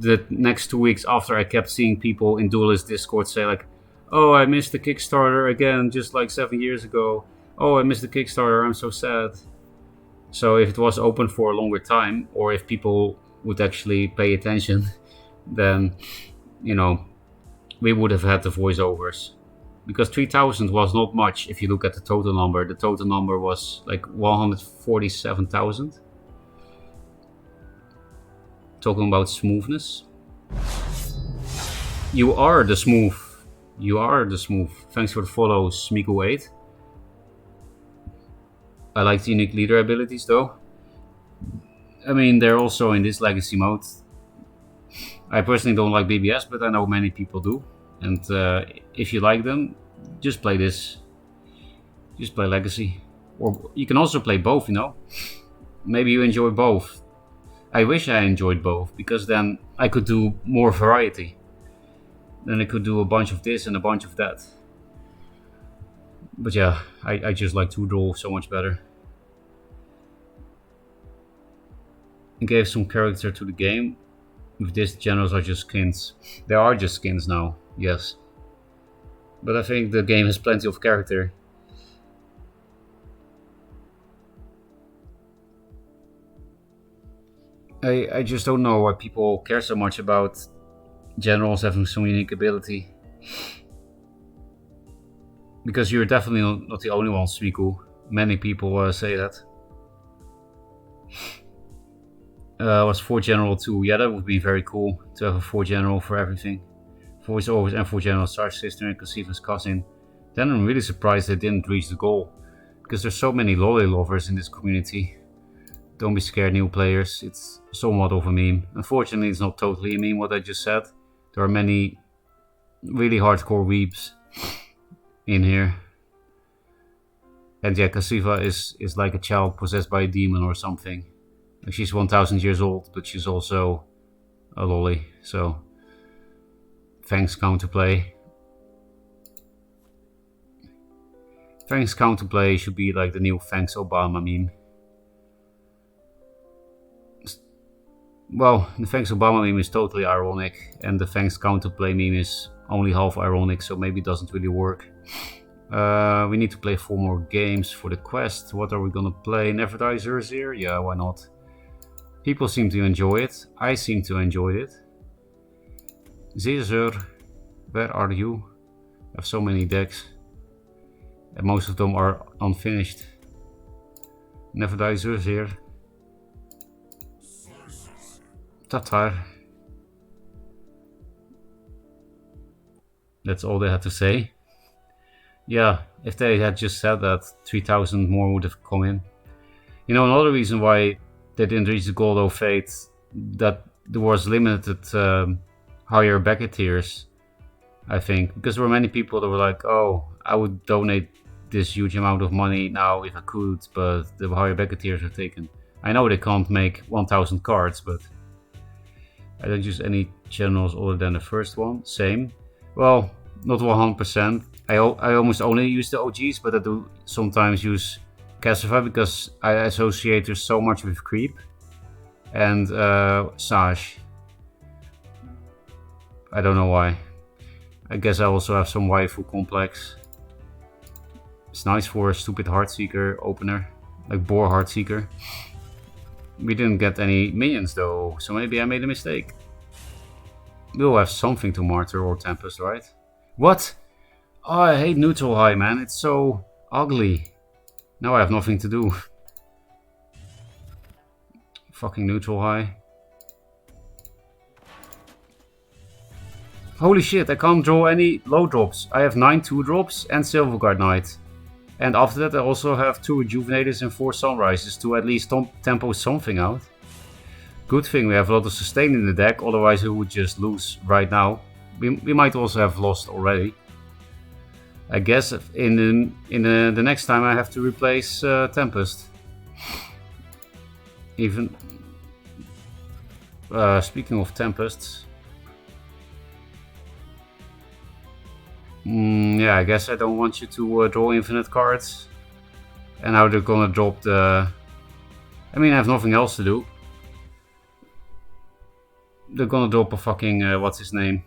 the next 2 weeks after, I kept seeing people in Duelyst Discord say like, oh, I missed the Kickstarter again, just like 7 years ago. Oh, I missed the Kickstarter, I'm so sad. So if it was open for a longer time, or if people would actually pay attention, then, you know, we would have had the voiceovers. Because 3,000 was not much if you look at the total number. The total number was like 147,000. Talking about smoothness. You are the smooth. You are the smooth. Thanks for the follow, Smiku8. I like the unique leader abilities though. I mean, they're also in this legacy mode. I personally don't like BBS, but I know many people do. And if you like them, just play this. Just play legacy. Or you can also play both, you know. Maybe you enjoy both. I wish I enjoyed both, because then I could do more variety. Then I could do a bunch of this and a bunch of that. But yeah, I just like to draw so much better. It gave some character to the game. With this, generals are just skins. They are just skins now, yes. But I think the game has plenty of character. I just don't know why people care so much about generals having some unique ability. Because you're definitely not the only one, Smiku. Many people say that. Was 4 general too. Yeah, that would be very cool to have a 4 general for everything. Voiceovers and 4 general, Sar's sister and Kasifa's cousin. Then I'm really surprised they didn't reach the goal. Because there's so many lolly lovers in this community. Don't be scared, new players. It's somewhat of a meme. Unfortunately, it's not totally a meme what I just said. There are many really hardcore weeps in here. And yeah, Kasifa is like a child possessed by a demon or something. She's 1,000 years old, but she's also a lolly. So, thanks Counterplay. Thanks Counterplay should be like the new thanks Obama meme. Well, the thanks Obama meme is totally ironic, and the thanks Counterplay meme is only half ironic, so maybe it doesn't really work. We need to play 4 more games for the quest. What are we gonna play? Never Die Zerzier? Yeah, why not? People seem to enjoy it. I seem to enjoy it. Zerzier, where are you? I have so many decks. And most of them are unfinished. Never Die Zerzier. Tatar. That's all they had to say. Yeah, if they had just said that, 3,000 more would have come in. You know, another reason why they didn't reach the goal of fate, that there was limited higher bracket tiers, I think. Because there were many people that were like, oh, I would donate this huge amount of money now if I could, but the higher bracket tiers are taken. I know they can't make 1,000 cards, but I don't use any generals other than the first one. Same. Well, not 100%. I almost only use the OGs, but I do sometimes use Cassify because I associate her so much with Creep and Sage. I don't know why. I guess I also have some waifu complex. It's nice for a stupid Heartseeker opener, like Boar Heartseeker. We didn't get any minions though, so maybe I made a mistake. We'll have something to Martyr or Tempest, right? What? Oh, I hate Neutral High, man. It's so ugly. Now I have nothing to do. Fucking Neutral High. Holy shit, I can't draw any low drops. I have 9 2-drops and Silverguard Knight. And after that I also have 2 Rejuvenators and 4 Sunrises to at least tempo something out. Good thing we have a lot of sustain in the deck, otherwise we would just lose right now. We might also have lost already. I guess in the next time I have to replace Tempest. Even speaking of Tempests. Yeah, I guess I don't want you to draw infinite cards. And now they're gonna drop the... I mean, I have nothing else to do. They're gonna drop a fucking, what's his name?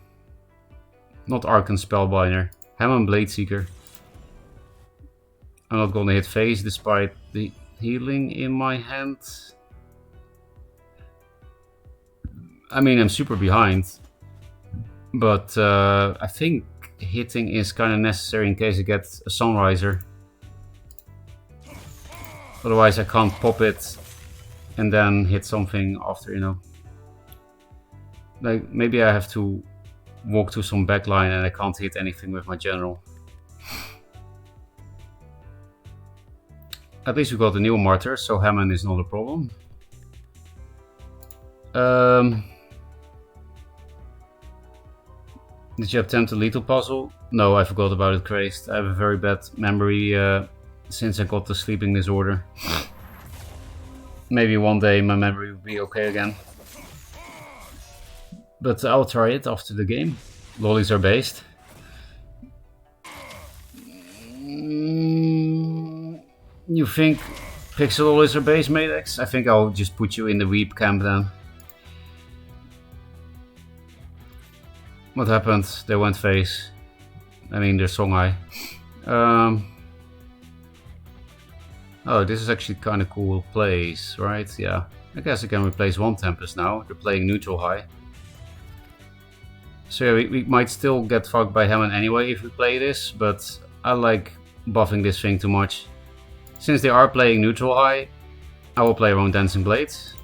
Not Arcan Spellbinder. Hammond Bladeseeker. I'm not gonna hit face despite the healing in my hand. I mean, I'm super behind. But I think hitting is kind of necessary in case I get a Sunriser. Otherwise I can't pop it and then hit something after, you know. Like, maybe I have to walk to some backline and I can't hit anything with my general. At least we got a new Martyr, so Hammond is not a problem. Did you attempt the lethal puzzle? No, I forgot about it, Crazed. I have a very bad memory since I got the sleeping disorder. Maybe one day my memory will be okay again. But I'll try it after the game. Lollies are based. You think Pixel Lollies are based, Matex? I think I'll just put you in the Weep camp then. What happened? They went face. I mean, they're Songhai. Oh, this is actually kind of cool place, right? Yeah. I guess I can replace one Tempest now. They're playing Neutral High. So yeah, we might still get fucked by Hammond anyway if we play this, but I like buffing this thing too much. Since they are playing Neutral High, I will play around Dancing Blades.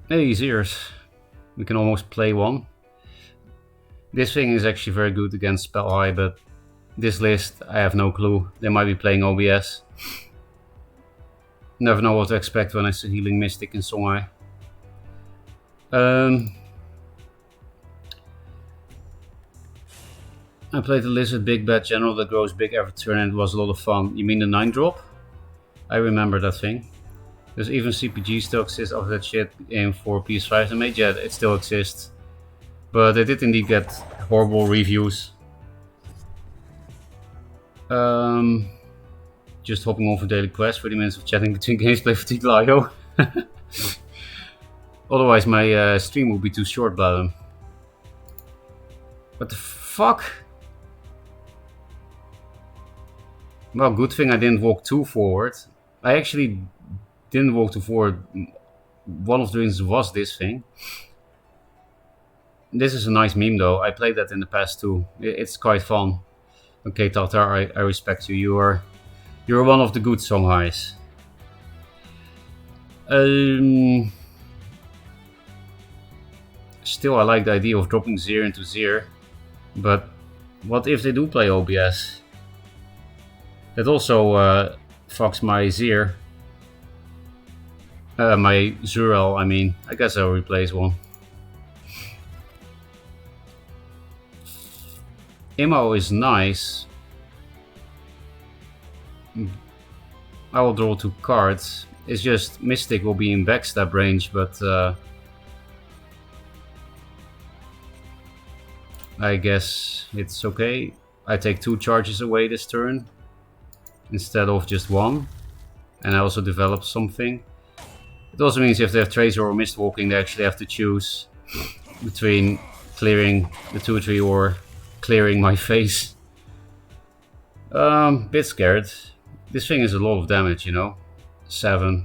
Hey, Zeers. We can almost play one. This thing is actually very good against Spell High, but this list, I have no clue. They might be playing OBS. Never know what to expect when I see Healing Mystic in Songhai. I played the Lizard Big Bad General that grows big every turn and it was a lot of fun. You mean the 9-drop? I remember that thing. Does even CPG still exist after that shit game for PS5 and made? Yeah, it still exists. But they did indeed get horrible reviews. Um, just hopping off a daily quest, 30 minutes of chatting between games, play fatigue, Lio. Otherwise, my stream will be too short, Bladem. What the fuck? Well, good thing I didn't walk too forward. I actually didn't walk too forward. One of the reasons was this thing. This is a nice meme though. I played that in the past too. It's quite fun. Okay, Tatar, I respect you. You're one of the good Songhais. Still, I like the idea of dropping Zir into Zir, but what if they do play OBS? That also fucks my Zir. My Zurel, I mean. I guess I'll replace one. Imo is nice. I will draw 2 cards. It's just Mystic will be in backstab range, but I guess it's okay. I take 2 charges away this turn instead of just 1, and I also develop something. It also means if they have Tracer or Mistwalking, they actually have to choose between clearing the 2-3 or clearing my face. Bit scared. This thing is a lot of damage, you know. 7.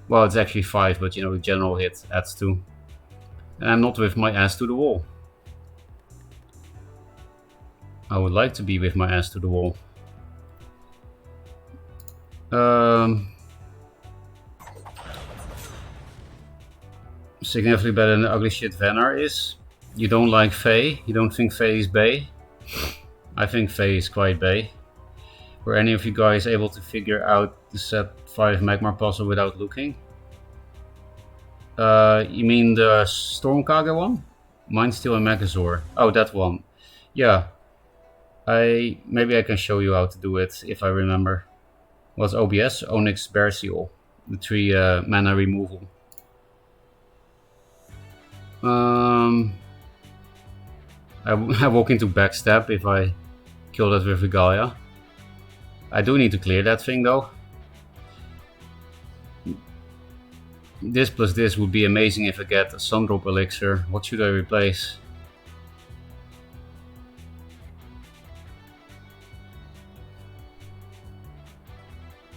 Well, it's actually 5, but you know, the general hit adds 2. And I'm not with my ass to the wall. I would like to be with my ass to the wall. Significantly better than the ugly shit Venar is. You don't like Faye? You don't think Faye is bae? I think Faye is quite bae. Were any of you guys able to figure out the set 5 Magmar puzzle without looking? You mean the Stormkage one? Mindsteel and Megazord. Oh, that one. Yeah. Maybe I can show you how to do it if I remember. Was OBS? Onyx Bear Seal. The 3 mana removal. I walk into backstab if I kill that with Regalia. I do need to clear that thing though. This plus this would be amazing if I get a Sundrop Elixir. What should I replace?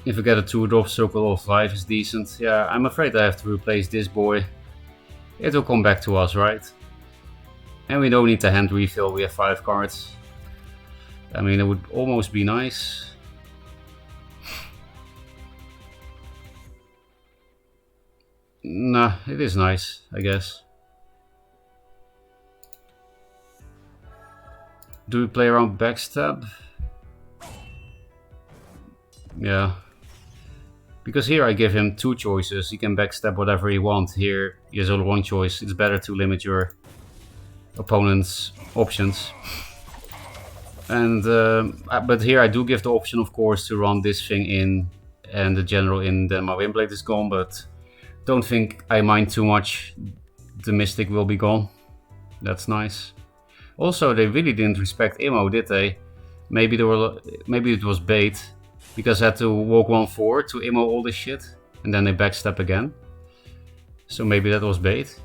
If I get a 2-drop, Circle of Life is decent. Yeah, I'm afraid I have to replace this boy. It will come back to us, right? And we don't need the hand refill, we have 5 cards. I mean, it would almost be nice. Nah, it is nice, I guess. Do we play around backstab? Yeah. Because here I give him 2 choices. He can backstab whatever he wants. Here he has only 1 choice. It's better to limit your opponent's options. And but here I do give the option, of course, to run this thing in and the general in. Then my Windblade is gone, but don't think I mind too much. The Mystic will be gone. That's nice. Also, they really didn't respect Imo, did they? Maybe it was bait. Because I had to walk 1 forward to Imo all this shit. And then they backstep again. So maybe that was bait.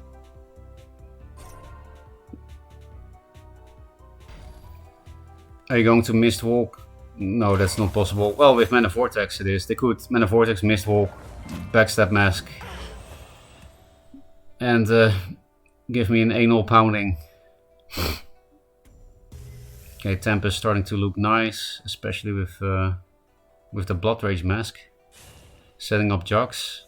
Are you going to Mistwalk? No, that's not possible. Well, with Mana Vortex it is. They could Mana Vortex, Mistwalk, Backstab Mask. And give me an anal pounding. Okay, Tempest starting to look nice. Especially with the Blood Rage Mask. Setting up Jux.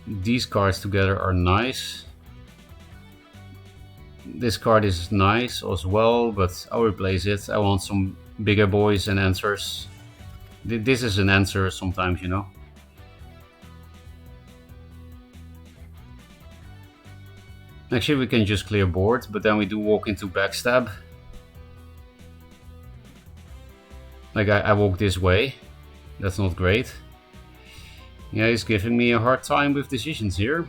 These cards together are nice. This card is nice as well, but I'll replace it. I want some bigger boys and answers. This is an answer sometimes, you know. Actually, we can just clear board, but then we do walk into backstab. Like I walk this way. That's not great. Yeah, he's giving me a hard time with decisions here.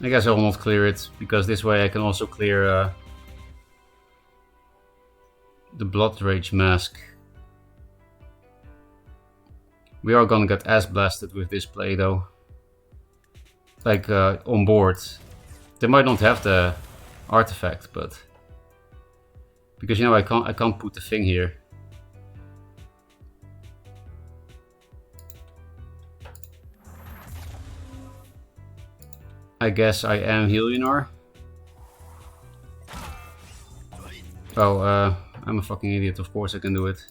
I guess I will not clear it, because this way I can also clear the Blood Rage Mask. We are gonna get ass blasted with this play though. Like on board. They might not have the artifact, but because you know I can't put the thing here. I guess I am Helionar. Oh, I'm a fucking idiot, of course I can do it.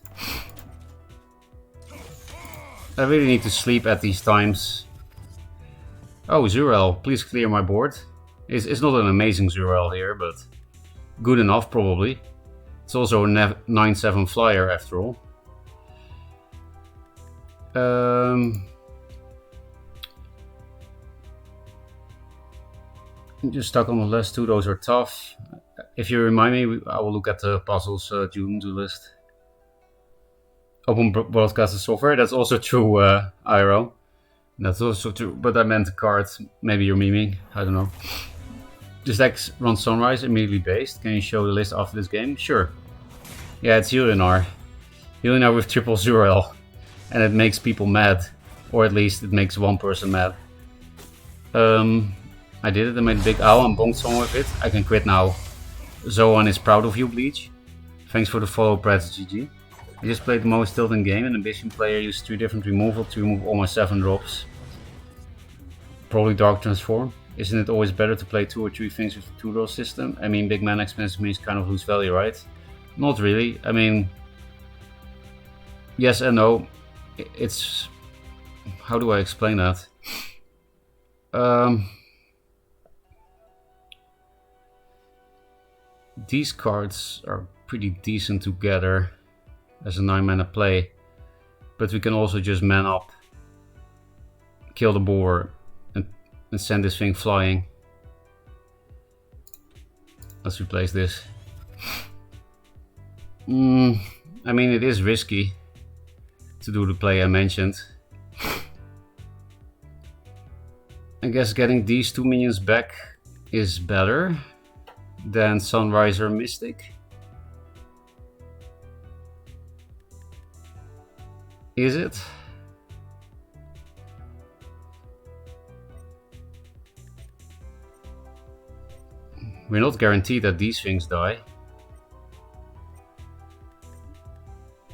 I really need to sleep at these times. Oh, Zurel, please clear my board. It's not an amazing Zurel here, but good enough probably. It's also a 9/7 flyer after all. Just stuck on the last two, those are tough. If you remind me, I will look at the puzzles Duelyst. Open broadcasted software, that's also true, Iro. That's also true, but I meant the card. Maybe you're memeing, I don't know. This deck runs Sunrise immediately based. Can you show the list after this game? Sure. Yeah, it's Helionar. Helionar with triple Zurel. And it makes people mad. Or at least it makes one person mad. I did it, I made a big owl and bonked someone with it. I can quit now. Zoan is proud of you, Bleach. Thanks for the follow, Prats GG. I just played the most tilting game, and Ambition player used 3 different removal to remove all my 7 drops. Probably Dark Transform. Isn't it always better to play 2 or 3 things with the 2-draw system? I mean, big mana expensive means kind of lose value, right? Not really. I mean, yes and no. It's... How do I explain that? These cards are pretty decent together as a 9 mana play, but we can also just man up, kill the boar, and send this thing flying. Let's replace this. I mean, it is risky to do the play I mentioned. I guess getting these 2 minions back is better than Sunrise or Mystic. Is it? We're not guaranteed that these things die.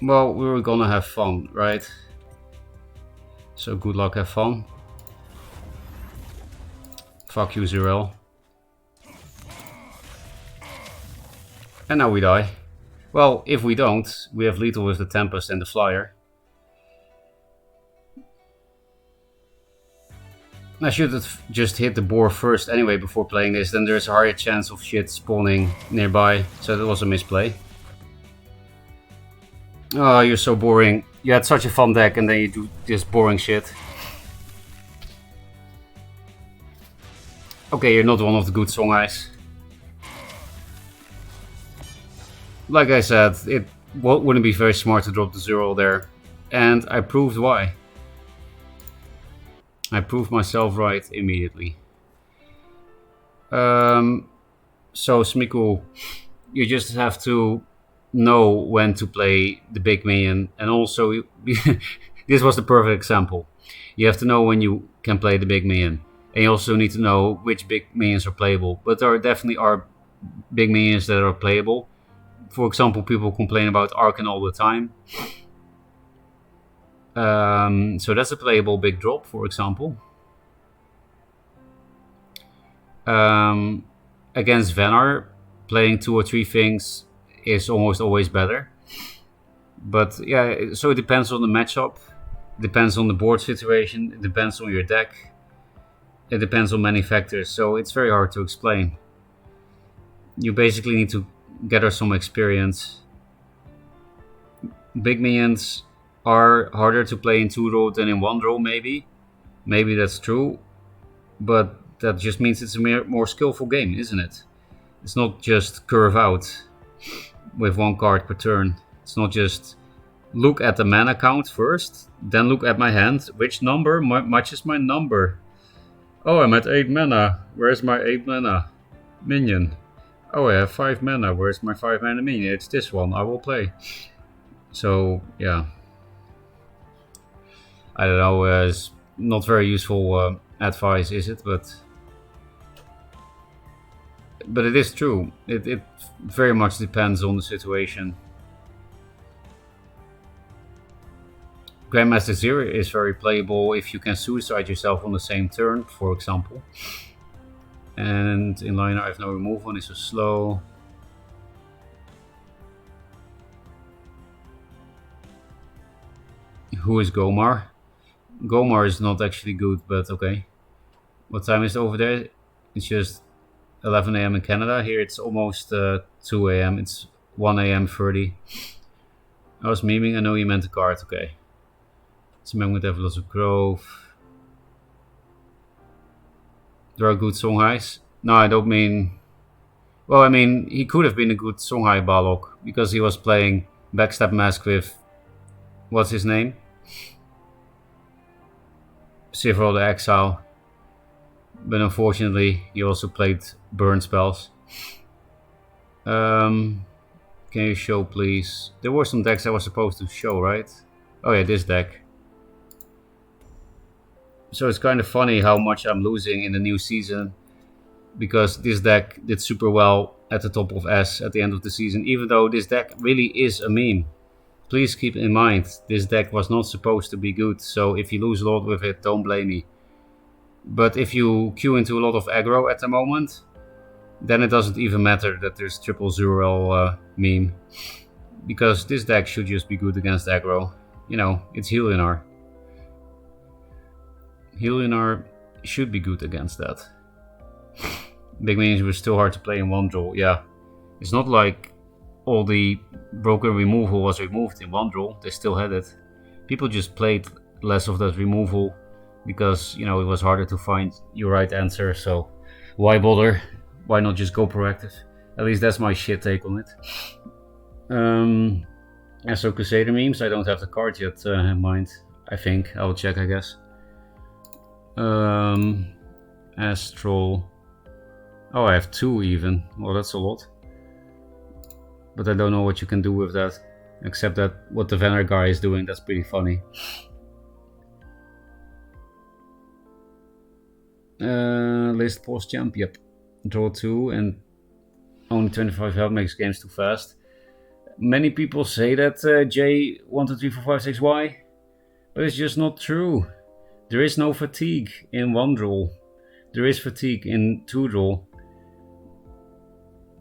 Well, we were gonna have fun, right? So good luck, have fun. Fuck you, Zurel. And now we die. Well, if we don't, we have lethal with the Tempest and the Flyer. I should have just hit the boar first anyway before playing this, then there's a higher chance of shit spawning nearby, so that was a misplay. Oh, you're so boring. You had such a fun deck and then you do this boring shit. Okay, you're not one of the good song guys. Like I said, it wouldn't be very smart to drop the 0 there. And I proved why. I proved myself right immediately. So Smiku, you just have to know when to play the big minion, and also this was the perfect example. You have to know when you can play the big minion, and you also need to know which big minions are playable. But there definitely are big minions that are playable. For example, people complain about Arcan all the time. So that's a playable big drop, for example. Against Venar, playing 2 or 3 things is almost always better. But yeah, so it depends on the matchup, it depends on the board situation, it depends on your deck, it depends on many factors, so it's very hard to explain. You basically need to gather some experience. Big minions are harder to play in 2-draw than in 1-draw, maybe. Maybe that's true, but that just means it's a more skillful game, isn't it? It's not just curve out with 1 card per turn. It's not just look at the mana count first, then look at my hand. Which number matches my number? Oh, I'm at 8 mana. Where's my 8 mana minion? Oh, I have 5 mana. Where's my 5 mana minion? It's this one. I will play. So, yeah. I don't know. It's not very useful advice, is it? But it is true. It very much depends on the situation. Grandmaster Zero is very playable if you can suicide yourself on the same turn, for example. And in line I have no removal and it's so slow. Who is Gomar? Gomar is not actually good, but okay. What time is it over there? It's just 11 AM in Canada. Here it's almost 2 AM. It's 1 AM 30. I was memeing. I know you meant a card. Okay. So I'm going to have lots of growth. There are good Songhais. No, I don't mean... Well, I mean, he could have been a good Songhai Balok because he was playing Backstab Mask with... What's his name? Several the Exile. But unfortunately, he also played burn spells. Can you show, please? There were some decks I was supposed to show, right? Oh yeah, this deck. So it's kind of funny how much I'm losing in the new season, because this deck did super well at the top of S at the end of the season, even though this deck really is a meme. Please keep in mind, this deck was not supposed to be good, so if you lose a lot with it, don't blame me. But if you queue into a lot of aggro at the moment, then it doesn't even matter that there's triple zero meme, because this deck should just be good against aggro. You know, it's Helinar. Helinar should be good against that. Big minions were still hard to play in one draw. Yeah, it's not like all the broken removal was removed in one draw. They still had it. People just played less of that removal because, you know, it was harder to find your right answer. So why bother? Why not just go proactive? At least that's my shit take on it. And so Crusader memes, I don't have the card yet in mind. I think I'll check, I guess. Astral. Oh, I have 2 even. Well, that's a lot. But I don't know what you can do with that. Except that what the Vener guy is doing, that's pretty funny. List post champ, yep. Draw 2 and only 25 health makes games too fast. Many people say that J12345 but it's just not true. There is no fatigue in 1 draw. There is fatigue in 2 draw.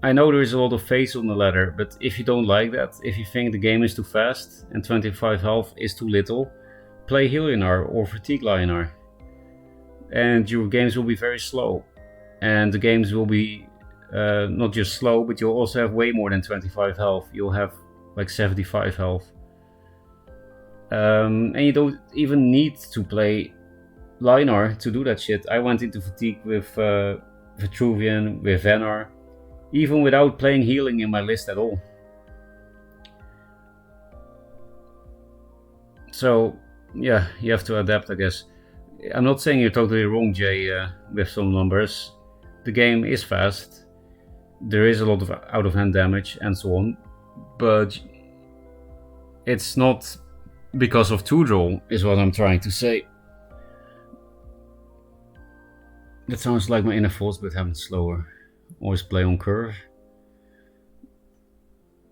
I know there is a lot of face on the ladder, but if you don't like that, if you think the game is too fast and 25 health is too little, play Helinar or Fatigue Lionar. And your games will be very slow. And the games will be not just slow, but you'll also have way more than 25 health. You'll have like 75 health. And you don't even need to play Lionar to do that shit. I went into Fatigue with Vitruvian, with Venar, even without playing healing in my list at all. So, yeah, you have to adapt, I guess. I'm not saying you're totally wrong, Jay, with some numbers. The game is fast. There is a lot of out-of-hand damage and so on. But it's not because of 2-draw, is what I'm trying to say. That sounds like my inner thoughts, but having slower. Always play on curve.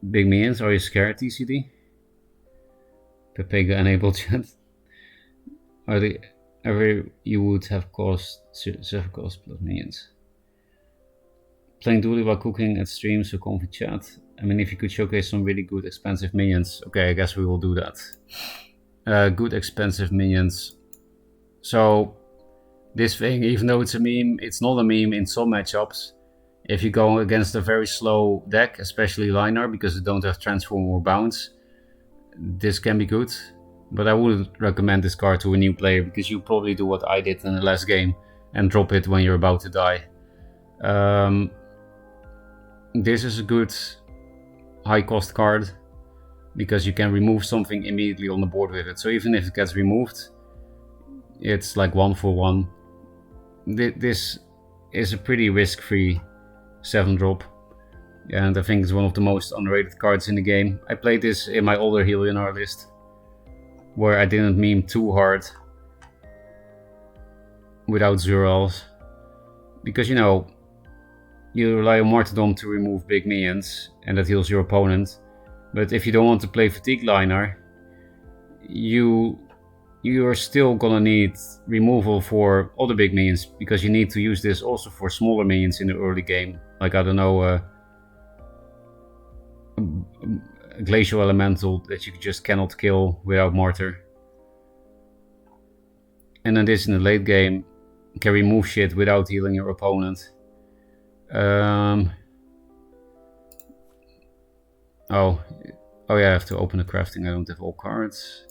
Big minions, are you scared, TCD? Pepega enabled chat. Are they ever you would have cost 7 cost plus minions? Playing Duelyst while cooking at stream, so comfy chat. I mean, if you could showcase some really good expensive minions, okay, I guess we will do that. Good expensive minions. So this thing, even though it's a meme, it's not a meme in some matchups. If you go against a very slow deck, especially Linar, because they don't have transform or bounce, this can be good. But I wouldn't recommend this card to a new player, because you probably do what I did in the last game and drop it when you're about to die. This is a good high cost card because you can remove something immediately on the board with it. So even if it gets removed, it's like 1 for 1. This is a pretty risk-free 7-drop, and I think it's one of the most underrated cards in the game. I played this in my older Helionar list, where I didn't meme too hard without Zurals, because you know, you rely on Martyrdom to remove big minions, and that heals your opponent. But if you don't want to play Fatigue Liner, you're still gonna need removal for other big minions, because you need to use this also for smaller minions in the early game. Like, I don't know, a Glacial Elemental that you just cannot kill without Martyr. And then this in the late game can remove shit without healing your opponent. Oh yeah, I have to open the crafting. I don't have all cards.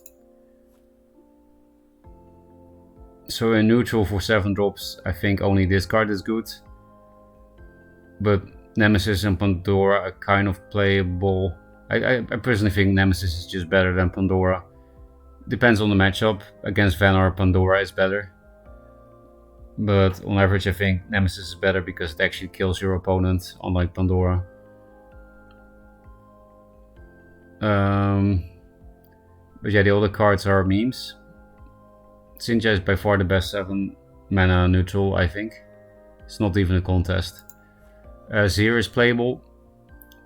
So in neutral for 7-drops, I think only this card is good. But Nemesis and Pandora are kind of playable. I personally think Nemesis is just better than Pandora. Depends on the matchup. Against Vanar, Pandora is better. But on average, I think Nemesis is better because it actually kills your opponent, unlike Pandora. But yeah, the other cards are memes. Sinja is by far the best 7-mana neutral, I think. It's not even a contest. Zir is playable,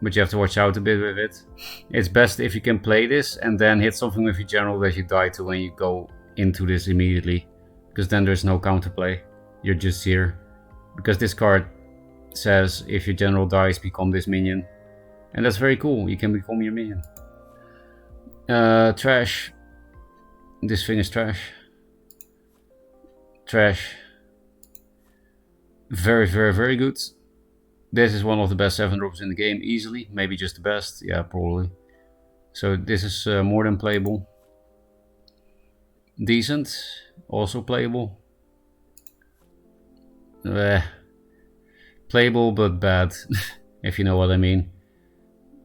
but you have to watch out a bit with it. It's best if you can play this and then hit something with your general that you die to when you go into this immediately. Because then there's no counterplay. You're just Zir. Because this card says if your general dies, become this minion. And that's very cool. You can become your minion. Trash. This thing is trash. Trash. Very, very, very good. This is one of the best 7-drops in the game, easily. Maybe just the best. Yeah, probably. So this is more than playable. Decent. Also playable. Playable but bad, if you know what I mean.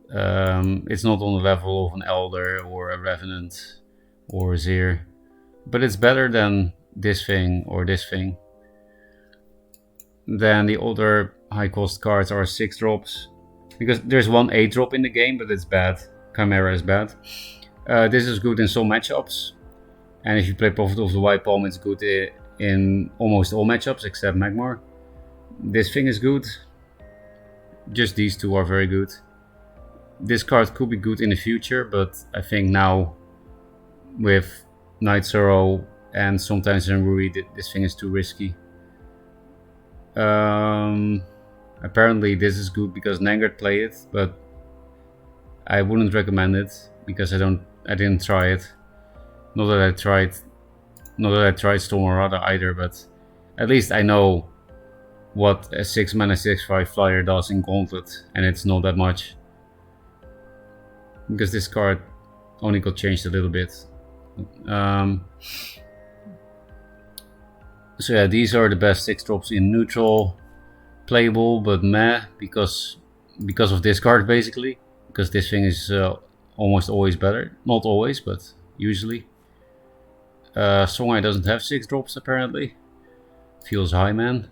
It's not on the level of an Elder or a Revenant or a Zir. But it's better than this thing or this thing. Then the other high cost cards are 6-drops. Because there's one 8-drop in the game, but it's bad. Chimera is bad. This is good in some matchups. And if you play Prophet of the White Palm, it's good in almost all matchups except Magmar. This thing is good. Just these two are very good. This card could be good in the future, but I think now with Night Sorrow and sometimes in Rui, this thing is too risky. Apparently this is good because Nangard played it, but I wouldn't recommend it because I didn't try it. Not that I tried Stormorada either, but at least I know what a 6-mana 6/5 flyer does in Gauntlet, and it's not that much. Because this card only got changed a little bit. So yeah, these are the best 6-drops in neutral. Playable, but meh, because of this card basically. Because this thing is almost always better. Not always, but usually. Songhai doesn't have 6-drops apparently. Feels high, man.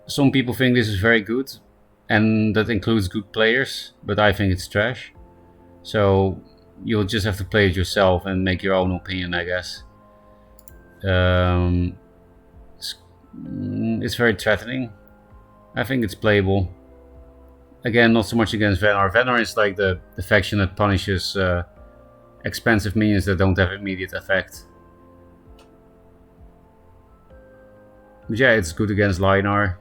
Some people think this is very good, and that includes good players, but I think it's trash. So you'll just have to play it yourself and make your own opinion, I guess. It's very threatening. I think it's playable. Again, not so much against Vanar. Vanar is like the faction that punishes expensive minions that don't have immediate effect. But yeah, it's good against Linar.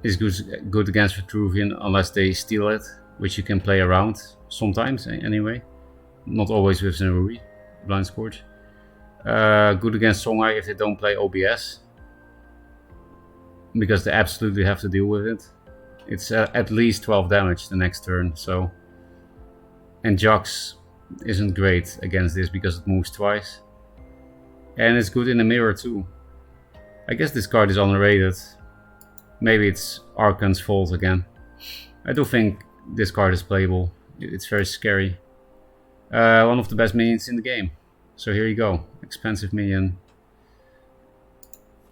It's good against Vitruvian unless they steal it, which you can play around sometimes anyway. Not always with Zenrui, Blind Scourge. Good against Songhai if they don't play OBS. Because they absolutely have to deal with it. It's at least 12 damage the next turn, so... And Jax isn't great against this because it moves twice. And it's good in the mirror too. I guess this card is underrated. Maybe it's Arkan's fault again. I do think this card is playable. It's very scary. One of the best minions in the game. So here you go. Expensive minion.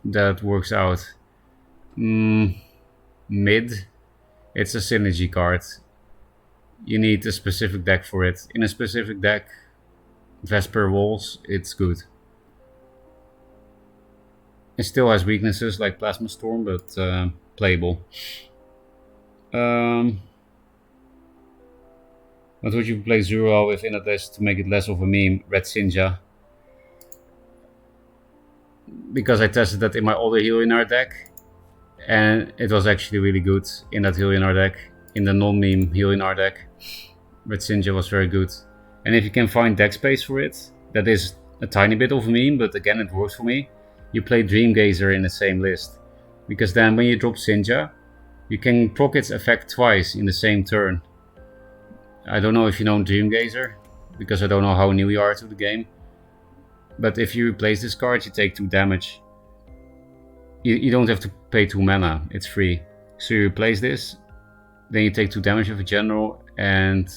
that works out. Mm, Mid. It's a synergy card. You need a specific deck for it. In a specific deck, Vesper Walls, it's good. It still has weaknesses like Plasma Storm, but playable. What would you play Zero with Inates to make it less of a meme? Red Sinja. Because I tested that in my older Helionar deck, and it was actually really good in that Helionar deck. In the non-meme Helionar deck, Red Sinja was very good. And if you can find deck space for it, that is a tiny bit of a meme, but again it works for me. You play Dreamgazer in the same list. Because then when you drop Sinja, you can proc its effect twice in the same turn. I don't know if you know Dreamgazer, because I don't know how new you are to the game. But if you replace this card, you take 2 damage. You don't have to pay 2 mana, it's free. So you replace this, then you take 2 damage of a general, and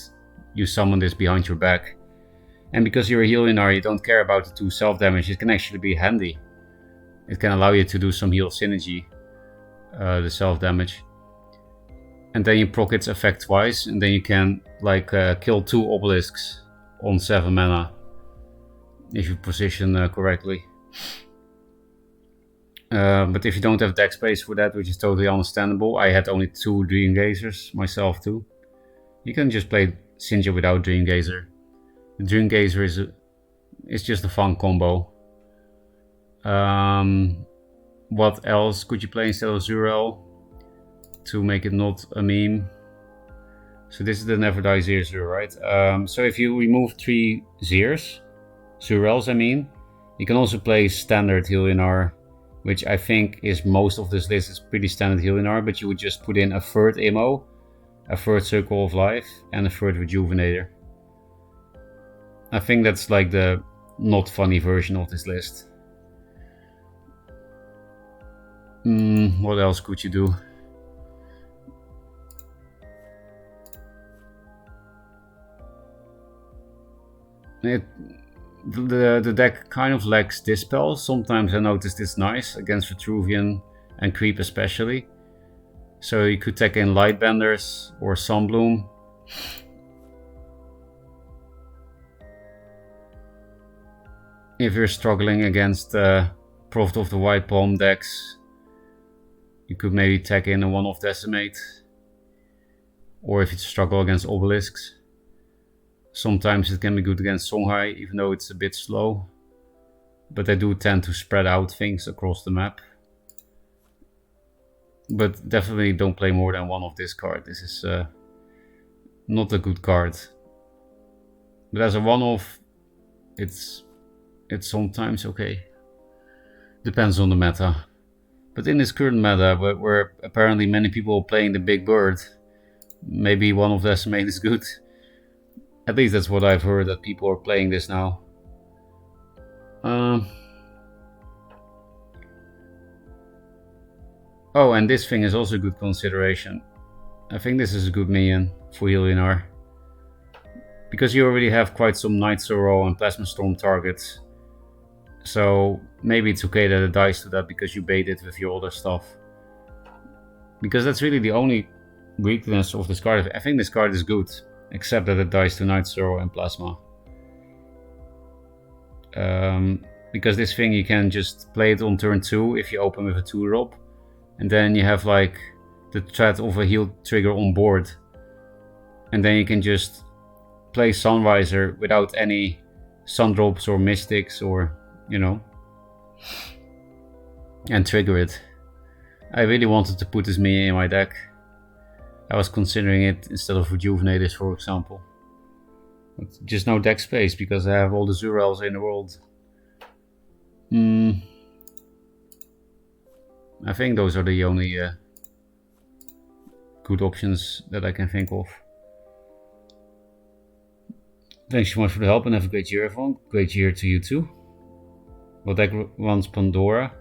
you summon this behind your back. And because you're a Helionar, you don't care about the 2 self-damage, it can actually be handy. It can allow you to do some heal synergy, the self-damage. And then you proc its effect twice, and then you can like kill 2 obelisks on 7 mana. If you position correctly. But if you don't have deck space for that, which is totally understandable, I had only 2 Dreamgazers myself too. You can just play Sinja without Dreamgazer. The Dreamgazer is just a fun combo. What else could you play instead of Zurel to make it not a meme? So this is the Never Die Zero, right? So if you remove 3 Zers, Zurels I mean, you can also play standard Helionar, which I think is most of this list is pretty standard Helionar, but you would just put in a 3rd Immo, a 3rd Circle of Life, and a 3rd Rejuvenator. I think that's like the not funny version of this list. What else could you do? The deck kind of lacks Dispel. Sometimes I noticed it's nice against Vitruvian and Creep especially. So you could take in Lightbenders or Sunbloom. If you're struggling against Prophet of the White Palm decks, you could maybe tag in a 1-off Decimate. Or if you struggle against Obelisks. Sometimes it can be good against Songhai, even though it's a bit slow. But they do tend to spread out things across the map. But definitely don't play more than 1 of this card. This is not a good card. But as a 1-off, it's sometimes okay. Depends on the meta. But in this current meta, where apparently many people are playing the Big Bird, maybe 1-off Decimate is good. At least that's what I've heard, that people are playing this now. Oh, and this thing is also a good consideration. I think this is a good minion for Helionar. Because you already have quite some Night Sorrow and Plasma Storm targets. So maybe it's okay that it dies to that because you bait it with your other stuff. Because that's really the only weakness of this card. I think this card is good. Except that it dies to Night Sorrow and Plasma. Because this thing you can just play it on turn 2 if you open with a 2-drop. And then you have like the threat of a heal trigger on board. And then you can just play Sunriser without any Sun Drops or Mystics or, you know. And trigger it. I really wanted to put this minion in my deck. I was considering it instead of Rejuvenators, for example. But just no deck space because I have all the Zurels in the world. I think those are the only good options that I can think of. Thanks so much for the help and have a great year, everyone. Great year to you too. What deck runs Pandora?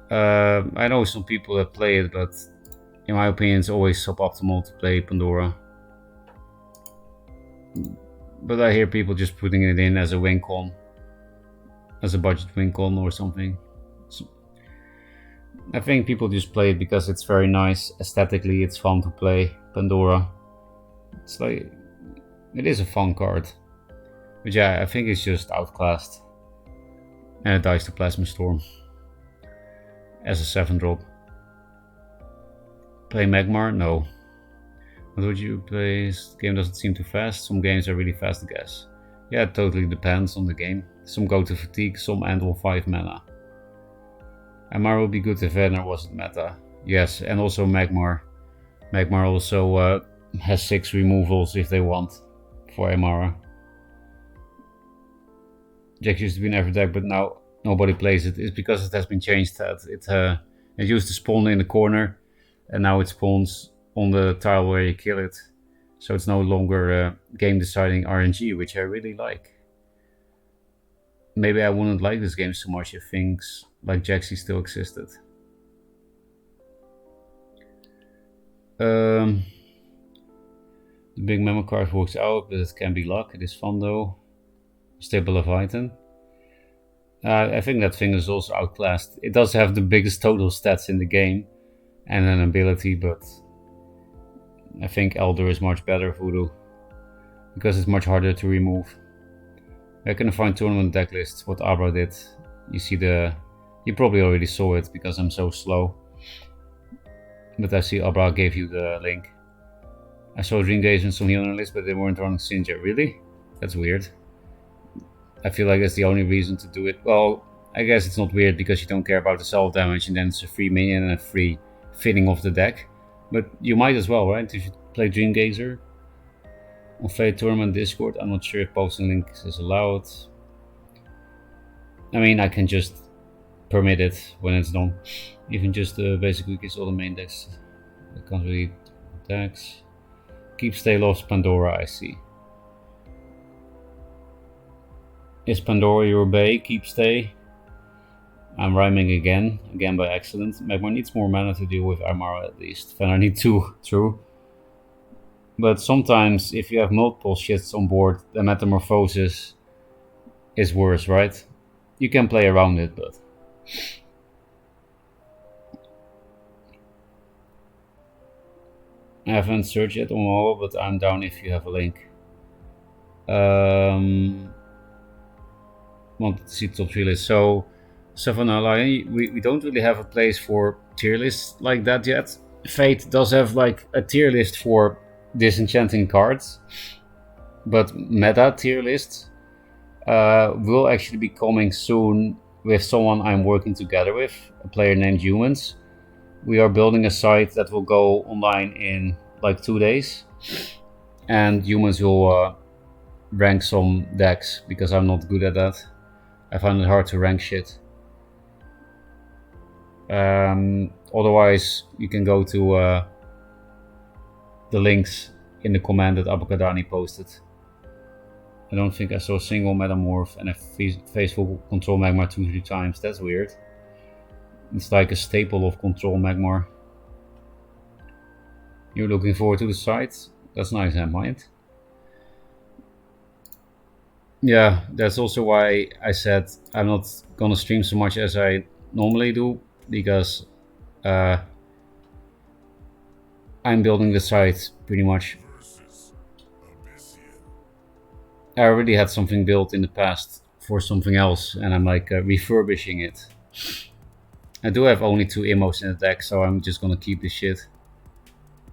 I know some people that play it, but in my opinion, it's always suboptimal to play Pandora. But I hear people just putting it in as a win con, as a budget win con or something. So I think people just play it because it's very nice. Aesthetically, it's fun to play. Pandora. It's like, it is a fun card. But yeah, I think it's just outclassed. And it dies to Plasma Storm. As a 7-drop. Play Magmar? No. What would you play? The game doesn't seem too fast. Some games are really fast, I guess. Yeah, it totally depends on the game. Some go to fatigue, some end on 5 mana. Amara would be good if Vener wasn't meta. Yes, and also Magmar. Magmar also has 6 removals if they want for Amara. Jack used to be in every deck, but now nobody plays it. It's because it has been changed that it used to spawn in the corner, and now it spawns on the tile where you kill it. So it's no longer game deciding RNG, which I really like. Maybe I wouldn't like this game so much if things like Jaxi still existed. The big memo card works out, but it can be luck. It is fun though. Stable Leviathan. I think that thing is also outclassed. It does have the biggest total stats in the game and an ability, but I think Elder is much better Voodoo because it's much harder to remove. I can find tournament deck lists, what Abra did. You see you probably already saw it because I'm so slow. But I see Abra gave you the link. I saw Dream Gaze and some healer lists, but they weren't running Sinja. Really? That's weird. I feel like that's the only reason to do it. Well, I guess it's not weird because you don't care about the self damage and then it's a free minion and a free fitting of the deck. But you might as well, right? If you play Dream Gazer on Fate Tournament Discord, I'm not sure if posting links is allowed. I mean, I can just permit it when it's done. Even just basically gets all the main decks. I can't really decks. Keep Stay loves Pandora, I see. Is Pandora your bay? Keep Stay. I'm rhyming again by accident. Magmar needs more mana to deal with Armara at least. Then I need 2, true. But sometimes if you have multiple shits on board, the Metamorphosis is worse, right? You can play around it, but... I haven't searched yet on all, but I'm down if you have a link. Wanted to see top 3 list. So, Savannah, we don't really have a place for tier lists like that yet. Fate does have like a tier list for disenchanting cards, but meta tier list will actually be coming soon with someone I'm working together with, a player named Humans. We are building a site that will go online in like 2 days, and Humans will rank some decks because I'm not good at that. I find it hard to rank shit. Otherwise, you can go to the links in the command that Abakadani posted. I don't think I saw a single Metamorph and a faithful Control Magmar 2-3 times. That's weird. It's like a staple of Control Magmar. You're looking forward to the site? That's nice, huh, Mind? Yeah, that's also why I said I'm not gonna stream so much as I normally do, because I'm building the site pretty much. I already had something built in the past for something else, and I'm like refurbishing it. I do have only 2 emos in the deck, so I'm just gonna keep this shit.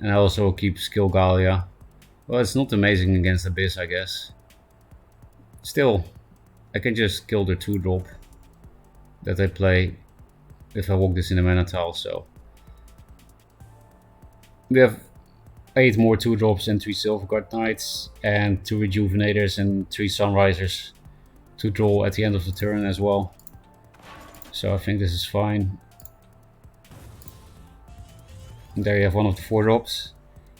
And I also keep Skill Galia. Well, it's not amazing against Abyss, I guess. Still, I can just kill the 2-drop that I play if I walk this in the mana tile, so. We have 8 more 2-drops and 3 Silverguard Knights, and 2 Rejuvenators and 3 Sunrisers to draw at the end of the turn as well. So I think this is fine. And there you have one of the 4-drops.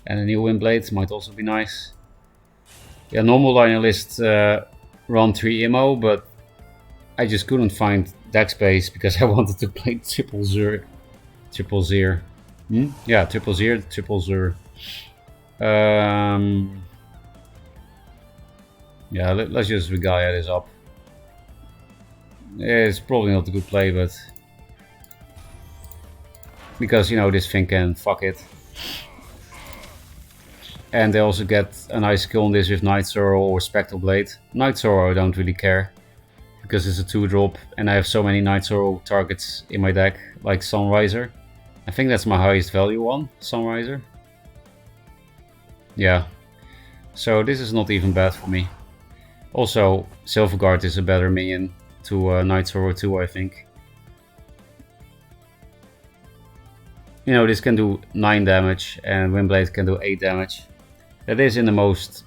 And a new Windblade might also be nice. Yeah, normal liner list run 3 emo, but I just couldn't find deck space because I wanted to play Triple Zer. Yeah, Triple Zer. Yeah, let's just Regalia this up. It's probably not a good play, but Because, you know, this thing can fuck it. And they also get a nice kill on this with Night Sorrow or Spectral Blade. Night Sorrow I don't really care, because it's a 2-drop and I have so many Night Sorrow targets in my deck, like Sunriser. I think that's my highest value one, Sunriser. Yeah, so this is not even bad for me. Also, Silverguard is a better minion to Night Sorrow 2, I think. You know, this can do 9 damage and Windblade can do 8 damage. That is in the most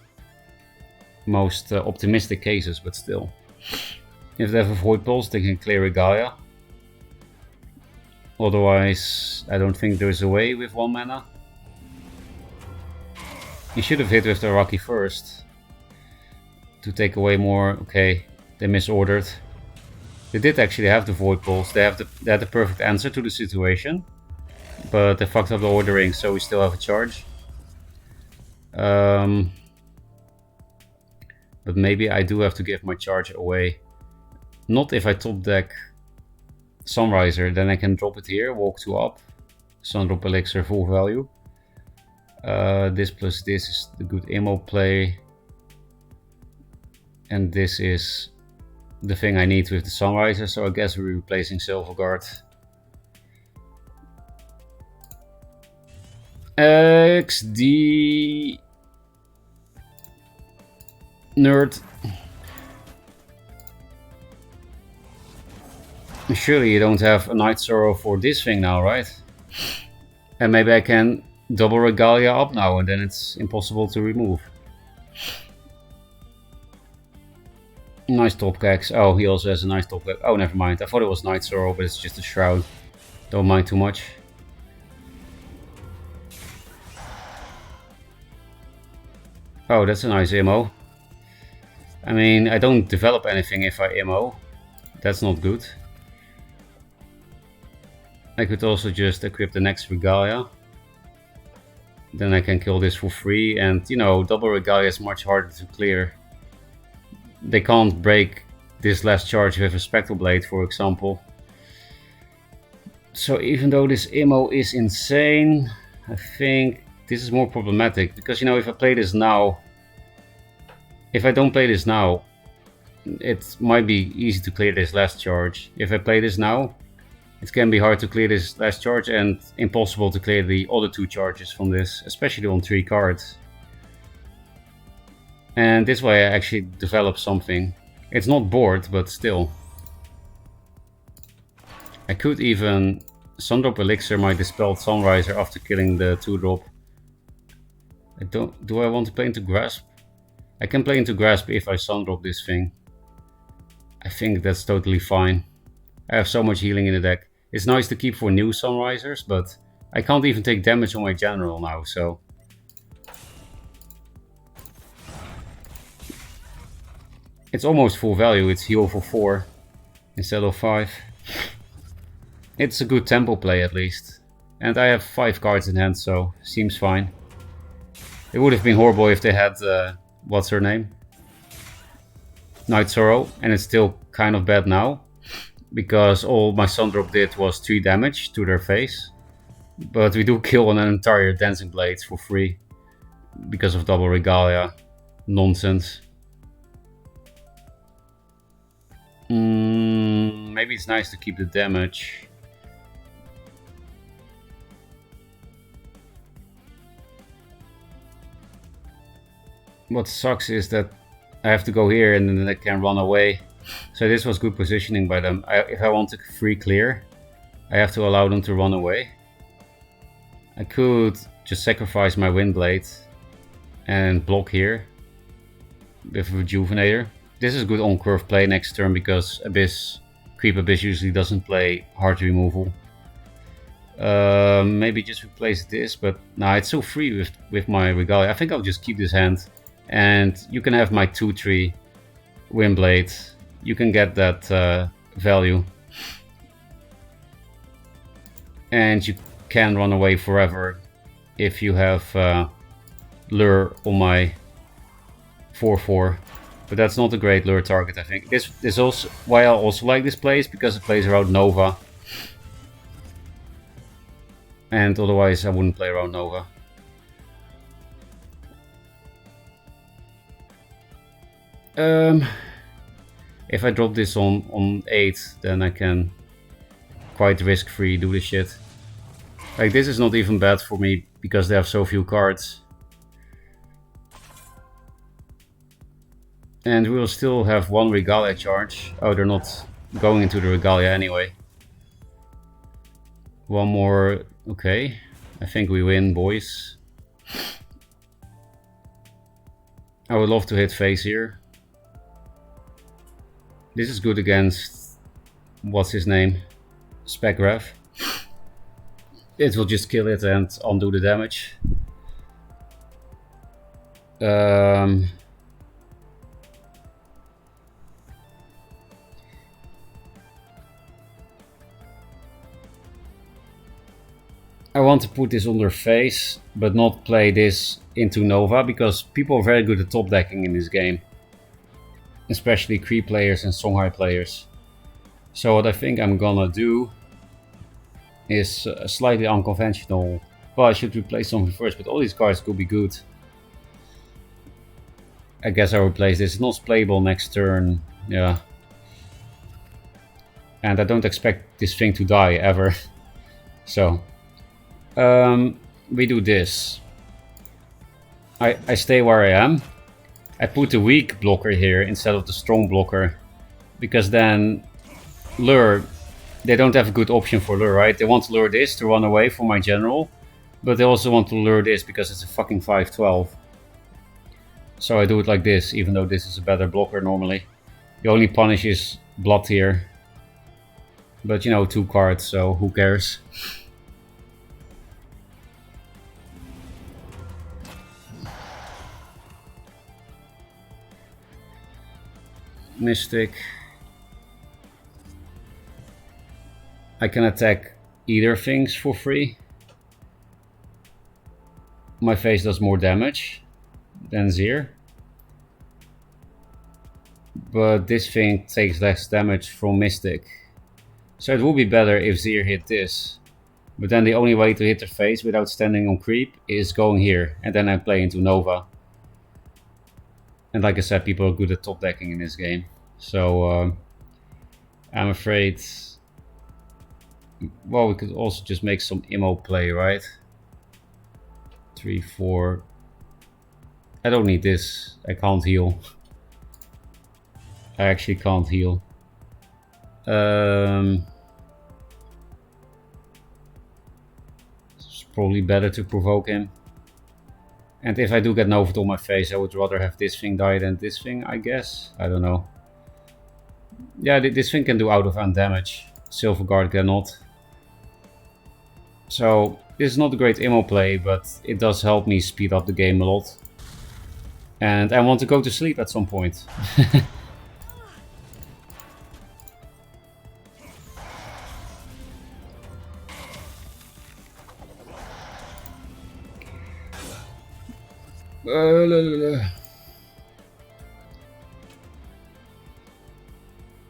optimistic cases, but still. If they have a Void Pulse, they can clear Regalia. Otherwise, I don't think there's a way with 1 mana. You should have hit with the Rocky first to take away more. Okay, they misordered. They did actually have the Void Pulse. They had the perfect answer to the situation, but they fucked up the ordering, so we still have a charge. But maybe I do have to give my charge away. Not if I top deck Sunriser, then I can drop it here, walk 2 up, Sundrop Elixir full value. This plus this is the good ammo play. And this is the thing I need with the Sunriser, so I guess we're replacing Silverguard. XD nerd. Surely you don't have a Night Sorrow for this thing now, right? And maybe I can double Regalia up now and then it's impossible to remove. Nice top cax. Oh, he also has a nice top cax. Oh, never mind. I thought it was Night Sorrow, but it's just a Shroud. Don't mind too much. Oh, that's a nice ammo. I mean, I don't develop anything if I ammo. That's not good. I could also just equip the next Regalia. Then I can kill this for free, and you know, double Regalia is much harder to clear. They can't break this last charge with a Spectral Blade, for example. So even though this ammo is insane, I think this is more problematic, because you know, if I play this now, if I don't play this now, it might be easy to clear this last charge. If I play this now, it can be hard to clear this last charge and impossible to clear the other 2 charges from this, especially on 3 cards. And this way I actually develop something. It's not bored, but still. I could even Sundrop Elixir my Dispelled Sunriser after killing the 2-drop. Do I want to play into Grasp? I can play into Grasp if I Sundrop this thing. I think that's totally fine. I have so much healing in the deck. It's nice to keep for new Sunrisers, but I can't even take damage on my general now, so... It's almost full value, it's heal for 4 instead of 5. It's a good tempo play at least. And I have 5 cards in hand, so seems fine. It would have been horrible if they had, what's her name? Night Sorrow, and it's still kind of bad now. Because all my Sundrop did was 3 damage to their face. But we do kill an entire Dancing Blade for free. Because of double Regalia. Nonsense. Maybe it's nice to keep the damage. What sucks is that I have to go here and then they can run away. So this was good positioning by them. If I want to free clear, I have to allow them to run away. I could just sacrifice my Windblade and block here with a Rejuvenator. This is good on-curve play next turn because Creep Abyss usually doesn't play hard removal. Maybe just replace this, but nah, it's so free with my Regalia. I think I'll just keep this hand. And you can have my 2-3 Windblade. You can get that value. And you can run away forever if you have Lure on my 4-4. But that's not a great lure target, I think. This also why I also like this play is because it plays around Nova. And otherwise I wouldn't play around Nova. If I drop this on 8, then I can quite risk-free do this shit. Like, this is not even bad for me because they have so few cards. And we will still have one Regalia charge. Oh, they're not going into the Regalia anyway. One more. Okay, I think we win, boys. I would love to hit face here. This is good against, what's his name? Specgraph. It will just kill it and undo the damage. I want to put this on their face, but not play this into Nova, because people are very good at top decking in this game. Especially creep players and Songhai players. So what I think I'm gonna do is slightly unconventional. Well, I should replace something first, but all these cards could be good. I guess I'll replace this. It's not playable next turn, yeah. And I don't expect this thing to die ever. So we do this. I stay where I am. I put the weak blocker here instead of the strong blocker, because then lure, they don't have a good option for lure, right? They want to lure this to run away from my general, but they also want to lure this because it's a fucking 5/12. So I do it like this, even though this is a better blocker normally. The only punish is blood here, but you know, 2 cards, so who cares? Mystic. I can attack either things for free. My face does more damage than Zir. But this thing takes less damage from Mystic. So it would be better if Zir hit this. But then the only way to hit the face without standing on creep is going here. And then I play into Nova. And like I said, people are good at top decking in this game. So I'm afraid... Well, we could also just make some immo play, right? 3, 4... I don't need this. I can't heal. I actually can't heal. It's probably better to provoke him. And if I do get Nova on my face, I would rather have this thing die than this thing, I guess. I don't know. Yeah, this thing can do out of hand damage. Silverguard cannot. So, this is not a great immo play, but it does help me speed up the game a lot. And I want to go to sleep at some point.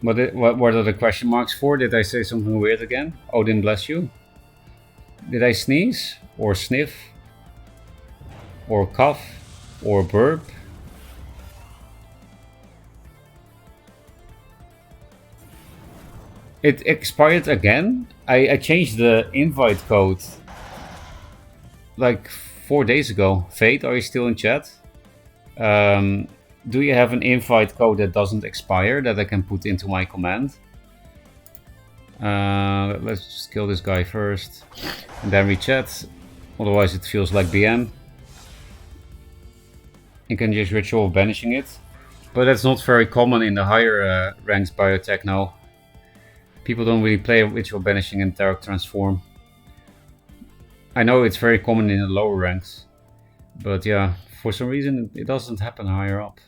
What are the question marks for? Did I say something weird again? Odin bless you. Did I sneeze? Or sniff? Or cough? Or burp? It expired again? I changed the invite code like 4 days ago. Fate, are you still in chat? Do you have an invite code that doesn't expire that I can put into my command? Let's just kill this guy first and then we chat. Otherwise it feels like BM. You can just ritual of banishing it. But that's not very common in the higher ranks biotech now. People don't really play ritual banishing in Tarok Transform. I know it's very common in the lower ranks. But yeah, for some reason it doesn't happen higher up.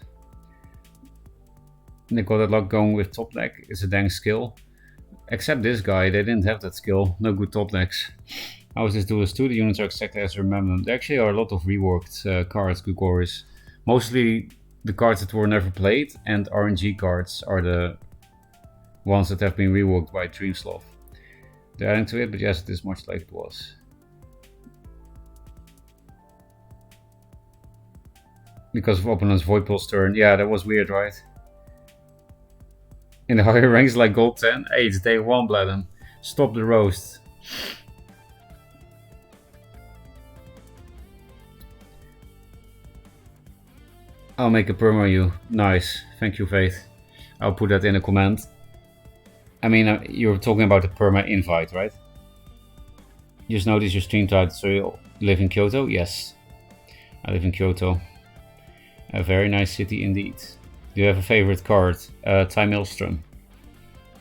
They got that luck going with top deck. It's a dang skill. Except this guy, they didn't have that skill. No good top decks. How is this Duelyst 2? The units are exactly as I remember them. There actually are a lot of reworked cards, Gugoris. Mostly the cards that were never played, and RNG cards are the ones that have been reworked by Dreamsloth. They're adding to it, but yes, it is much like it was. because of opponent's void pulse turn. Yeah, that was weird, right? In the higher ranks like gold 10, hey, it's day 1, Bladden. Stop the roast. I'll make a promo you. Nice. Thank you, Faith. I'll put that in a comment. I mean, you're talking about the perma invite, right? Just notice your stream title. So you live in Kyoto? Yes. I live in Kyoto. A very nice city indeed. Do you have a favorite card? Ty Maelstrom.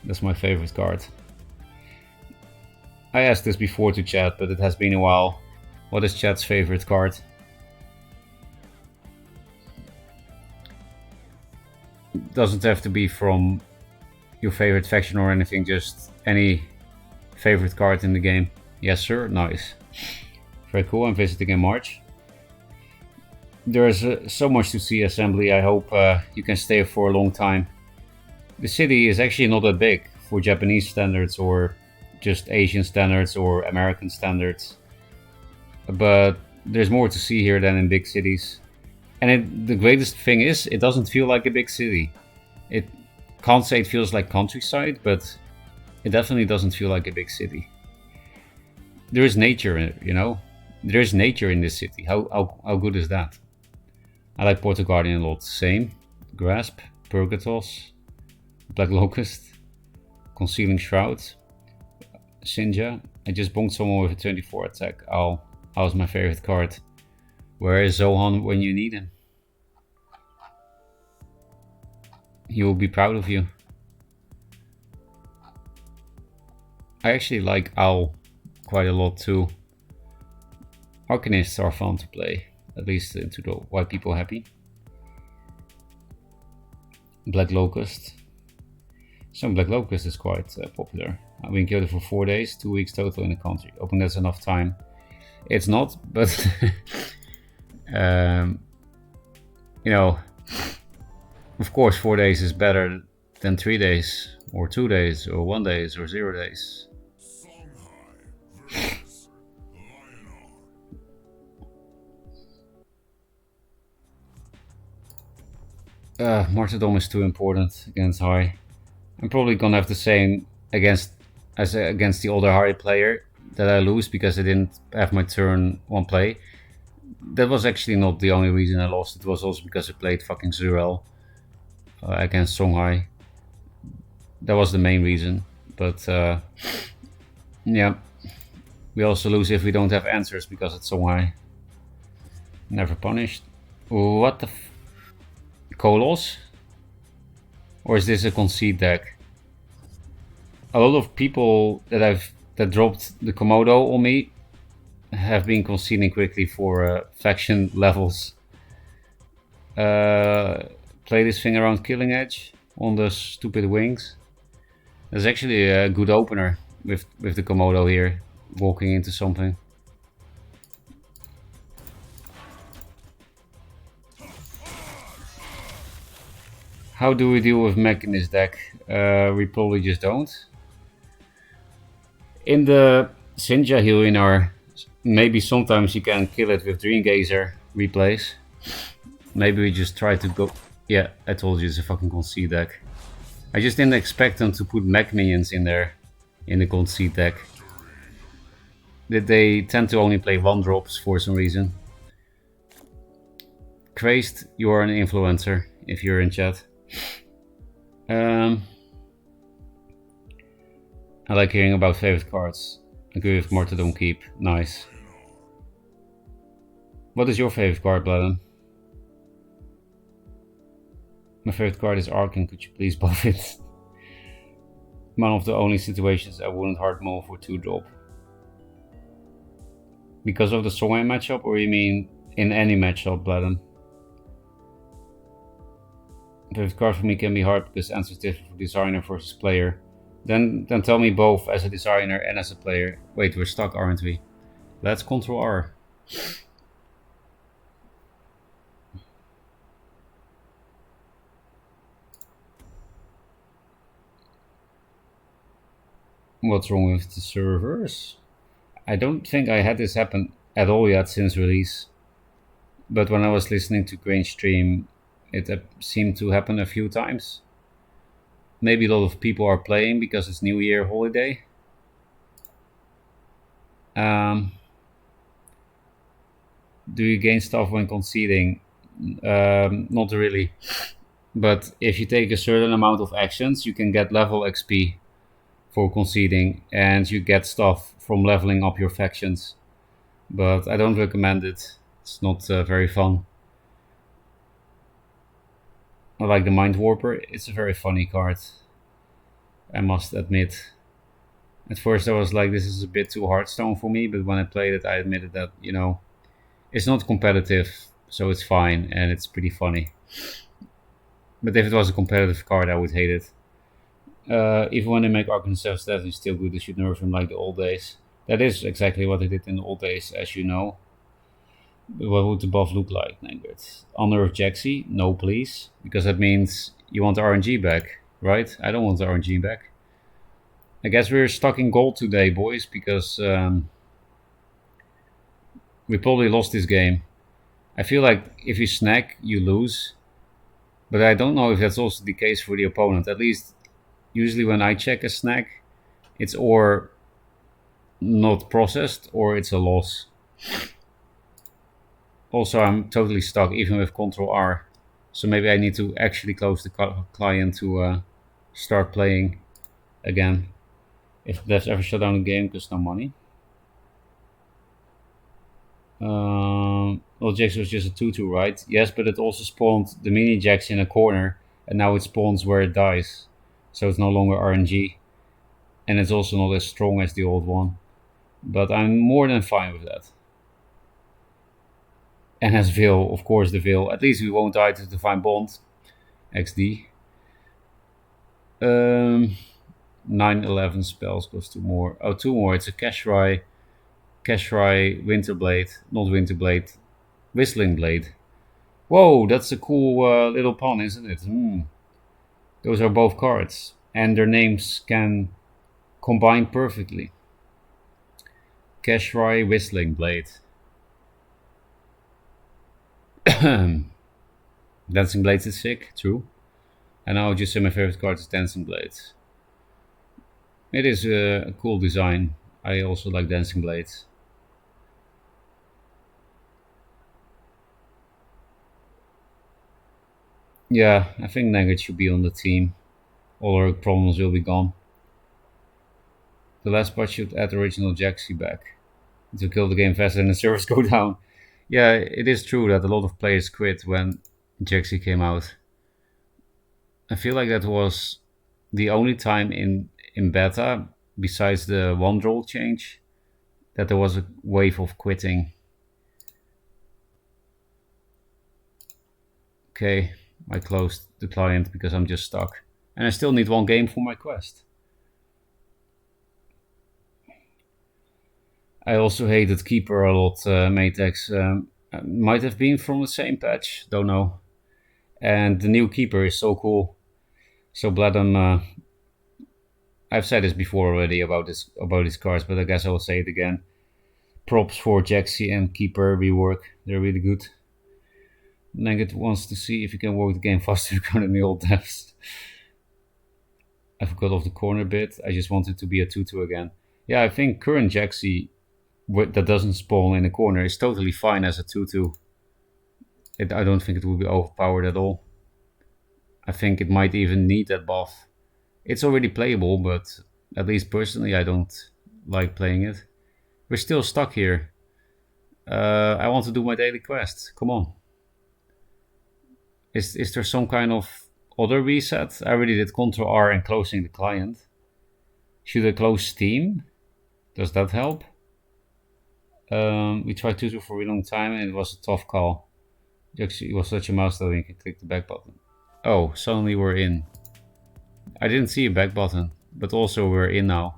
That's my favorite card. I asked this before to chat, but it has been a while. What is chat's favorite card? It doesn't have to be from your favorite faction or anything, just any favorite card in the game. Yes, sir. Nice. Very cool. I'm visiting in March. There's so much to see, Assembly. I hope you can stay for a long time. The city is actually not that big for Japanese standards or just Asian standards or American standards. But there's more to see here than in big cities. And the greatest thing is, it doesn't feel like a big city. It can't say it feels like countryside, but it definitely doesn't feel like a big city. There is nature, you know? There is nature in this city. How good is that? I like Portal Guardian a lot. Same. Grasp, Purgatos, Black Locust, Concealing Shroud, Sinja. I just bonked someone with a 24 attack. Al's my favorite card. Where is Zohan when you need him? He will be proud of you. I actually like Owl quite a lot too. Arcanists are fun to play, at least to the white people happy. Black Locust. Some Black Locust is quite popular. I've been Kyoto for 4 days, 2 weeks total in the country. Hoping that's enough time. It's not, but you know, of course 4 days is better than 3 days, or 2 days, or 1 day, or 0 days. Martyrdom is too important against High. I'm probably gonna have the same against the older High player that I lose because I didn't have my turn 1 play. That was actually not the only reason I lost. It was also because I played fucking Zurel against Songhai. That was the main reason. But yeah, we also lose if we don't have answers because it's Songhai. Never punished. What the Kolos? Or is this a concede deck? A lot of people that dropped the Komodo on me have been conceding quickly for faction levels. Play this thing around Killing Edge on the stupid wings. There's actually a good opener with the Komodo here, walking into something. How do we deal with mech in this deck? We probably just don't. In the Sinja Healinar, maybe sometimes you can kill it with Dreamgazer replays. Maybe we just try to go... Yeah, I told you it's a fucking concede deck. I just didn't expect them to put mech minions in there, in the concede deck. They tend to only play 1-drops for some reason. Crazed, you are an influencer, if you're in chat. I like hearing about favorite cards. I agree with Martyrdom Keep. Nice. What is your favorite card, Bladden? My favorite card is Arcan. Could you please buff it? One of the only situations I wouldn't hard move for 2-drop. Because of the Songhai matchup, or you mean in any matchup, Bladden? Favorite card for me can be hard because answers differ for designer versus player. Then tell me both as a designer and as a player. Wait, we're stuck, aren't we? Let's Control R. What's wrong with the servers? I don't think I had this happen at all yet since release. But when I was listening to Green stream, it seemed to happen a few times. Maybe a lot of people are playing because it's New Year holiday. Um, do you gain stuff when conceding? Not really. But if you take a certain amount of actions, you can get level XP for conceding, and you get stuff from leveling up your factions. But I don't recommend it. It's not very fun. I like the Mind Warper. It's a very funny card, I must admit. At first I was like, this is a bit too Hearthstone for me, but when I played it, I admitted that, it's not competitive, so it's fine, and it's pretty funny. But if it was a competitive card, I would hate it. Even when they make Arkansas stats, he's still good. They should nerf him like the old days. That is exactly what they did in the old days, as you know. But what would the buff look like, Nangert? Honor of Jaxi? No, please. Because that means you want the RNG back, right? I don't want the RNG back. I guess we're stuck in gold today, boys, because we probably lost this game. I feel like if you snack, you lose. But I don't know if that's also the case for the opponent. At least, usually when I check a snack, it's or not processed or it's a loss. Also, I'm totally stuck even with Control R. So maybe I need to actually close the client to start playing again. If that's ever shut down the game because no money. Well, Jax was just a 2-2, right? Yes, but it also spawned the mini Jax in a corner, and now it spawns where it dies. So it's no longer RNG. And it's also not as strong as the old one. But I'm more than fine with that. And as Veil, of course, the Veil. At least we won't die to Divine Bond. XD. 9-11 spells goes 2 more. Oh, 2 more. It's a Kashrai, Winterblade. Not Winterblade. Whistling Blade. Whoa, that's a cool little pun, isn't it? Those are both cards. And their names can combine perfectly. Kashrai, Whistling Blade. Dancing Blades is sick, true. And now just say my favorite card is Dancing Blades. It is a cool design. I also like Dancing Blades. Yeah, I think Nugget should be on the team. All our problems will be gone. The last part should add original Jaxi back to kill the game faster and the servers go down. Yeah, it is true that a lot of players quit when Jaxi came out. I feel like that was the only time in beta, besides the one roll change, that there was a wave of quitting. Okay, I closed the client because I'm just stuck. And I still need one game for my quest. I also hated Keeper a lot, Matex. Might have been from the same patch, don't know. And the new Keeper is so cool. So Bladum, I've said this before already about these cards, but I guess I will say it again. Props for Jaxi and Keeper rework. They're really good. Nugget wants to see if you can work the game faster than the old devs. I forgot off the corner bit. I just wanted to be a 2-2 again. Yeah, I think current Jaxi that doesn't spawn in the corner is totally fine as a 2-2. I don't think it will be overpowered at all. I think it might even need that buff. It's already playable, but at least personally I don't like playing it. We're still stuck here. I want to do my daily quest. Come on. Is there some kind of other reset? I already did Ctrl R and closing the client. Should I close Steam? Does that help? We tried 2-2 for a long time and it was a tough call. It was such a mouse that you can click the back button. Oh, suddenly we're in. I didn't see a back button, but also we're in now.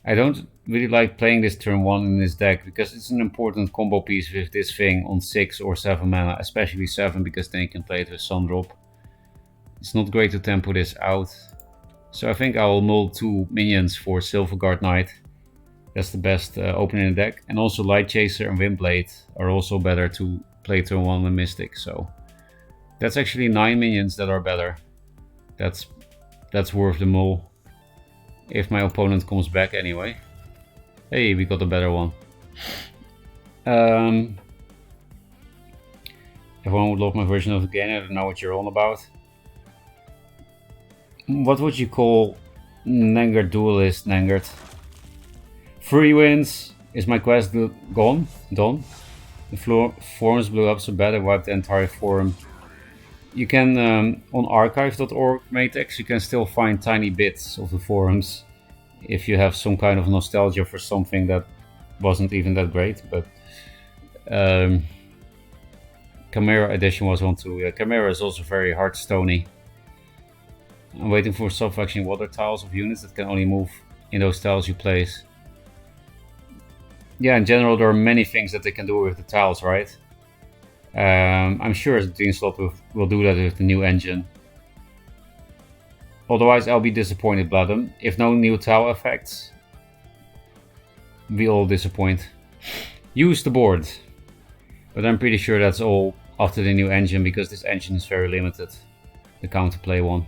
I don't really like playing this turn 1 in this deck because it's an important combo piece with this thing on 6 or 7 mana, especially 7 because then you can play it with Sun Drop. It's not great to tempo this out. So I think I will mull 2 minions for Silverguard Knight. That's the best opening in the deck. And also Light Chaser and Windblade are also better to play turn 1 than Mystic. So that's actually 9 minions that are better. That's worth the mull. If my opponent comes back anyway. Hey, we got a better one. Everyone would love my version of the game. I don't know what you're on about. What would you call Nangard Duelyst, Nangard? 3 wins. Is my quest gone? Done? The forums blew up so bad I wiped the entire forum. You can, on archive.org, Matex, you can still find tiny bits of the forums if you have some kind of nostalgia for something that wasn't even that great, but Chimera edition was one too. Yeah, Chimera is also very Hearthstone-y. I'm waiting for self-action water tiles of units that can only move in those tiles you place. Yeah, in general there are many things that they can do with the tiles, right? I'm sure the Dream Slot will do that with the new engine. Otherwise I'll be disappointed, Bloodham. If no new tile effects, we all disappoint. Use the board. But I'm pretty sure that's all after the new engine, because this engine is very limited. The counterplay one.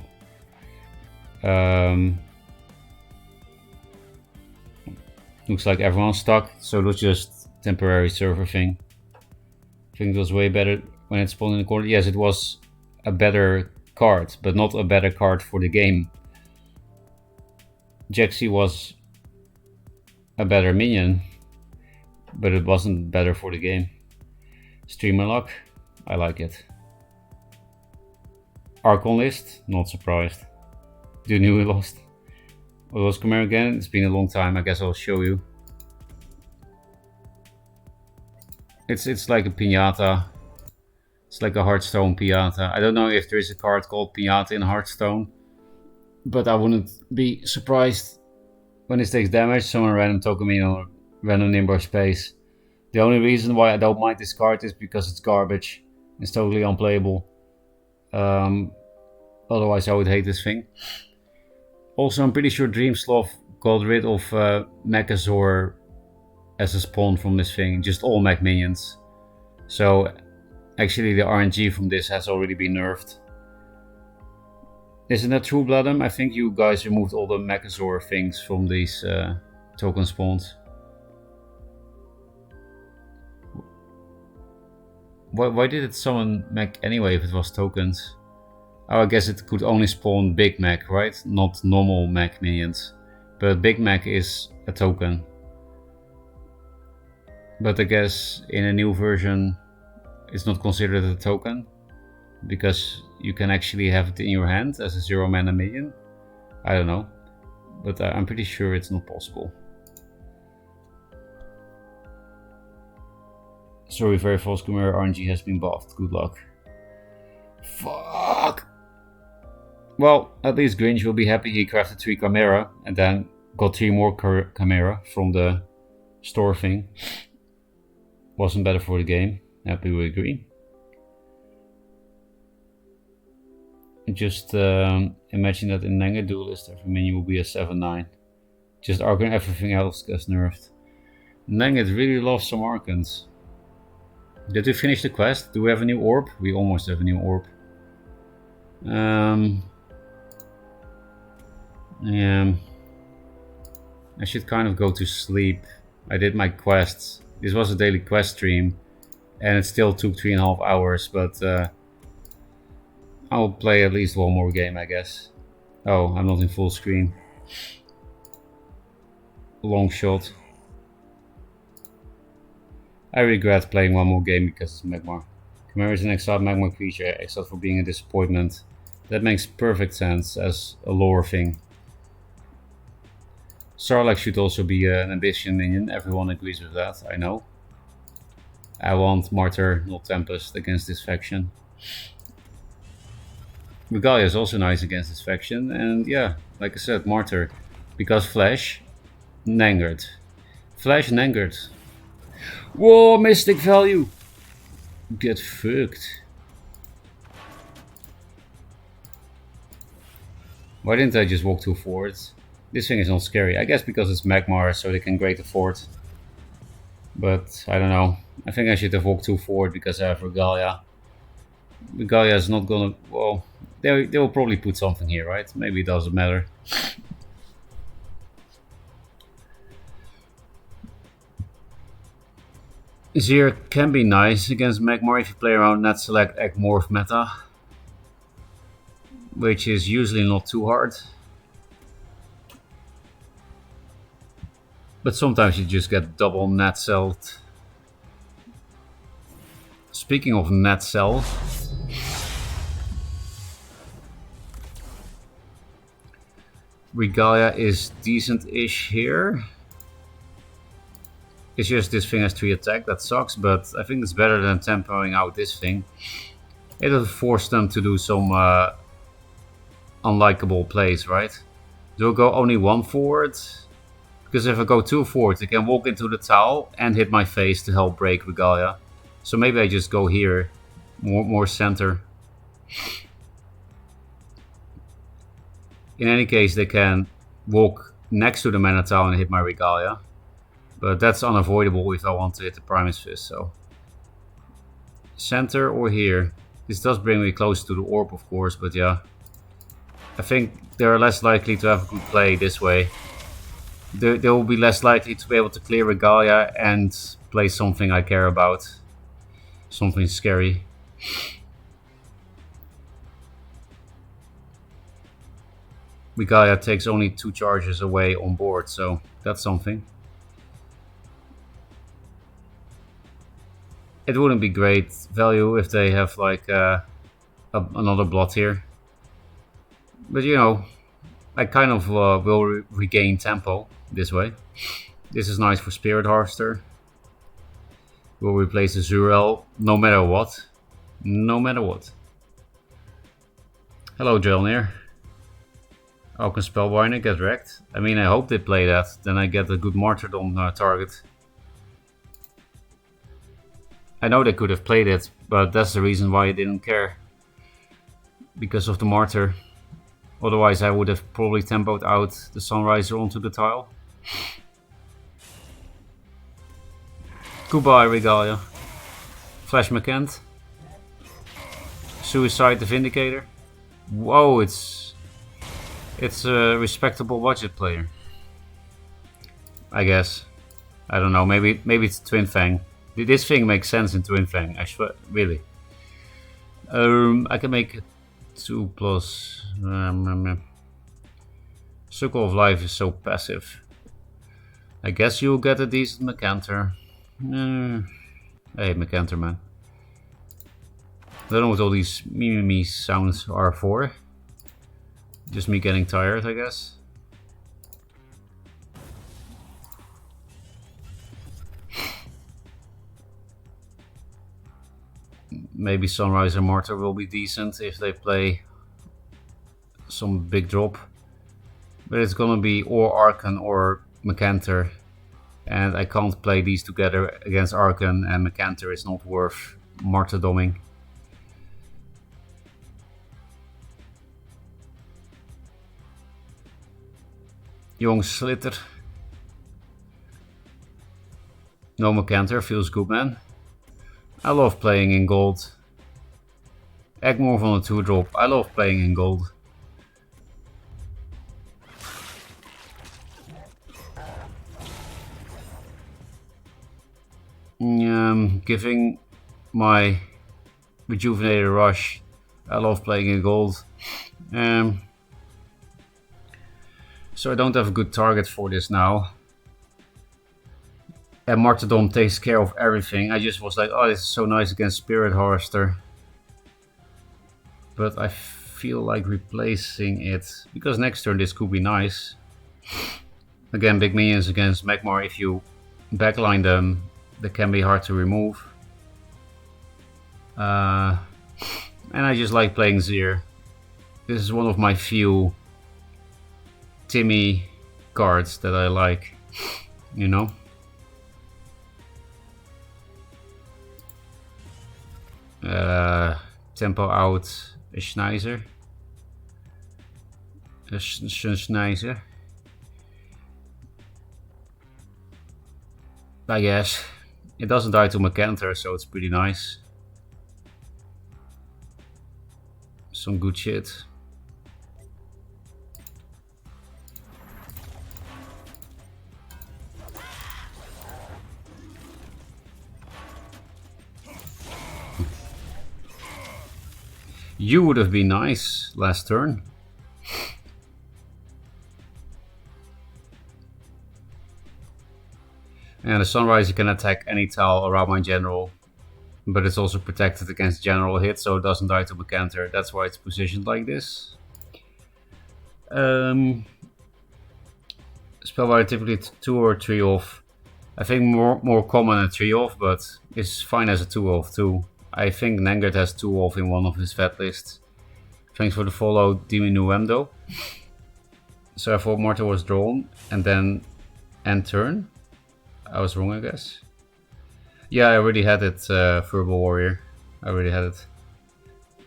Looks like everyone's stuck, so it was just temporary server thing. I think it was way better when it spawned in the corner. Yes, it was a better card, but not a better card for the game. Jaxi was a better minion, but it wasn't better for the game. Streamer luck, I like it. Archon list, not surprised. Duelyst. What was Chimera again? It's been a long time, I guess I'll show you. It's like a piñata. It's like a Hearthstone piñata. I don't know if there is a card called piñata in Hearthstone, but I wouldn't be surprised when it takes damage. Summon a random token minion or random Nimbar space. The only reason why I don't mind this card is because it's garbage. It's totally unplayable. Otherwise I would hate this thing. Also, I'm pretty sure Dreamsloth got rid of Mechazor as a spawn from this thing, just all mech minions. So actually the RNG from this has already been nerfed. Isn't that true, Bloodham? I think you guys removed all the Mechazor things from these token spawns. Why did it summon mech anyway if it was tokens? Oh, I guess it could only spawn Big Mech, right? Not normal mech minions. But Big Mech is a token. But I guess in a new version it's not considered a token, because you can actually have it in your hand as a 0 mana minion. I don't know, but I'm pretty sure it's not possible. Sorry, very false Chimera RNG has been buffed. Good luck. Fuck! Well, at least Grinch will be happy he crafted 3 Chimera and then got 3 more Chimera from the store thing. Wasn't better for the game. Happy we agree. Just imagine that in Nanga Duelyst every minion will be a 7/9. Just Archon, everything else gets nerfed. Nanga really loves some Archons. Did we finish the quest? Do we have a new orb? We almost have a new orb. Yeah. I should kind of go to sleep. I did my quests. This was a daily quest stream, and it still took 3.5 hours, but I'll play at least one more game, I guess. Oh, I'm not in full screen. Long shot. I regret playing one more game because it's Magmar. Chimera is an exiled Magmar creature, except for being a disappointment. That makes perfect sense as a lore thing. Sarlacc should also be an ambition minion, everyone agrees with that, I know. I want Martyr, not Tempest, against this faction. Regalia is also nice against this faction, and yeah, like I said, Martyr. Because Flash, Nangard. Flash, Nangard. Whoa, Mystic value! Get fucked. Why didn't I just walk 2 forwards? This thing is not scary. I guess because it's Magmar, so they can grade the fort. But I don't know. I think I should have walked 2 forward because I have Regalia. Regalia is not gonna. Well, they will probably put something here, right? Maybe it doesn't matter. Zir can be nice against Magmar if you play around net select egg morph meta, which is usually not too hard. But sometimes you just get double net celled. Speaking of net cell, Regalia is decent-ish here. It's just this thing has 3 attack, that sucks, but I think it's better than tempoing out this thing. It'll force them to do some unlikable plays, right? Do I go only 1 forward? Because if I go 2 forward, I can walk into the towel and hit my face to help break Regalia. So maybe I just go here, more center. In any case, they can walk next to the mana towel and hit my Regalia. But that's unavoidable if I want to hit the Primus Fist, so... Center or here. This does bring me close to the orb, of course, but yeah. I think they're less likely to have a good play this way. They will be less likely to be able to clear Regalia and play something I care about. Something scary. Regalia takes only 2 charges away on board, so that's something. It wouldn't be great value if they have like another blot here. But you know, I kind of will regain tempo this way. This is nice for Spirit Harvester. We'll replace the Zurel no matter what. No matter what. Hello, Jolnir. Alkan Spellbinder, get wrecked. I mean, I hope they play that. Then I get a good Martyrdom target. I know they could have played it, but that's the reason why I didn't care. Because of the Martyr. Otherwise I would have probably tempoed out the Sunriser onto the tile. Goodbye, Regalia. Flash McKent. Suicide the Vindicator. Whoa, it's a respectable budget player. I guess. I don't know, maybe it's Twin Fang. This thing makes sense in Twin Fang, I swear, really. I can make 2 plus... Circle of Life is so passive. I guess you'll get a decent Mecanter. Hey, Mecanter, man. I don't know what all these me sounds are for. Just me getting tired, I guess. Maybe Sunrise and Martyr will be decent if they play some big drop. But it's gonna be or Arkan or Mecanter. And I can't play these together against Arkan, and Mecanter is not worth martyrdoming. Young Slitter. No Mecanter, feels good, man. I love playing in gold. Egmorph on a 2-drop. I love playing in gold. Giving my Rejuvenated Rush. I love playing in gold. So I don't have a good target for this now. And Martyrdom takes care of everything. I just was like, oh, this is so nice against Spirit Harvester. But I feel like replacing it. Because next turn this could be nice. Again, big minions against Magmar. If you backline them, they can be hard to remove. And I just like playing Zir. This is one of my few Timmy cards that I like. You know? Tempo out a Schneiser. Nicer, I guess. It doesn't die to Macanther, so it's pretty nice. Some good shit. You would have been nice last turn. And the Sunrise, you can attack any tile around my general, but it's also protected against general hit, so it doesn't die to Macanther. That's why it's positioned like this. Spellbiter typically 2 or 3 off. I think more common a 3 off, but it's fine as a 2 off too. I think Nengert has 2 off in one of his vet lists. Thanks for the follow, Diminuendo. So I thought Mortar was drawn and then end turn. I was wrong, I guess. Yeah, I already had it, Verbal Warrior. I already had it.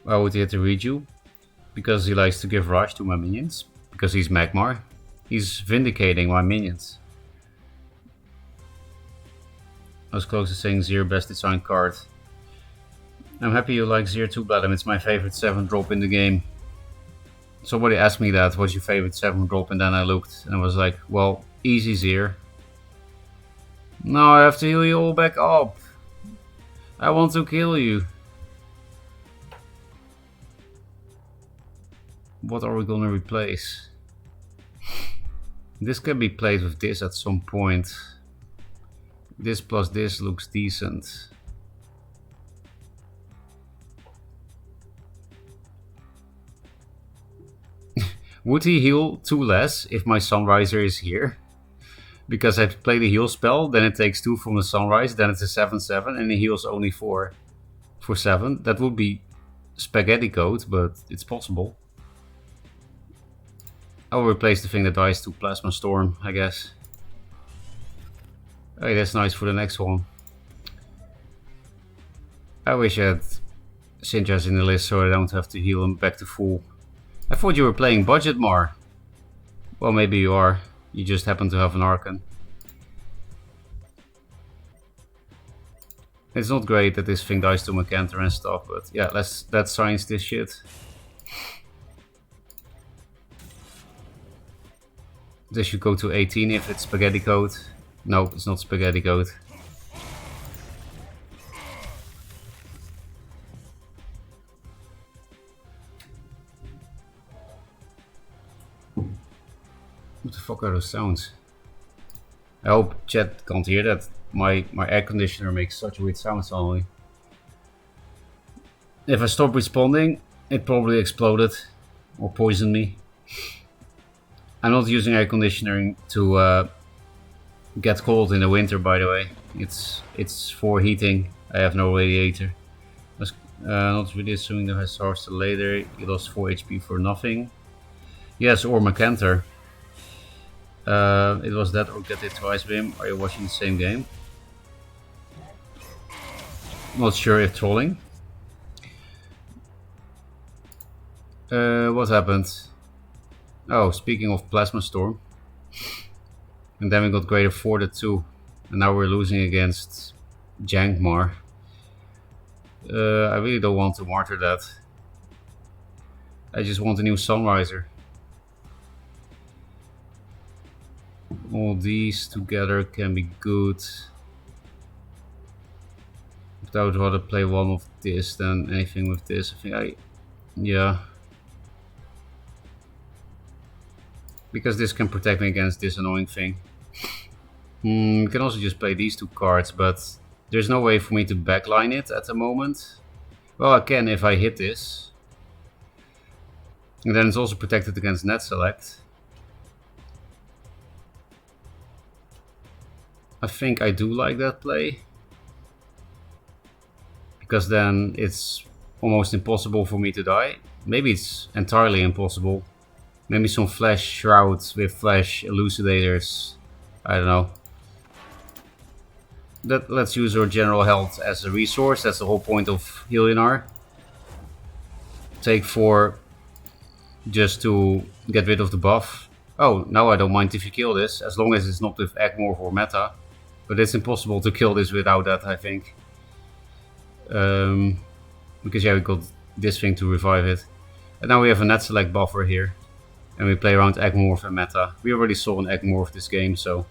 Why would he have to read you? Because he likes to give rush to my minions. Because he's Magmar. He's vindicating my minions. I was close to saying Zir best designed card. I'm happy you like Zir 2 Bladem. It's my favorite 7 drop in the game. Somebody asked me that, what's your favorite 7 drop? And then I looked and I was like, well, easy Zir. No, I have to heal you all back up. I want to kill you. What are we gonna replace? This can be played with this at some point. This plus this looks decent. Would he heal 2 less if my Sunriser is here? Because I play the heal spell, then it takes 2 from the Sunrise, then it's a 7/7, and he heals only 4 for 7. That would be spaghetti code, but it's possible. I will replace the thing that dies to Plasma Storm, I guess. Hey, that's nice for the next one. I wish I had Sinjas in the list so I don't have to heal him back to full. I thought you were playing Budget Mar. Well, maybe you are. You just happen to have an Archon. It's not great that this thing dies to Macanther and stuff, but yeah, let's science this shit. This should go to 18 if it's spaghetti code. No, it's not spaghetti code. What the fuck are those sounds? I hope chat can't hear that. My air conditioner makes such weird sounds suddenly. If I stop responding, it probably exploded or poisoned me. I'm not using air conditioning to get cold in the winter, by the way. It's for heating. I have no radiator. I was not really assuming that I sourced it later. He lost 4 HP for nothing. Yes, or Macanther. It was that or get it twice, Bim. Are you watching the same game? Not sure if trolling. What happened? Oh, speaking of Plasma Storm. And then we got Greater 4-2. And now we're losing against Jankmar. I really don't want to martyr that. I just want a new Sunriser. All these together can be good. But I would rather play one of this than anything with this. I think yeah. Because this can protect me against this annoying thing. You can also just play these 2 cards, but there's no way for me to backline it at the moment. Well, I can if I hit this. And then it's also protected against net select. I think I do like that play. Because then it's almost impossible for me to die. Maybe it's entirely impossible. Maybe some Flash Shrouds with Flash Elucidators. I don't know. Let's use our general health as a resource. That's the whole point of Helinar. Take 4 just to Get rid of the buff. Oh, now I don't mind if you kill this, as long as it's not with Egmorph or Meta. But it's impossible to kill this without that, I think. Because yeah, we got this thing to revive it. And now we have a net select buffer here. And we play around Egmorph and Meta. We already saw an Egmorph this game, so...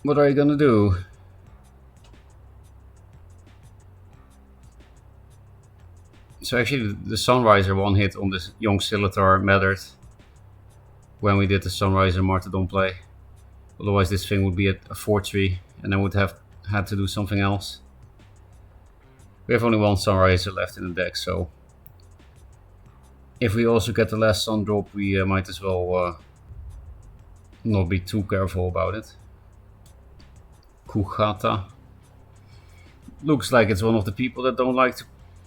What are you gonna do? So actually the Sunriser one hit on this young Scimitar mattered when we did the Sunriser Martyrdom play. Otherwise this thing would be at a 4-3 and I would have had to do something else. We have only one Sunriser left in the deck, so if we also get the last Sun drop, we might as well not be too careful about it. Kugata. Looks like it's one of the people that don't like to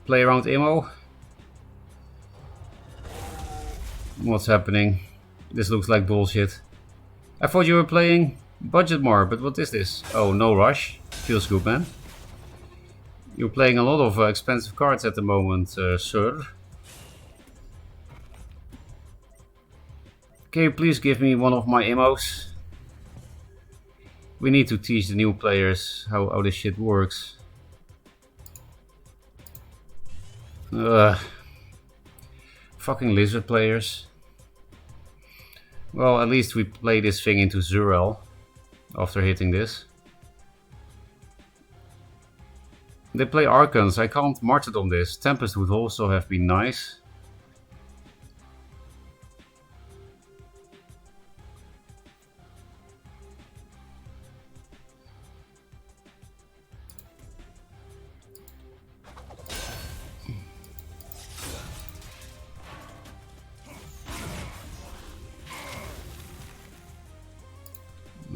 play around Immo. What's happening? This looks like bullshit. I thought you were playing Budget Mar, but what is this? Oh, no rush. Feels good, man. You're playing a lot of expensive cards at the moment, sir. Can you please give me one of my Immos? We need to teach the new players how this shit works. Fucking lizard players. Well, at least we play this thing into Zurel after hitting this. They play Archons. I can't Martyrdom this. Tempest would also have been nice.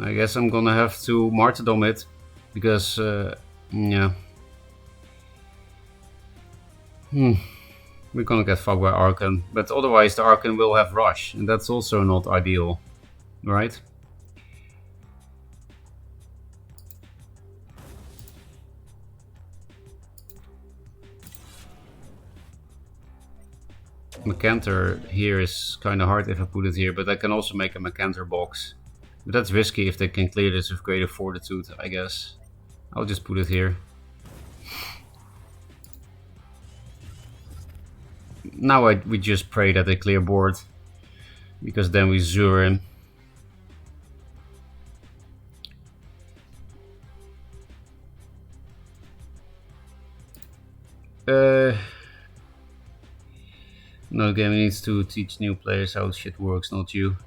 I guess I'm gonna have to Martyrdom it, because, yeah. We're gonna get fucked by Archon, but otherwise the Archon will have Rush, and that's also not ideal, right? Mecanter here is kinda hard if I put it here, but I can also make a Mecanter box. But that's risky if they can clear this with greater fortitude, I guess. I'll just put it here. Now we just pray that they clear board, because then we Zur him. No, game needs to teach new players how shit works, not you.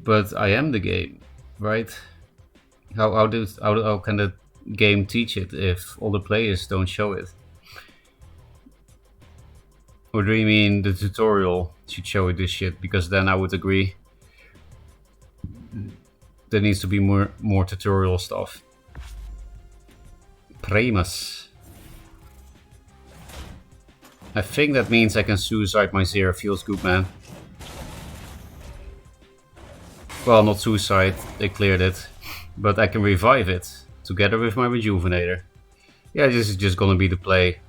But I am the game, right? How can the game teach it if all the players don't show it? Or do you mean the tutorial should show it this shit? Because then I would agree. There needs to be more tutorial stuff. Primus. I think that means I can suicide my Zera. Feels good, man. Well, not suicide, they cleared it. But I can revive it together with my Rejuvenator. Yeah, this is just gonna be the play.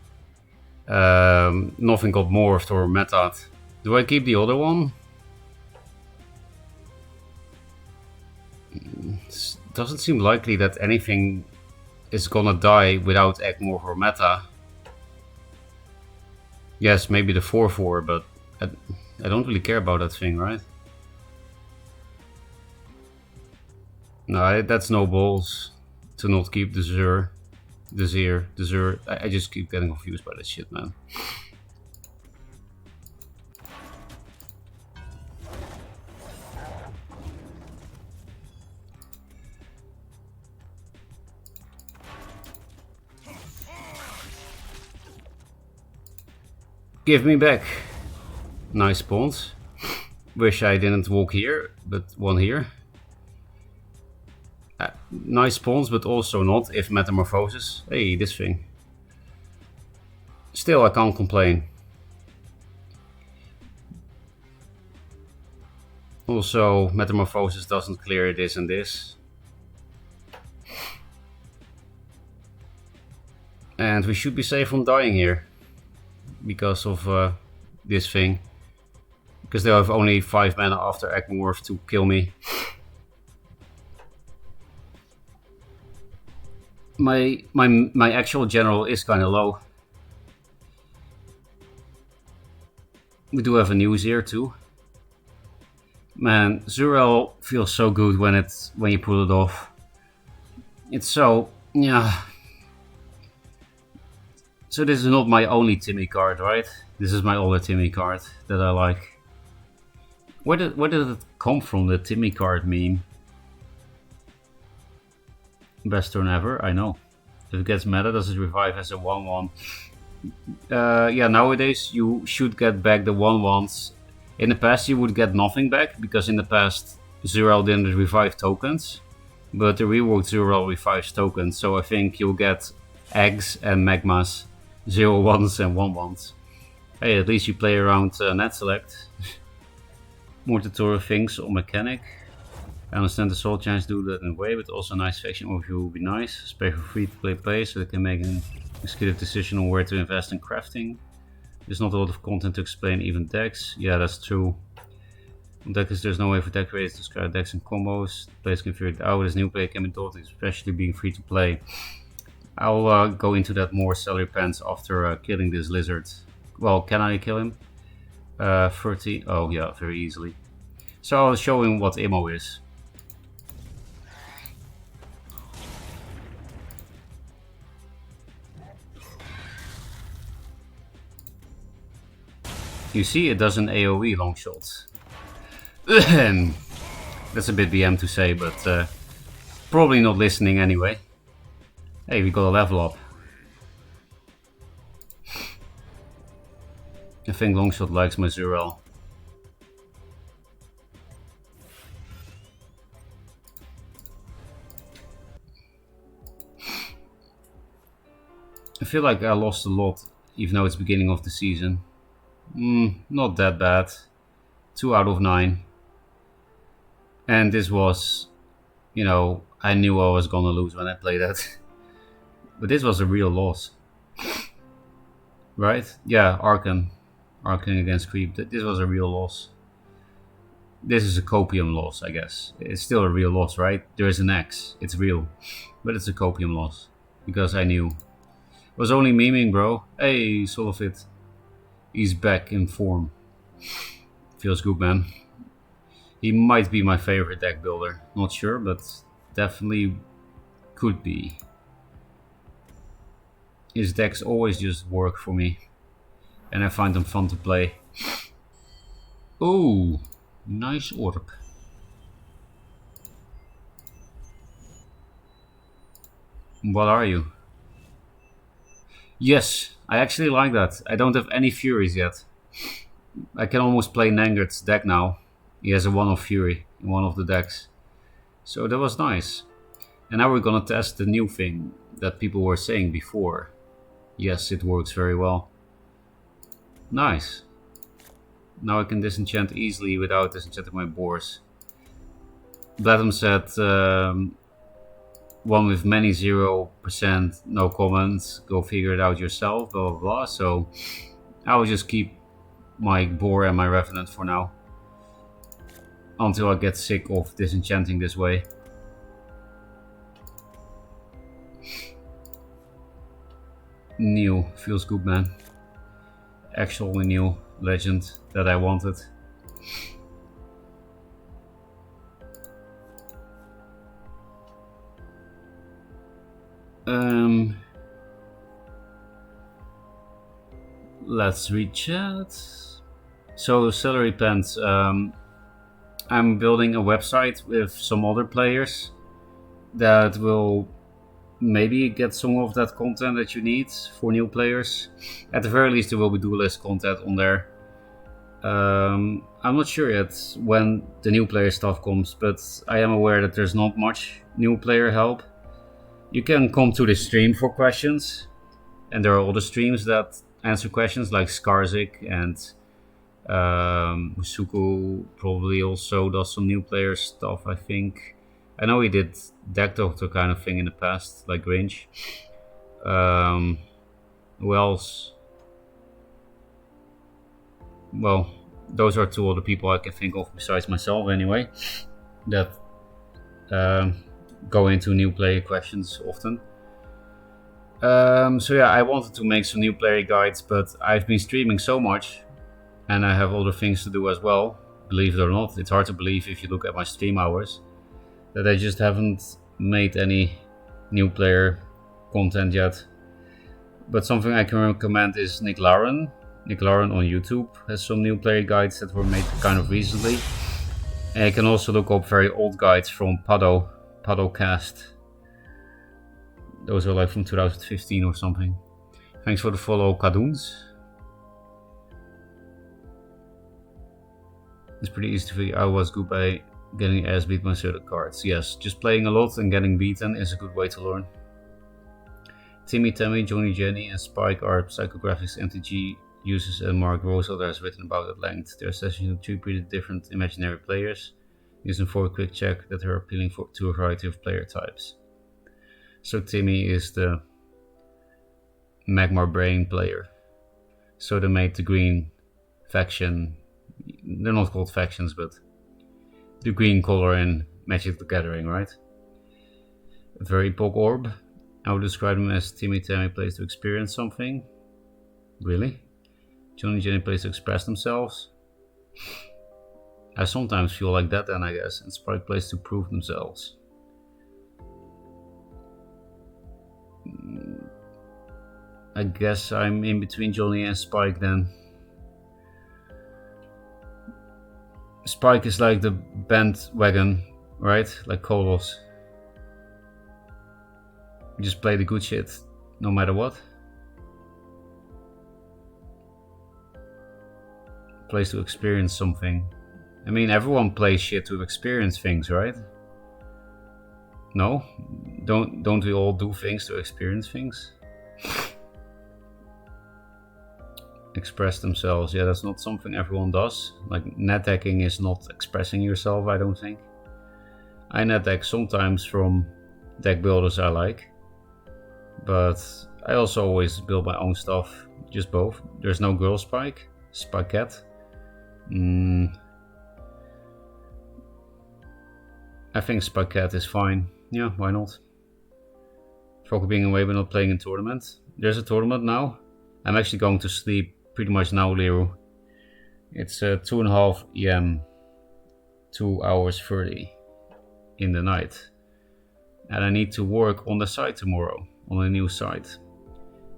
Nothing got morphed or meta'd. Do I keep the other one? It doesn't seem likely that anything is gonna die without Egmorph or meta. Yes, maybe the 4-4, but I don't really care about that thing, right? No, that's no balls to not keep the Zur. The Zur. I just keep getting confused by that shit, man. Give me back. Nice spawns. Wish I didn't walk here, but one here. Nice spawns, but also not if Metamorphosis. Hey, this thing. Still, I can't complain. Also, Metamorphosis doesn't clear this and this. And we should be safe from dying here because of this thing. Because they have only 5 mana after Agmorph to kill me. My actual general is kind of low. We do have a news here too. Man, Zurel feels so good when you pull it off. It's so yeah. So this is not my only Timmy card, right? This is my other Timmy card that I like. Where did it come from? The Timmy card meme. Best turn ever. I know. If it gets meta, does it revive as a 1/1? Yeah, nowadays you should get back the 1/1s. In the past, you would get nothing back because in the past, Zurel didn't revive tokens, but the reworked Zurel revives tokens. So I think you'll get eggs and magmas, 0/1s and 1/1s. Hey, at least you play around net select. More tutorial things on mechanic. I understand the soul chance do that in a way, but also a nice faction overview would be nice, especially for free-to-play players, so they can make an executive decision on where to invest in crafting. There's not a lot of content to explain even decks. Yeah, that's true. On decks, there's no way for deck creators to describe decks and combos. Players can figure it out as new player can be taught, especially being free to play. I'll go into that more salary pants after killing this lizard. Well, can I kill him? 30. Oh yeah, very easily. So I'll show him what Immo is. You see, it does an AoE long shot. That's a bit BM to say, but probably not listening anyway. Hey, we got a level up. I think Longshot likes my Zurel. I feel like I lost a lot, even though it's beginning of the season. Not that bad. 2 out of 9. And this was, you know, I knew I was gonna lose when I played that. But this was a real loss. Right? Yeah, Arcan. Arcan against Creep. This was a real loss. This is a copium loss, I guess. It's still a real loss, right? There is an X. It's real. But it's a copium loss. Because I knew. Was only memeing, bro. Hey, Solofit. He's back in form. Feels good, man. He might be my favorite deck builder. Not sure, but definitely could be. His decks always just work for me. And I find them fun to play. Oh, nice orb. What are you? Yes, I actually like that. I don't have any Furies yet. I can almost play Nangert's deck now. He has a 1-off Fury in one of the decks. So that was nice. And now we're gonna test the new thing that people were saying before. Yes, it works very well. Nice. Now I can disenchant easily without disenchanting my boars. Blatham said one with many 0%, no comments, go figure it out yourself, blah blah blah. So I will just keep my boar and my revenant for now. Until I get sick of disenchanting this way. New, feels good, man. Actually new legend that I wanted. Let's read chat. So salary plans. I'm building a website with some other players that will maybe get some of that content that you need for new players. At the very least, there will be Duelyst content on there. I'm not sure yet when the new player stuff comes, but I am aware that there's not much new player help. You can come to the stream for questions, and there are other streams that answer questions like Skarzik and Musuku probably also does some new player stuff, I think. I know he did deck doctor kind of thing in the past, like Grange. Um, who else? Well, those are two other people I can think of besides myself, anyway, that um, go into new player questions often. So yeah, I wanted to make some new player guides, but I've been streaming so much, and I have other things to do as well. Believe it or not, it's hard to believe if you look at my stream hours that I just haven't made any new player content yet. But something I can recommend is Nick Lauren. Nick Lauren on YouTube has some new player guides that were made kind of recently. And you can also look up very old guides from Padocast. Those are like from 2015 or something. Thanks for the follow, Kadoons. It's pretty easy to figure out what's good by getting ass beat by certain cards. Yes, just playing a lot and getting beaten is a good way to learn. Timmy Tammy, Johnny Jenny, and Spike are psychographics MTG users, and Mark Rosel has written about at length. Their sessions of two pretty different imaginary players, using for a quick check that are appealing to a variety of player types. So Timmy is the Magmar Brain player. So they made the green faction. They're not called factions, but the green color in Magic the Gathering, right? A very Pog Orb. I would describe them as Timmy Tammy plays to experience something. Really? Johnny Jenny plays to express themselves. I sometimes feel like that then, I guess. And Spike plays to prove themselves. I guess I'm in between Johnny and Spike then. Spike is like the bandwagon, right? Like Kolos. You just play the good shit, no matter what. Plays to experience something. I mean, everyone plays shit to experience things, right? No? Don't we all do things to experience things? Express themselves. Yeah, that's not something everyone does. Like, net decking is not expressing yourself, I don't think. I net deck sometimes from deck builders I like. But I also always build my own stuff. Just both. There's no girl Spike. Spikette. I think Spikette is fine. Yeah, why not? Ferocca being away but not playing in tournament. There's a tournament now. I'm actually going to sleep pretty much now, Leru. It's 2:30 AM, 2 hours 30 in the night. And I need to work on the site tomorrow, on a new site.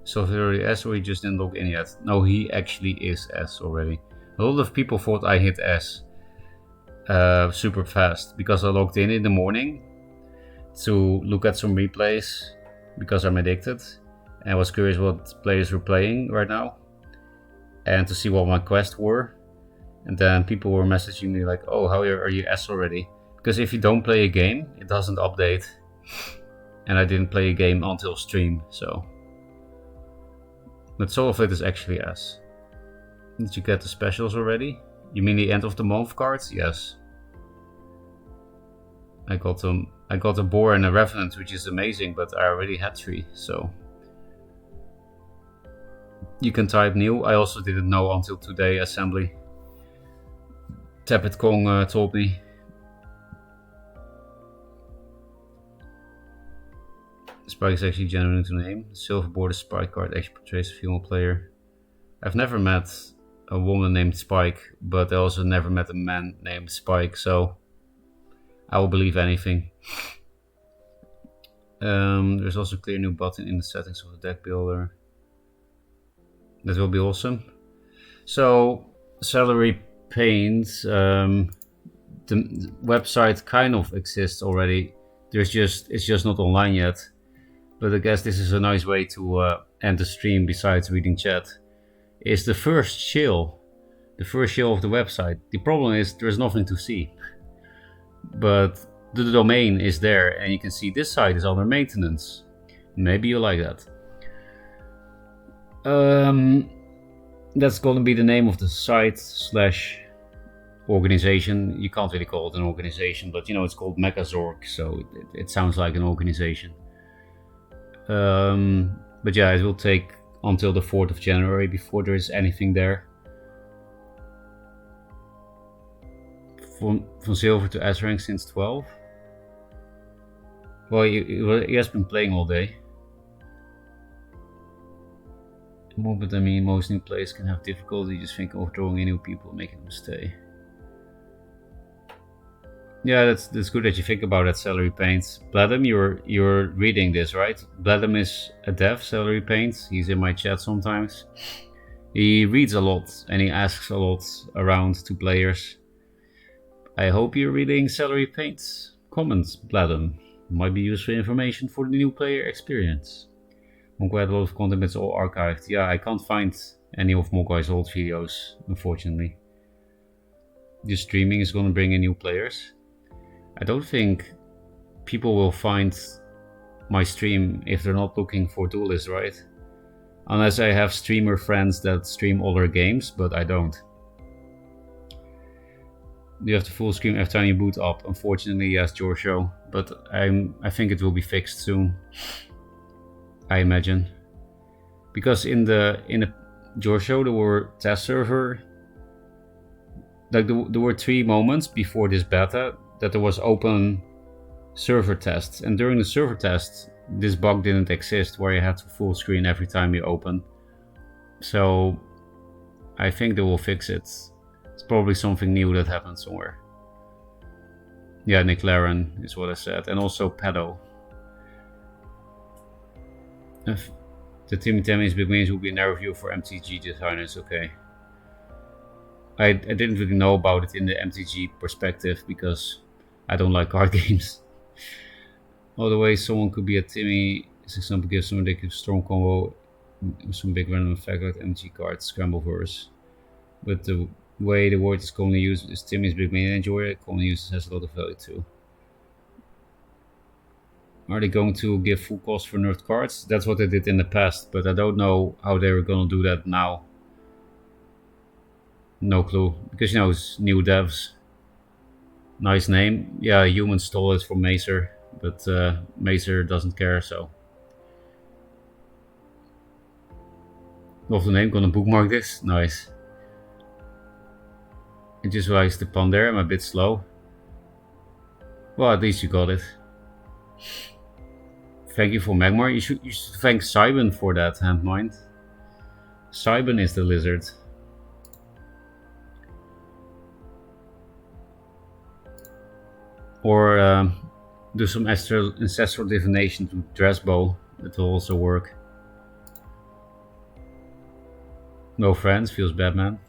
So if he already S or he just didn't log in yet? No, he actually is S already. A lot of people thought I hit S super fast because I logged in the morning to look at some replays because I'm addicted. And I was curious what players were playing right now and to see what my quests were. And then people were messaging me like, oh, how are you S already? Because if you don't play a game, it doesn't update. And I didn't play a game until stream, so. But some of it is actually S. Did you get the specials already? You mean the end of the month cards? Yes. I got them. I got a Boar and a Revenant, which is amazing, but I already had 3, so. You can type new. I also didn't know until today, assembly. Tepid Kong told me. Spike is actually genuine to name. The silver border Spike card actually portrays a female player. I've never met a woman named Spike, but I also never met a man named Spike, so I will believe anything. There's also a clear new button in the settings of the deck builder. That will be awesome. So, Salary Paint, the website kind of exists already. It's just not online yet. But I guess this is a nice way to end the stream besides reading chat. Is the first shell of the website. The problem is there's nothing to see. But the domain is there and you can see this site is under maintenance. Maybe you like that. That's gonna be the name of the site / organization. You can't really call it an organization, but you know, it's called Megazorg, so it sounds like an organization. But yeah, it will take until the 4th of January before there is anything there. From silver to S rank since 12. Well, he has been playing all day. But I mean, most new players can have difficulty just thinking of drawing in new people and making them stay. Yeah, that's good that you think about that. Salary Paint. Bladem, you're reading this, right? Bladem is a dev, Salary Paint. He's in my chat sometimes. He reads a lot and he asks a lot around to players. I hope you're reading Salary Paint's comments, Bladem. Might be useful information for the new player experience. Mogwai had a lot of content, but it's all archived. Yeah, I can't find any of Mogwai's old videos, unfortunately. This streaming is gonna bring in new players. I don't think people will find my stream if they're not looking for Duelyst, right? Unless I have streamer friends that stream other games, but I don't. You have the full screen every time you boot up. Unfortunately, yes, Giorgio, but I think it will be fixed soon. I imagine, because in the Giorgio there were test server. Like there were 3 moments before this beta that there was open server tests, and during the server test this bug didn't exist where you had to full screen every time you open. So I think they will fix it. It's probably something new that happened somewhere. Yeah, Nick Laren is what I said, and also Pedo. If the Timmy Tammy's big wins will be in our review for MTG designers, okay. I didn't really know about it in the MTG perspective because I don't like card games. Other way someone could be a Timmy, for example, give some ridiculous strong combo with some big random effect like MTG cards, scramble verse. But the way the word is commonly used is Timmy's big main enjoyer, commonly used has a lot of value too. Are they going to give full cost for nerd cards? That's what they did in the past, but I don't know how they're going to do that now. No clue, because you know it's new devs. Nice name. Yeah, Human stole it from Macer, but Macer doesn't care, so. Love the name, gonna bookmark this. Nice. I just realized the pun there, I'm a bit slow. Well, at least you got it. Thank you for Magmar. You should thank Cybin for that, Handmind. Cybin is the lizard. Or do some ancestral divination to Dressbow. That will also work. No friends, feels bad, man.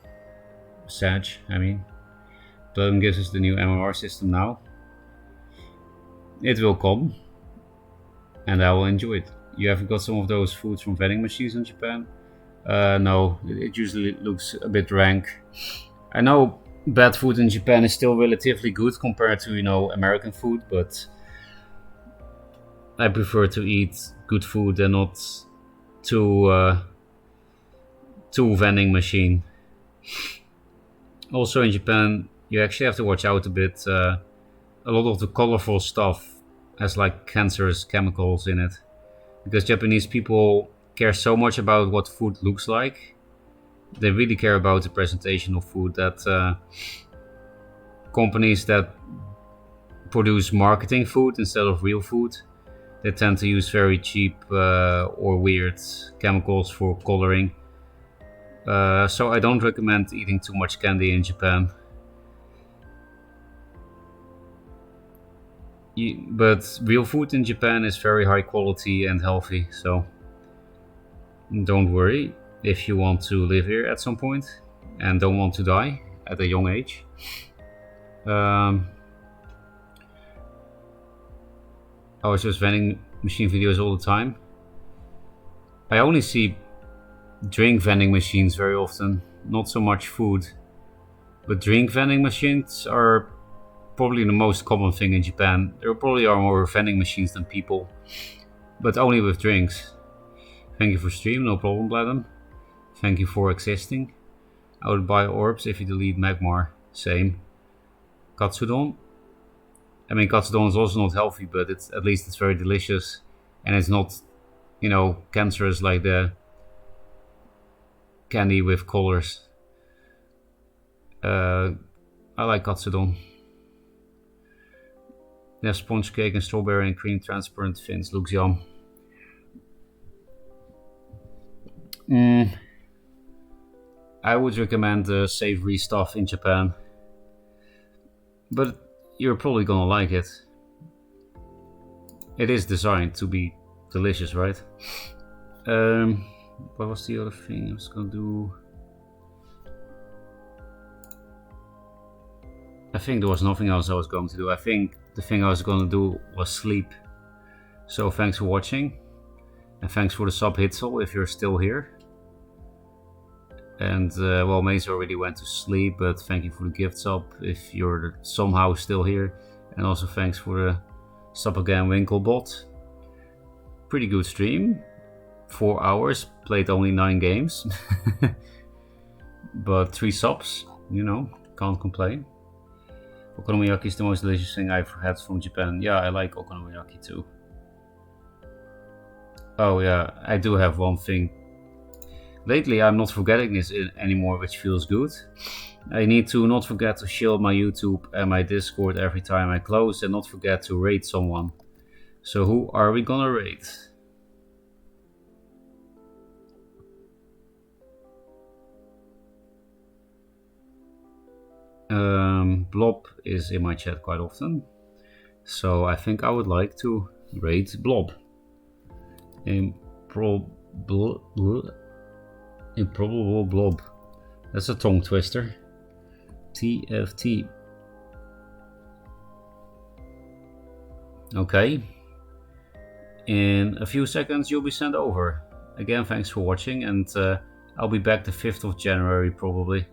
Sag, I mean. Bloodham gives us the new MMR system now. It will come. And I will enjoy it. You ever got some of those foods from vending machines in Japan? No, it usually looks a bit rank. I know bad food in Japan is still relatively good compared to, you know, American food, but I prefer to eat good food and not to vending machine. Also in Japan, you actually have to watch out a bit. A lot of the colorful stuff has like cancerous chemicals in it, because Japanese people care so much about what food looks like. They really care about the presentation of food that companies that produce marketing food instead of real food, they tend to use very cheap or weird chemicals for coloring. So I don't recommend eating too much candy in Japan. But real food in Japan is very high quality and healthy, so don't worry if you want to live here at some point and don't want to die at a young age. I was just vending machine videos all the time. I only see drink vending machines very often, not so much food. But drink vending machines are probably the most common thing in Japan. There probably are more vending machines than people, but only with drinks. Thank you for stream, no problem, Bladem. Thank you for existing. I would buy orbs if you delete Magmar. Same. Katsudon. I mean, katsudon is also not healthy, but at least it's very delicious, and it's not cancerous like the candy with colors. Uh, I like katsudon. They have sponge cake and strawberry and cream transparent fins. Looks yum. Mm, I would recommend the savory stuff in Japan, but you're probably gonna like it. It is designed to be delicious, right? Um, what was the other thing I was gonna do? I think there was nothing else I was going to do. I think the thing I was gonna do was sleep. So thanks for watching, and thanks for the sub Hitzel if you're still here. And well, Maze already went to sleep, but thank you for the gift sub if you're somehow still here. And also thanks for the sub again, Winklebot. Pretty good stream. 4 hours, played only 9 games. But 3 subs, can't complain. Okonomiyaki is the most delicious thing I've had from Japan. Yeah, I like okonomiyaki too. Oh yeah, I do have one thing. Lately I'm not forgetting this anymore, which feels good. I need to not forget to shield my YouTube and my Discord every time I close, and not forget to rate someone. So who are we gonna rate? Blob is in my chat quite often, so I think I would like to rate Blob. Improbable Blob. That's a tongue twister. TFT. Okay. In a few seconds you'll be sent over. Again, thanks for watching, and I'll be back the 5th of January probably.